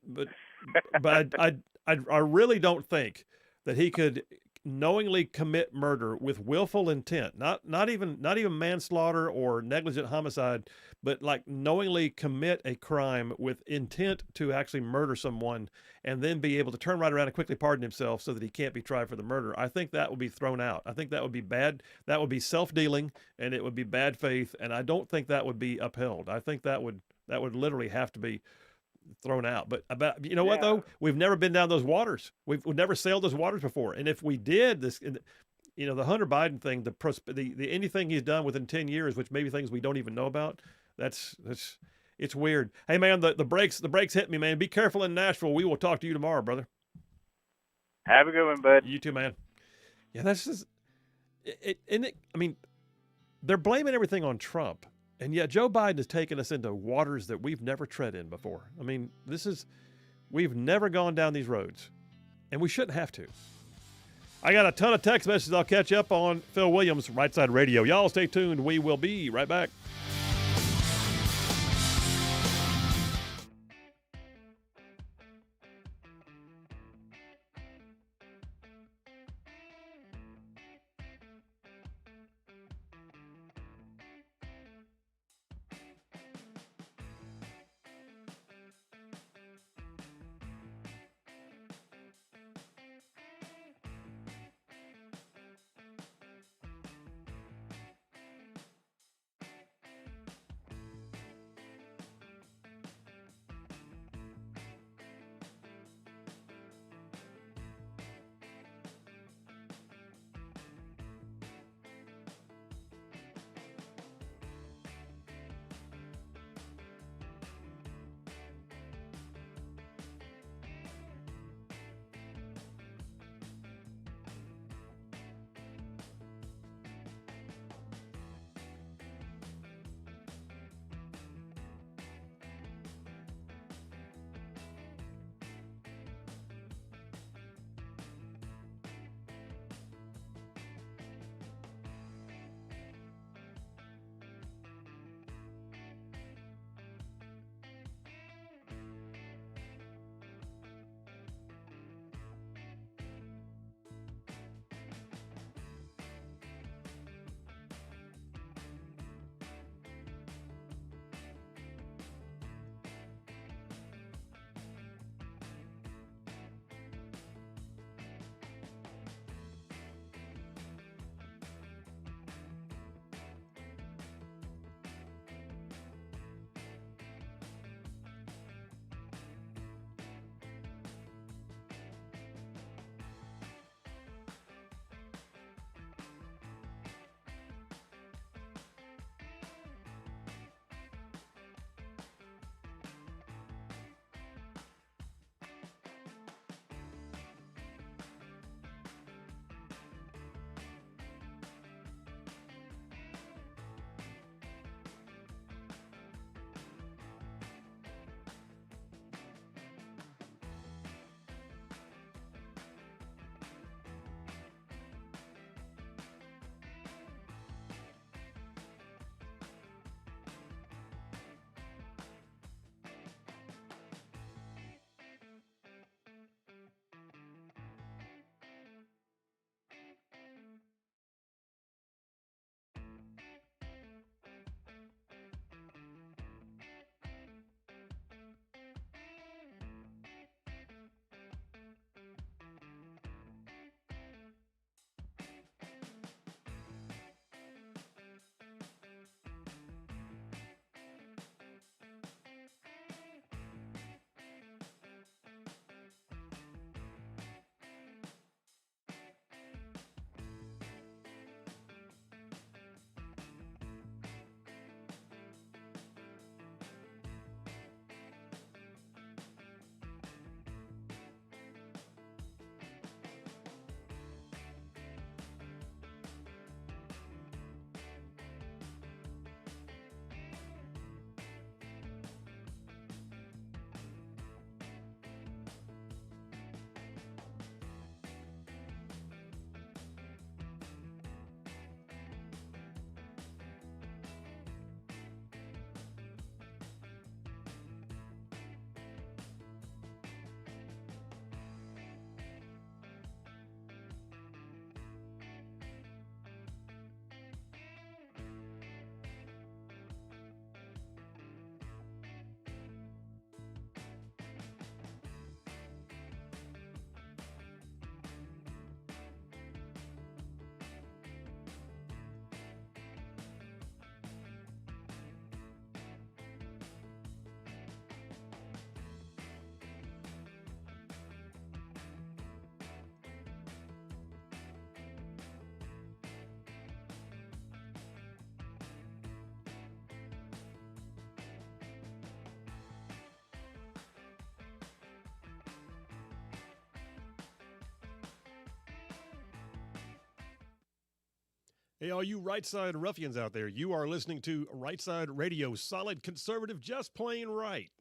I really don't think that he could knowingly commit murder with willful intent, not even manslaughter or negligent homicide, but like knowingly commit a crime with intent to actually murder someone and then be able to turn right around and quickly pardon himself so that he can't be tried for the murder. I think that would be thrown out. I think that would be bad. That would be self-dealing, and it would be bad faith, and I don't think that would be upheld. I think that would literally have to be thrown out. But you know what though? We've never been down those waters. We've never sailed those waters before. And if we did this, the Hunter Biden thing, the anything he's done within 10 years, which maybe things we don't even know about, it's weird. Hey man, the brakes hit me, man. Be careful in Nashville. We will talk to you tomorrow, brother. Have a good one, bud. You too, man. Yeah, that's just I mean, they're blaming everything on Trump, and yet Joe Biden has taken us into waters that we've never tread in before. I mean, we've never gone down these roads, and we shouldn't have to. I got a ton of text messages I'll catch up on. Phil Williams, Right Side Radio. Y'all stay tuned. We will be right back. Hey, all you right side ruffians out there, you are listening to Right Side Radio, solid conservative, just plain right.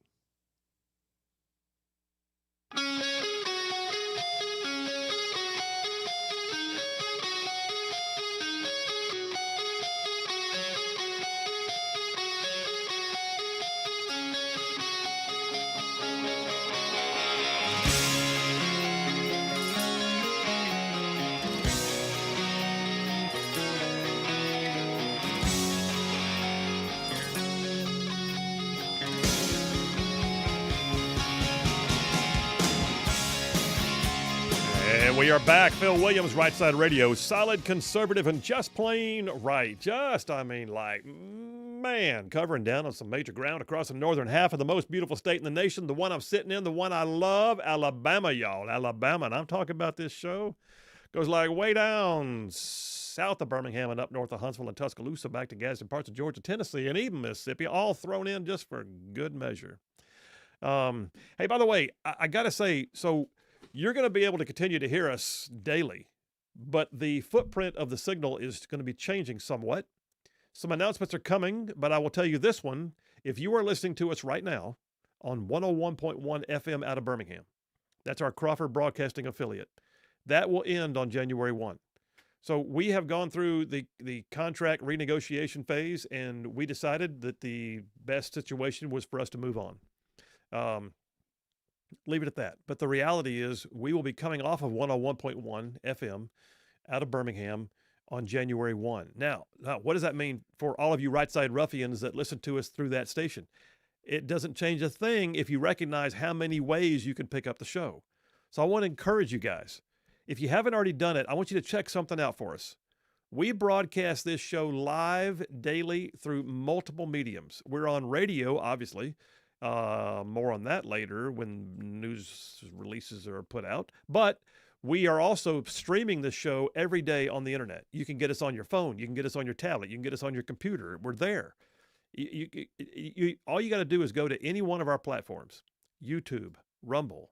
And we are back. Phil Williams, Right Side Radio, solid conservative and just plain right. Covering down on some major ground across the northern half of the most beautiful state in the nation, the one I'm sitting in, the one I love, Alabama, y'all. Alabama. And I'm talking about this show. Goes like way down south of Birmingham and up north of Huntsville and Tuscaloosa, back to Gadsden, parts of Georgia, Tennessee, and even Mississippi, all thrown in just for good measure. Hey, by the way, I got to say, so you're going to be able to continue to hear us daily, but the footprint of the signal is going to be changing somewhat. Some announcements are coming, but I will tell you this one. If you are listening to us right now on 101.1 FM out of Birmingham, that's our Crawford Broadcasting affiliate, that will end on January 1. So we have gone through the contract renegotiation phase, and we decided that the best situation was for us to move on. Leave it at that. But the reality is we will be coming off of 101.1 FM out of Birmingham on January 1. Now, what does that mean for all of you right side ruffians that listen to us through that station? It doesn't change a thing if you recognize how many ways you can pick up the show. So I want to encourage you guys. If you haven't already done it, I want you to check something out for us. We broadcast this show live daily through multiple mediums. We're on radio, obviously. More on that later when news releases are put out. But we are also streaming this show every day on the internet. You can get us on your phone. You can get us on your tablet. You can get us on your computer. We're there. All you got to do is go to any one of our platforms, YouTube, Rumble,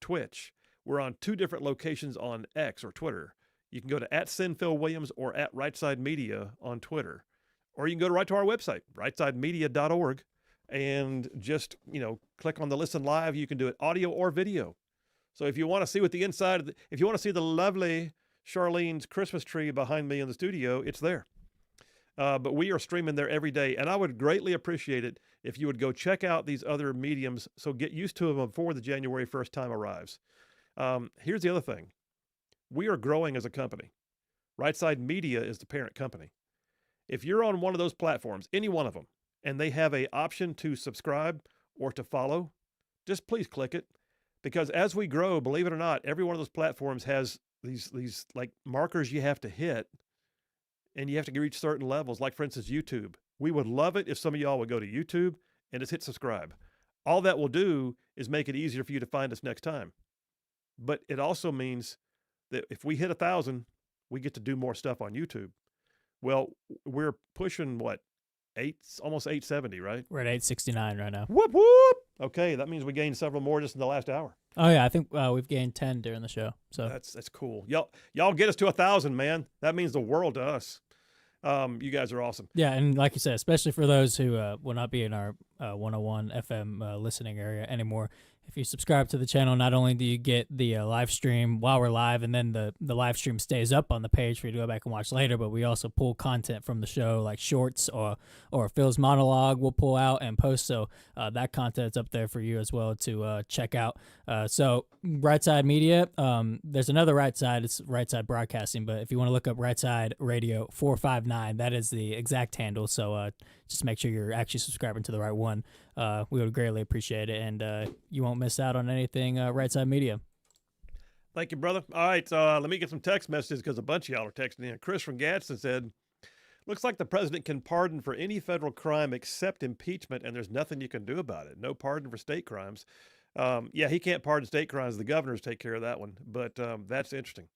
Twitch. We're on 2 different locations on X or Twitter. You can go to @SinPhilWilliams or @RightSideMedia on Twitter. Or you can go right to our website, rightside.media.org. And just, click on the listen live. You can do it audio or video. So if you want to see what the inside, if you want to see the lovely Charlene's Christmas tree behind me in the studio, it's there. But we are streaming there every day. And I would greatly appreciate it if you would go check out these other mediums. So get used to them before the January 1st time arrives. Here's the other thing. We are growing as a company. Right Side Media is the parent company. If you're on one of those platforms, any one of them, and they have an option to subscribe or to follow, just please click it. Because as we grow, believe it or not, every one of those platforms has these like markers you have to hit, and you have to reach certain levels. Like, for instance, YouTube. We would love it if some of y'all would go to YouTube and just hit subscribe. All that will do is make it easier for you to find us next time. But it also means that if we hit 1,000, we get to do more stuff on YouTube. Well, we're pushing almost 870, right? We're at 869 right now. Whoop, whoop. Okay, that means we gained several more just in the last hour. Oh, yeah. I think we've gained 10 during the show. So that's cool. Y'all get us to 1,000, man. That means the world to us. You guys are awesome. Yeah, and like you said, especially for those who will not be in our 101 FM listening area anymore, if you subscribe to the channel, not only do you get the live stream while we're live, and then the live stream stays up on the page for you to go back and watch later, but we also pull content from the show, like shorts or Phil's monologue we'll pull out and post, so that content's up there for you as well to check out. So Right Side Media, there's another Right Side, it's Right Side Broadcasting, but if you want to look up Right Side Radio 459, that is the exact handle, so just make sure you're actually subscribing to the right one. We would greatly appreciate it, and you won't miss out on anything Right Side Media. Thank you, brother. All right, let me get some text messages because a bunch of y'all are texting in. Chris from Gadsden said, looks like the president can pardon for any federal crime except impeachment, and there's nothing you can do about it. No pardon for state crimes. Yeah, he can't pardon state crimes. The governors take care of that one, but that's interesting.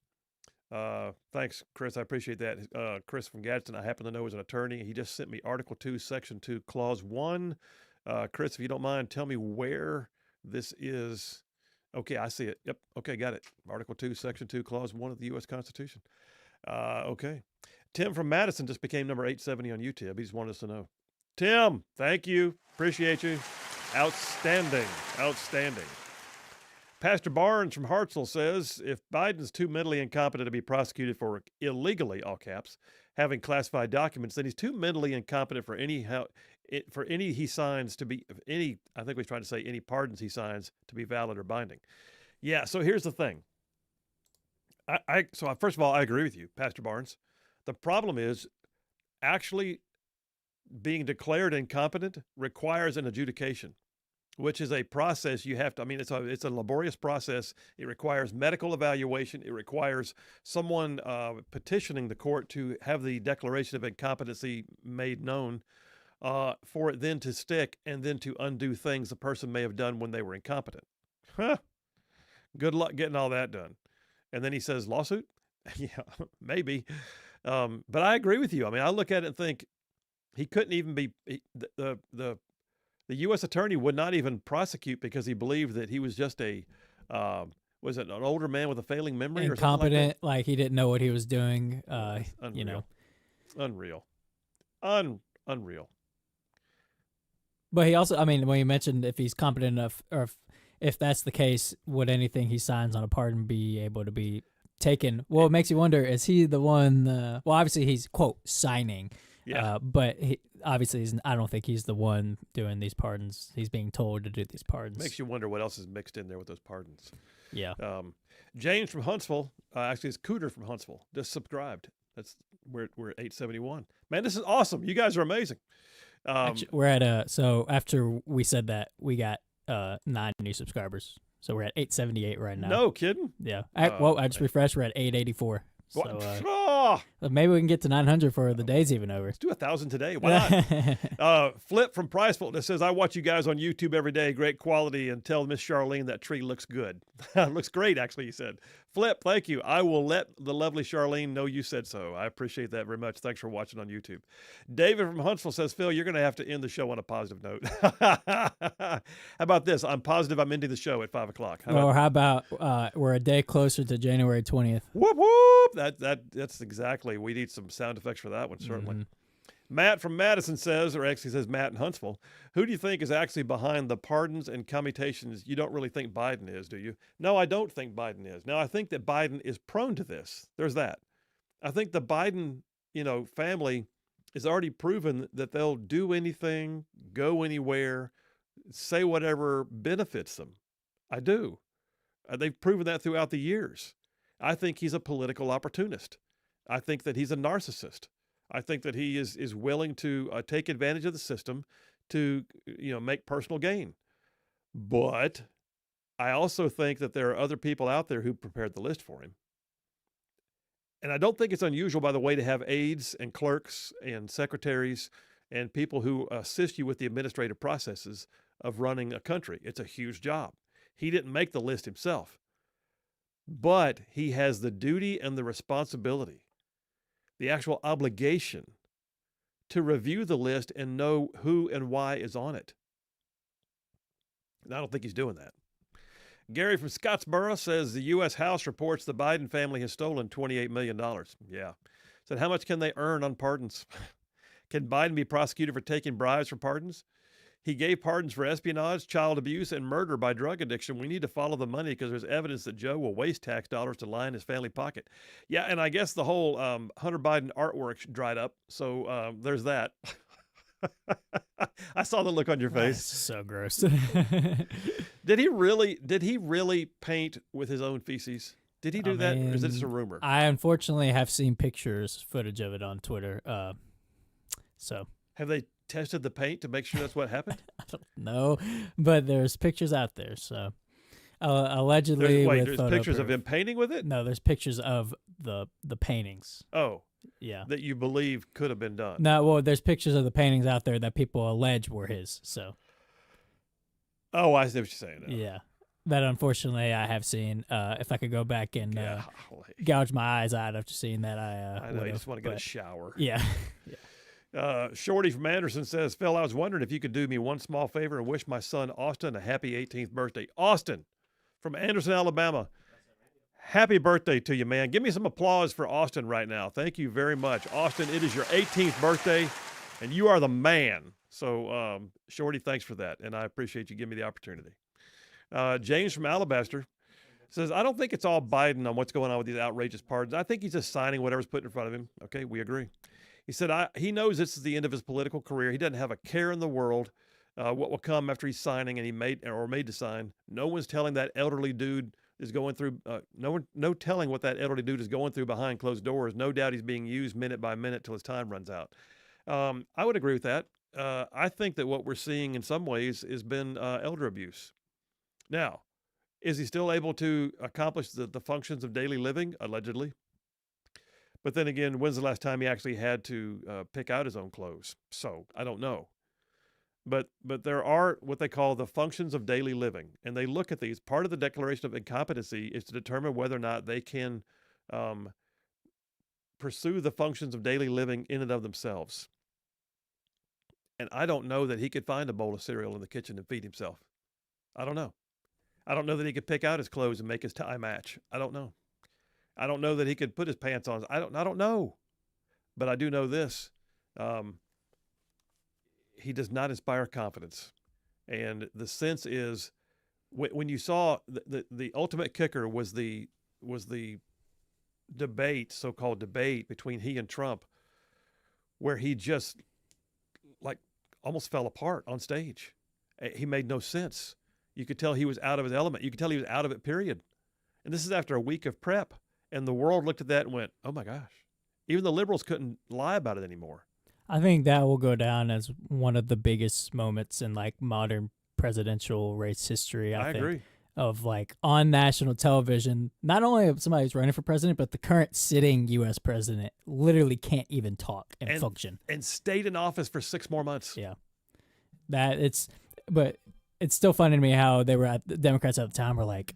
Thanks, Chris. I appreciate that. Chris from Gadsden, I happen to know is an attorney. He just sent me Article 2, Section 2, Clause 1. Chris, if you don't mind, tell me where this is. Okay, I see it. Yep. Okay, got it. Article 2, Section 2, Clause 1 of the U.S. Constitution. Okay. Tim from Madison just became number 870 on YouTube. He just wanted us to know. Tim, thank you. Appreciate you. Outstanding. Outstanding. Pastor Barnes from Hartselle says, if Biden's too mentally incompetent to be prosecuted for illegally, all caps, having classified documents, then he's too mentally incompetent for any he signs to be any. I think we're trying to say any pardons he signs to be valid or binding. Yeah. So here's the thing. So first of all, I agree with you, Pastor Barnes. The problem is actually being declared incompetent requires an adjudication, which is a process you have to, it's a laborious process. It requires medical evaluation. It requires someone petitioning the court to have the declaration of incompetency made known for it then to stick and then to undo things the person may have done when they were incompetent. Huh. Good luck getting all that done. And then he says, lawsuit? Yeah, maybe. But I agree with you. I mean, I look at it and think he couldn't even be, the U.S. attorney would not even prosecute because he believed that he was just was it an older man with a failing memory or something incompetent, like he didn't know what he was doing. Unreal. Unreal. Unreal. But he also, when you mentioned if he's competent enough, or if that's the case, would anything he signs on a pardon be able to be taken? Well, it makes you wonder, is he the one, well, obviously he's, quote, signing. Yeah. But obviously, I don't think he's the one doing these pardons. He's being told to do these pardons. Makes you wonder what else is mixed in there with those pardons. Yeah. James from Huntsville, actually it's Cooter from Huntsville, just subscribed. We're at 871. Man, this is awesome. You guys are amazing. Actually, we're at so after we said that, we got 9 new subscribers. So we're at 878 right now. No kidding. Yeah. I just refreshed. We're at 884. So maybe we can get to 900 for the day's even over. Let's do 1,000 today. Why not? Flip from Priceville that says, I watch you guys on YouTube every day. Great quality. And tell Miss Charlene that tree looks good. Looks great, actually, he said. Flip, thank you. I will let the lovely Charlene know you said so. I appreciate that very much. Thanks for watching on YouTube. David from Huntsville says, Phil, you're going to have to end the show on a positive note. How about this? I'm positive I'm ending the show at 5 o'clock. How about we're a day closer to January 20th? Whoop, whoop. That's exactly. We need some sound effects for that one, certainly. Mm-hmm. Matt from Madison says, or actually says Matt in Huntsville, who do you think is actually behind the pardons and commutations? You don't really think Biden is, do you? No, I don't think Biden is. Now, I think that Biden is prone to this. There's that. I think the Biden, family is already proven that they'll do anything, go anywhere, say whatever benefits them. I do. They've proven that throughout the years. I think he's a political opportunist. I think that he's a narcissist. I think that he is willing to take advantage of the system to, make personal gain. But I also think that there are other people out there who prepared the list for him. And I don't think it's unusual, by the way, to have aides and clerks and secretaries and people who assist you with the administrative processes of running a country. It's a huge job. He didn't make the list himself, but he has the duty and the responsibility, the actual obligation to review the list and know who and why is on it. And I don't think he's doing that. Gary from Scottsboro says the U.S. House reports the Biden family has stolen $28 million. Yeah. Said, how much can they earn on pardons? Can Biden be prosecuted for taking bribes for pardons? He gave pardons for espionage, child abuse, and murder by drug addiction. We need to follow the money because there's evidence that Joe will waste tax dollars to line his family pocket. Yeah, and I guess the whole Hunter Biden artwork dried up. So there's that. I saw the look on your face. That's so gross. Did he really paint with his own feces? Did he do that, or is it just a rumor? I unfortunately have seen footage of it on Twitter. So have they tested the paint to make sure that's what happened? I don't know, but there's pictures out there. So allegedly, there's pictures of him painting with it? No, there's pictures of the paintings. Oh, yeah, that you believe could have been done. No, well, there's pictures of the paintings out there that people allege were his. So, oh, I see what you're saying now. Yeah, that unfortunately I have seen. If I could go back and gouge my eyes out after seeing that, I know you just want to get a shower. Yeah. Shorty from Anderson says, Phil, I was wondering if you could do me one small favor and wish my son Austin a happy 18th birthday. Austin from Anderson, Alabama. Happy birthday to you, man. Give me some applause for Austin right now. Thank you very much. Austin, it is your 18th birthday, and you are the man. So, Shorty, thanks for that, and I appreciate you giving me the opportunity. James from Alabaster says, I don't think it's all Biden on what's going on with these outrageous pardons. I think he's just signing whatever's put in front of him. Okay, we agree. He said, he knows this is the end of his political career. He doesn't have a care in the world what will come after he's signing and he made to sign. No one's telling that elderly dude is going through, no telling what that elderly dude is going through behind closed doors. No doubt he's being used minute by minute till his time runs out. I would agree with that. I think that what we're seeing in some ways has been elder abuse. Now, is he still able to accomplish the functions of daily living? Allegedly. But then again, when's the last time he actually had to pick out his own clothes? So I don't know. But there are what they call the functions of daily living. And they look at these. Part of the declaration of incompetency is to determine whether or not they can pursue the functions of daily living in and of themselves. And I don't know that he could find a bowl of cereal in the kitchen and feed himself. I don't know. I don't know that he could pick out his clothes and make his tie match. I don't know. I don't know that he could put his pants on. I don't know. But I do know this. He does not inspire confidence. And the sense is when you saw the ultimate kicker was the debate, so-called debate between he and Trump, where he just like almost fell apart on stage. He made no sense. You could tell he was out of his element. You could tell he was out of it, period. And this is after a week of prep. And the world looked at that and went, oh my gosh. Even the liberals couldn't lie about it anymore. I think that will go down as one of the biggest moments in like modern presidential race history. I think, agree. Of like on national television, not only of somebody who's running for president, but the current sitting U.S. president literally can't even talk and function. And stayed in office for 6 more months. Yeah. But it's still funny to me how the Democrats at the time were like,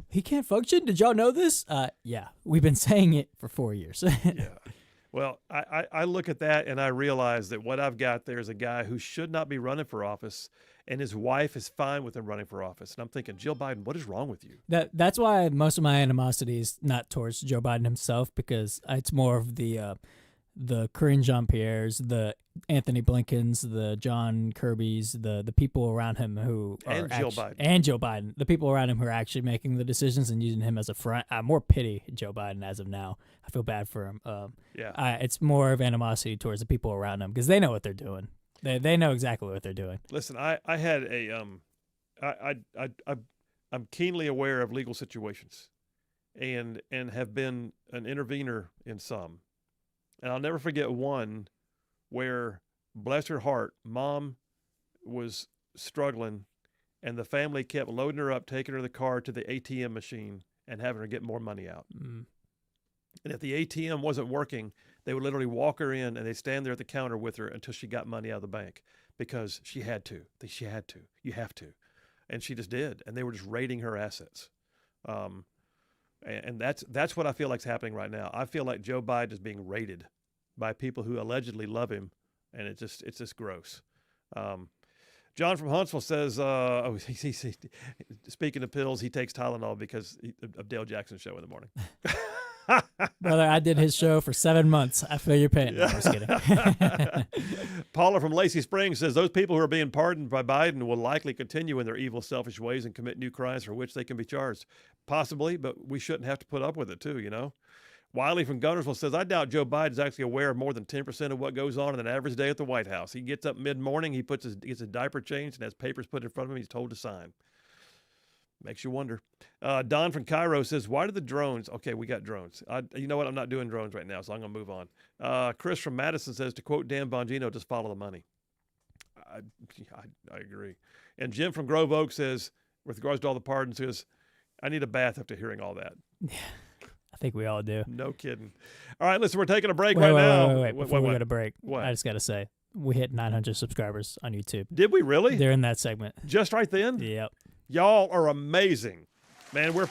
he can't function? Did y'all know this? Yeah, we've been saying it for 4 years. Yeah. Well, I look at that and I realize that what I've got there is a guy who should not be running for office, and his wife is fine with him running for office. And I'm thinking, Jill Biden, what is wrong with you? That's why most of my animosity is not towards Joe Biden himself, because it's more of the Karine Jean-Pierre's, the Anthony Blinkens, the John Kirby's, the people around him who are Jill Biden. And Joe Biden, the people around him who are actually making the decisions and using him as a front. I more pity Joe Biden as of now. I feel bad for him. It's more of animosity towards the people around him because they know what they're doing. They know exactly what they're doing. Listen, I had I'm keenly aware of legal situations, and have been an intervener in some. And I'll never forget one where, bless her heart, mom was struggling and the family kept loading her up, taking her in the car to the ATM machine and having her get more money out. Mm. And if the ATM wasn't working, they would literally walk her in and they'd stand there at the counter with her until she got money out of the bank because she had to. She had to. You have to. And she just did. And they were just raiding her assets. And that's what I feel like is happening right now. I feel like Joe Biden is being raided by people who allegedly love him, and it's just gross. John from Huntsville says, speaking of pills, he takes Tylenol because of Dale Jackson's show in the morning. Brother, I did his show for 7 months. I feel your pain. No, I'm just kidding. Paula from Lacey Springs says, those people who are being pardoned by Biden will likely continue in their evil, selfish ways and commit new crimes for which they can be charged. Possibly, but we shouldn't have to put up with it too, you know? Wiley from Gunnersville says, I doubt Joe Biden is actually aware of more than 10% of what goes on in an average day at the White House. He gets up mid-morning, he gets his diaper changed, and has papers put in front of him he's told to sign. Makes you wonder. Don from Cairo says, why do the drones? Okay, we got drones. You know what? I'm not doing drones right now, so I'm going to move on. Chris from Madison says, to quote Dan Bongino, just follow the money. I agree. And Jim from Grove Oak says, with regards to all the pardons, says, I need a bath after hearing all that. Yeah, I think we all do. No kidding. All right, listen, we're taking a break now. Wait. Before we go to break, I just got to say, we hit 900 subscribers on YouTube. Did we really? They're in that segment. Just right then? Yep. Y'all are amazing. Man, we're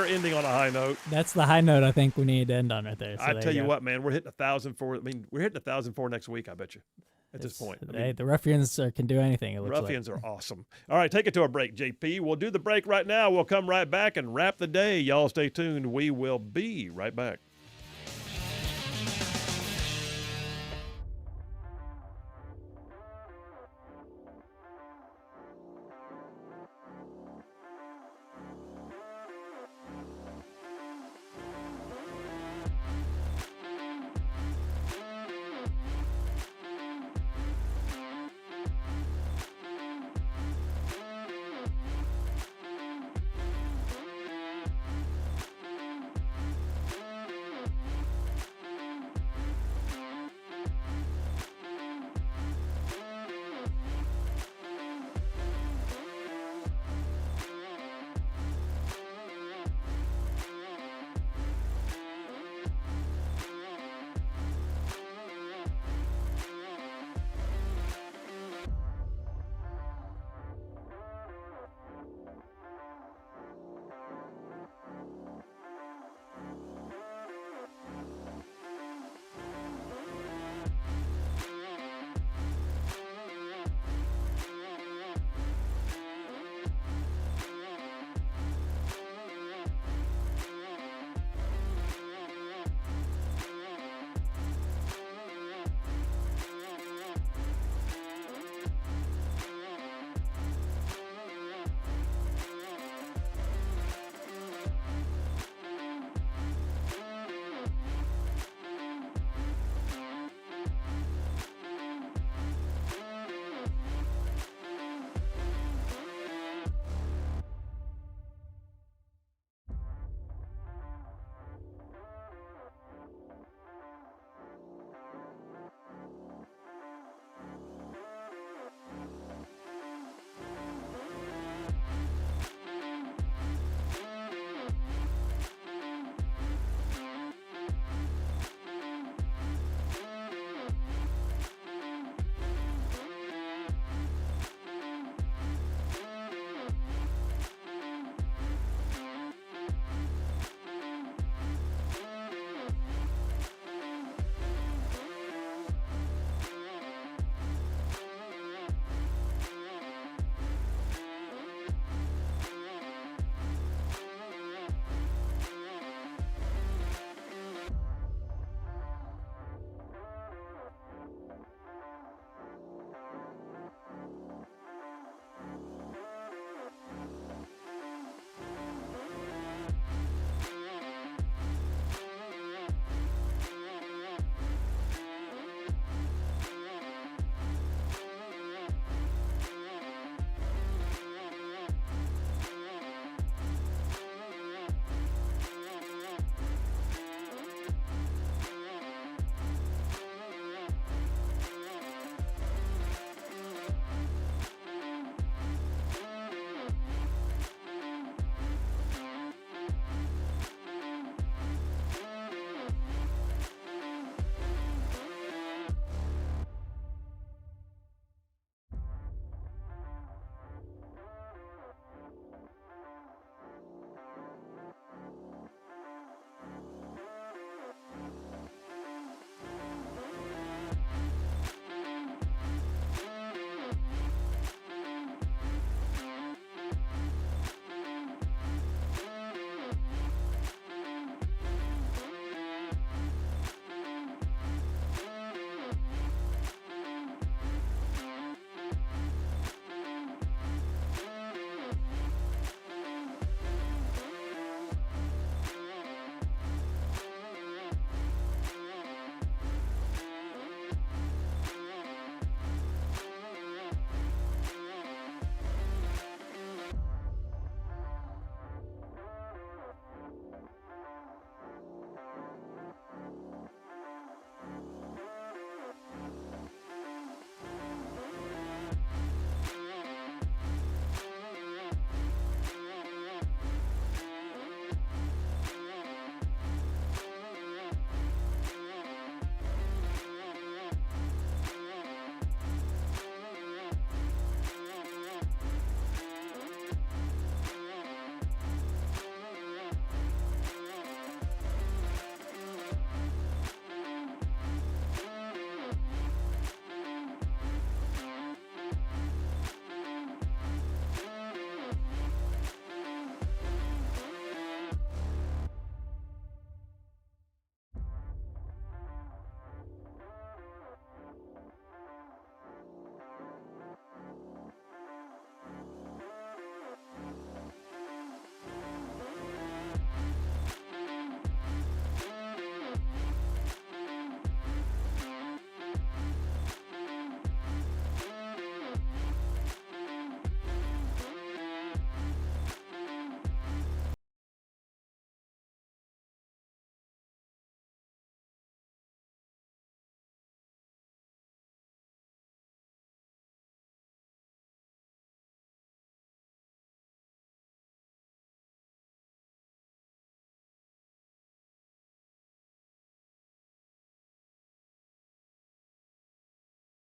ending on a high note. That's the high note I think we need to end on right there. So I tell you what, man, we're hitting 1,004. I mean, we're hitting 1,004 next week, I bet you. at this point. The ruffians can do anything. It looks Ruffians are awesome. All right, take it to a break, JP. We'll do the break right now. We'll come right back and wrap the day. Y'all stay tuned. We will be right back.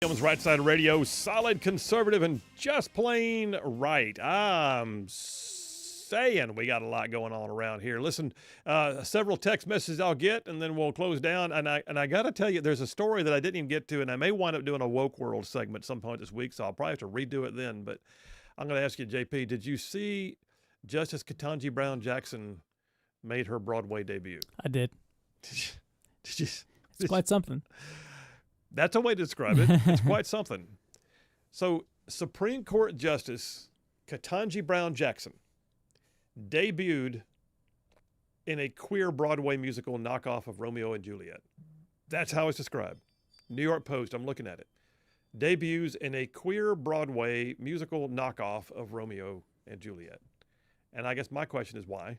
Rightside Radio, solid conservative and just plain right. I'm saying we got a lot going on around here. Listen, several text messages I'll get, and then we'll close down. And I got to tell you, there's a story that I didn't even get to, and I may wind up doing a Woke World segment some point this week, so I'll probably have to redo it then. But I'm going to ask you, JP, did you see Justice Ketanji Brown Jackson made her Broadway debut? I did. Did you? It's quite something. That's a way to describe it. It's quite something. So, Supreme Court Justice Ketanji Brown Jackson debuted in a queer Broadway musical knockoff of Romeo and Juliet. That's how it's described. New York Post, I'm looking at it. Debuts in a queer Broadway musical knockoff of Romeo and Juliet. And I guess my question is why?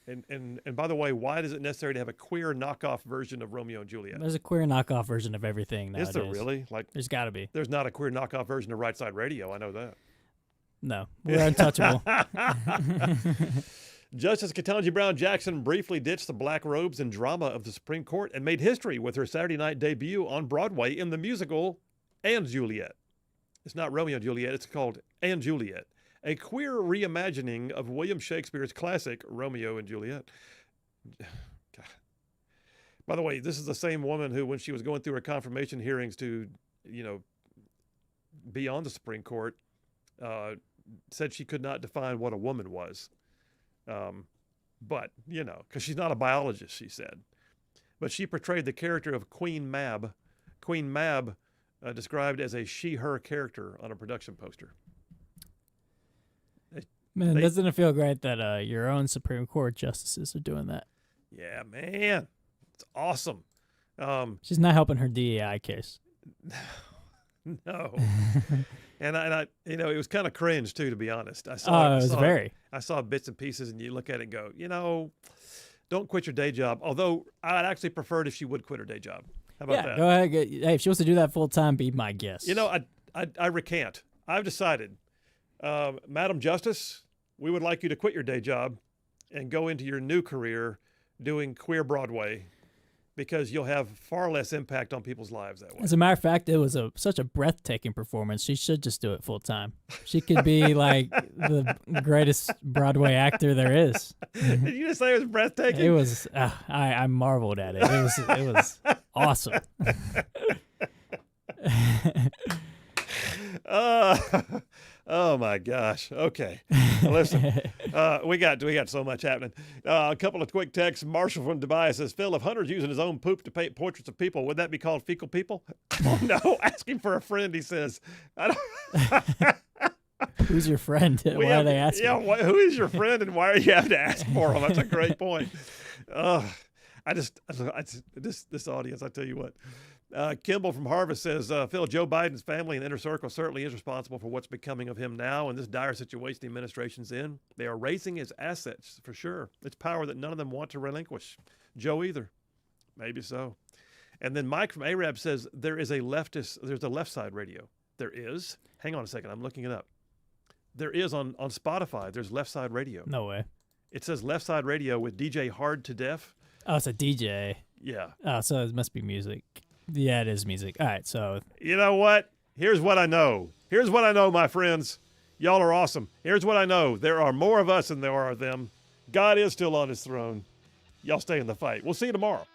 And by the way, why is it necessary to have a queer knockoff version of Romeo and Juliet? There's a queer knockoff version of everything nowadays. Is there really? Like, there's got to be. There's not a queer knockoff version of Rightside Radio. I know that. No, we're untouchable. Justice Ketanji Brown Jackson briefly ditched the black robes and drama of the Supreme Court and made history with her Saturday night debut on Broadway in the musical And Juliet. It's not Romeo and Juliet. It's called And Juliet, a queer reimagining of William Shakespeare's classic Romeo and Juliet. God. By the way, this is the same woman who, when she was going through her confirmation hearings to, be on the Supreme Court, said she could not define what a woman was. But, because she's not a biologist, she said. But she portrayed the character of Queen Mab. Queen Mab described as a she-her character on a production poster. Man, doesn't it feel great that your own Supreme Court justices are doing that? Yeah, man. It's awesome. She's not helping her DEI case. No. and I it was kind of cringe too, to be honest. I saw bits and pieces, and you look at it and go, don't quit your day job. Although I'd actually prefer it if she would quit her day job. How about that? Go ahead. Hey, if she wants to do that full time, be my guest. I recant. I've decided, Madam Justice, we would like you to quit your day job and go into your new career doing queer Broadway, because you'll have far less impact on people's lives that way. As a matter of fact, it was such a breathtaking performance. She should just do it full time. She could be like the greatest Broadway actor there is. Did you just say it was breathtaking? It was. I marveled at it. It was awesome. Oh my gosh. Okay. Well, listen, we got so much happening. A couple of quick texts. Marshall from Dubai says, Phil, if Hunter's using his own poop to paint portraits of people, would that be called fecal people? Oh no, asking for a friend, he says. I don't Who's your friend? Why are they asking? Yeah, who is your friend, and why are you having to ask for him? That's a great point. This audience, I tell you what. Kimball from Harvest says, Phil, Joe Biden's family and inner circle certainly is responsible for what's becoming of him now in this dire situation the administration's in. They are raising his assets, for sure. It's power that none of them want to relinquish. Joe either. Maybe so. And then Mike from Arab says, there's a left side radio. There is? Hang on a second. I'm looking it up. There is on Spotify. There's left side radio. No way. It says left side radio with DJ Hard to Deaf. Oh, it's a DJ. Yeah. Oh, so it must be music. Yeah, it is music. All right, so. You know what? Here's what I know. Here's what I know, my friends. Y'all are awesome. Here's what I know. There are more of us than there are of them. God is still on his throne. Y'all stay in the fight. We'll see you tomorrow.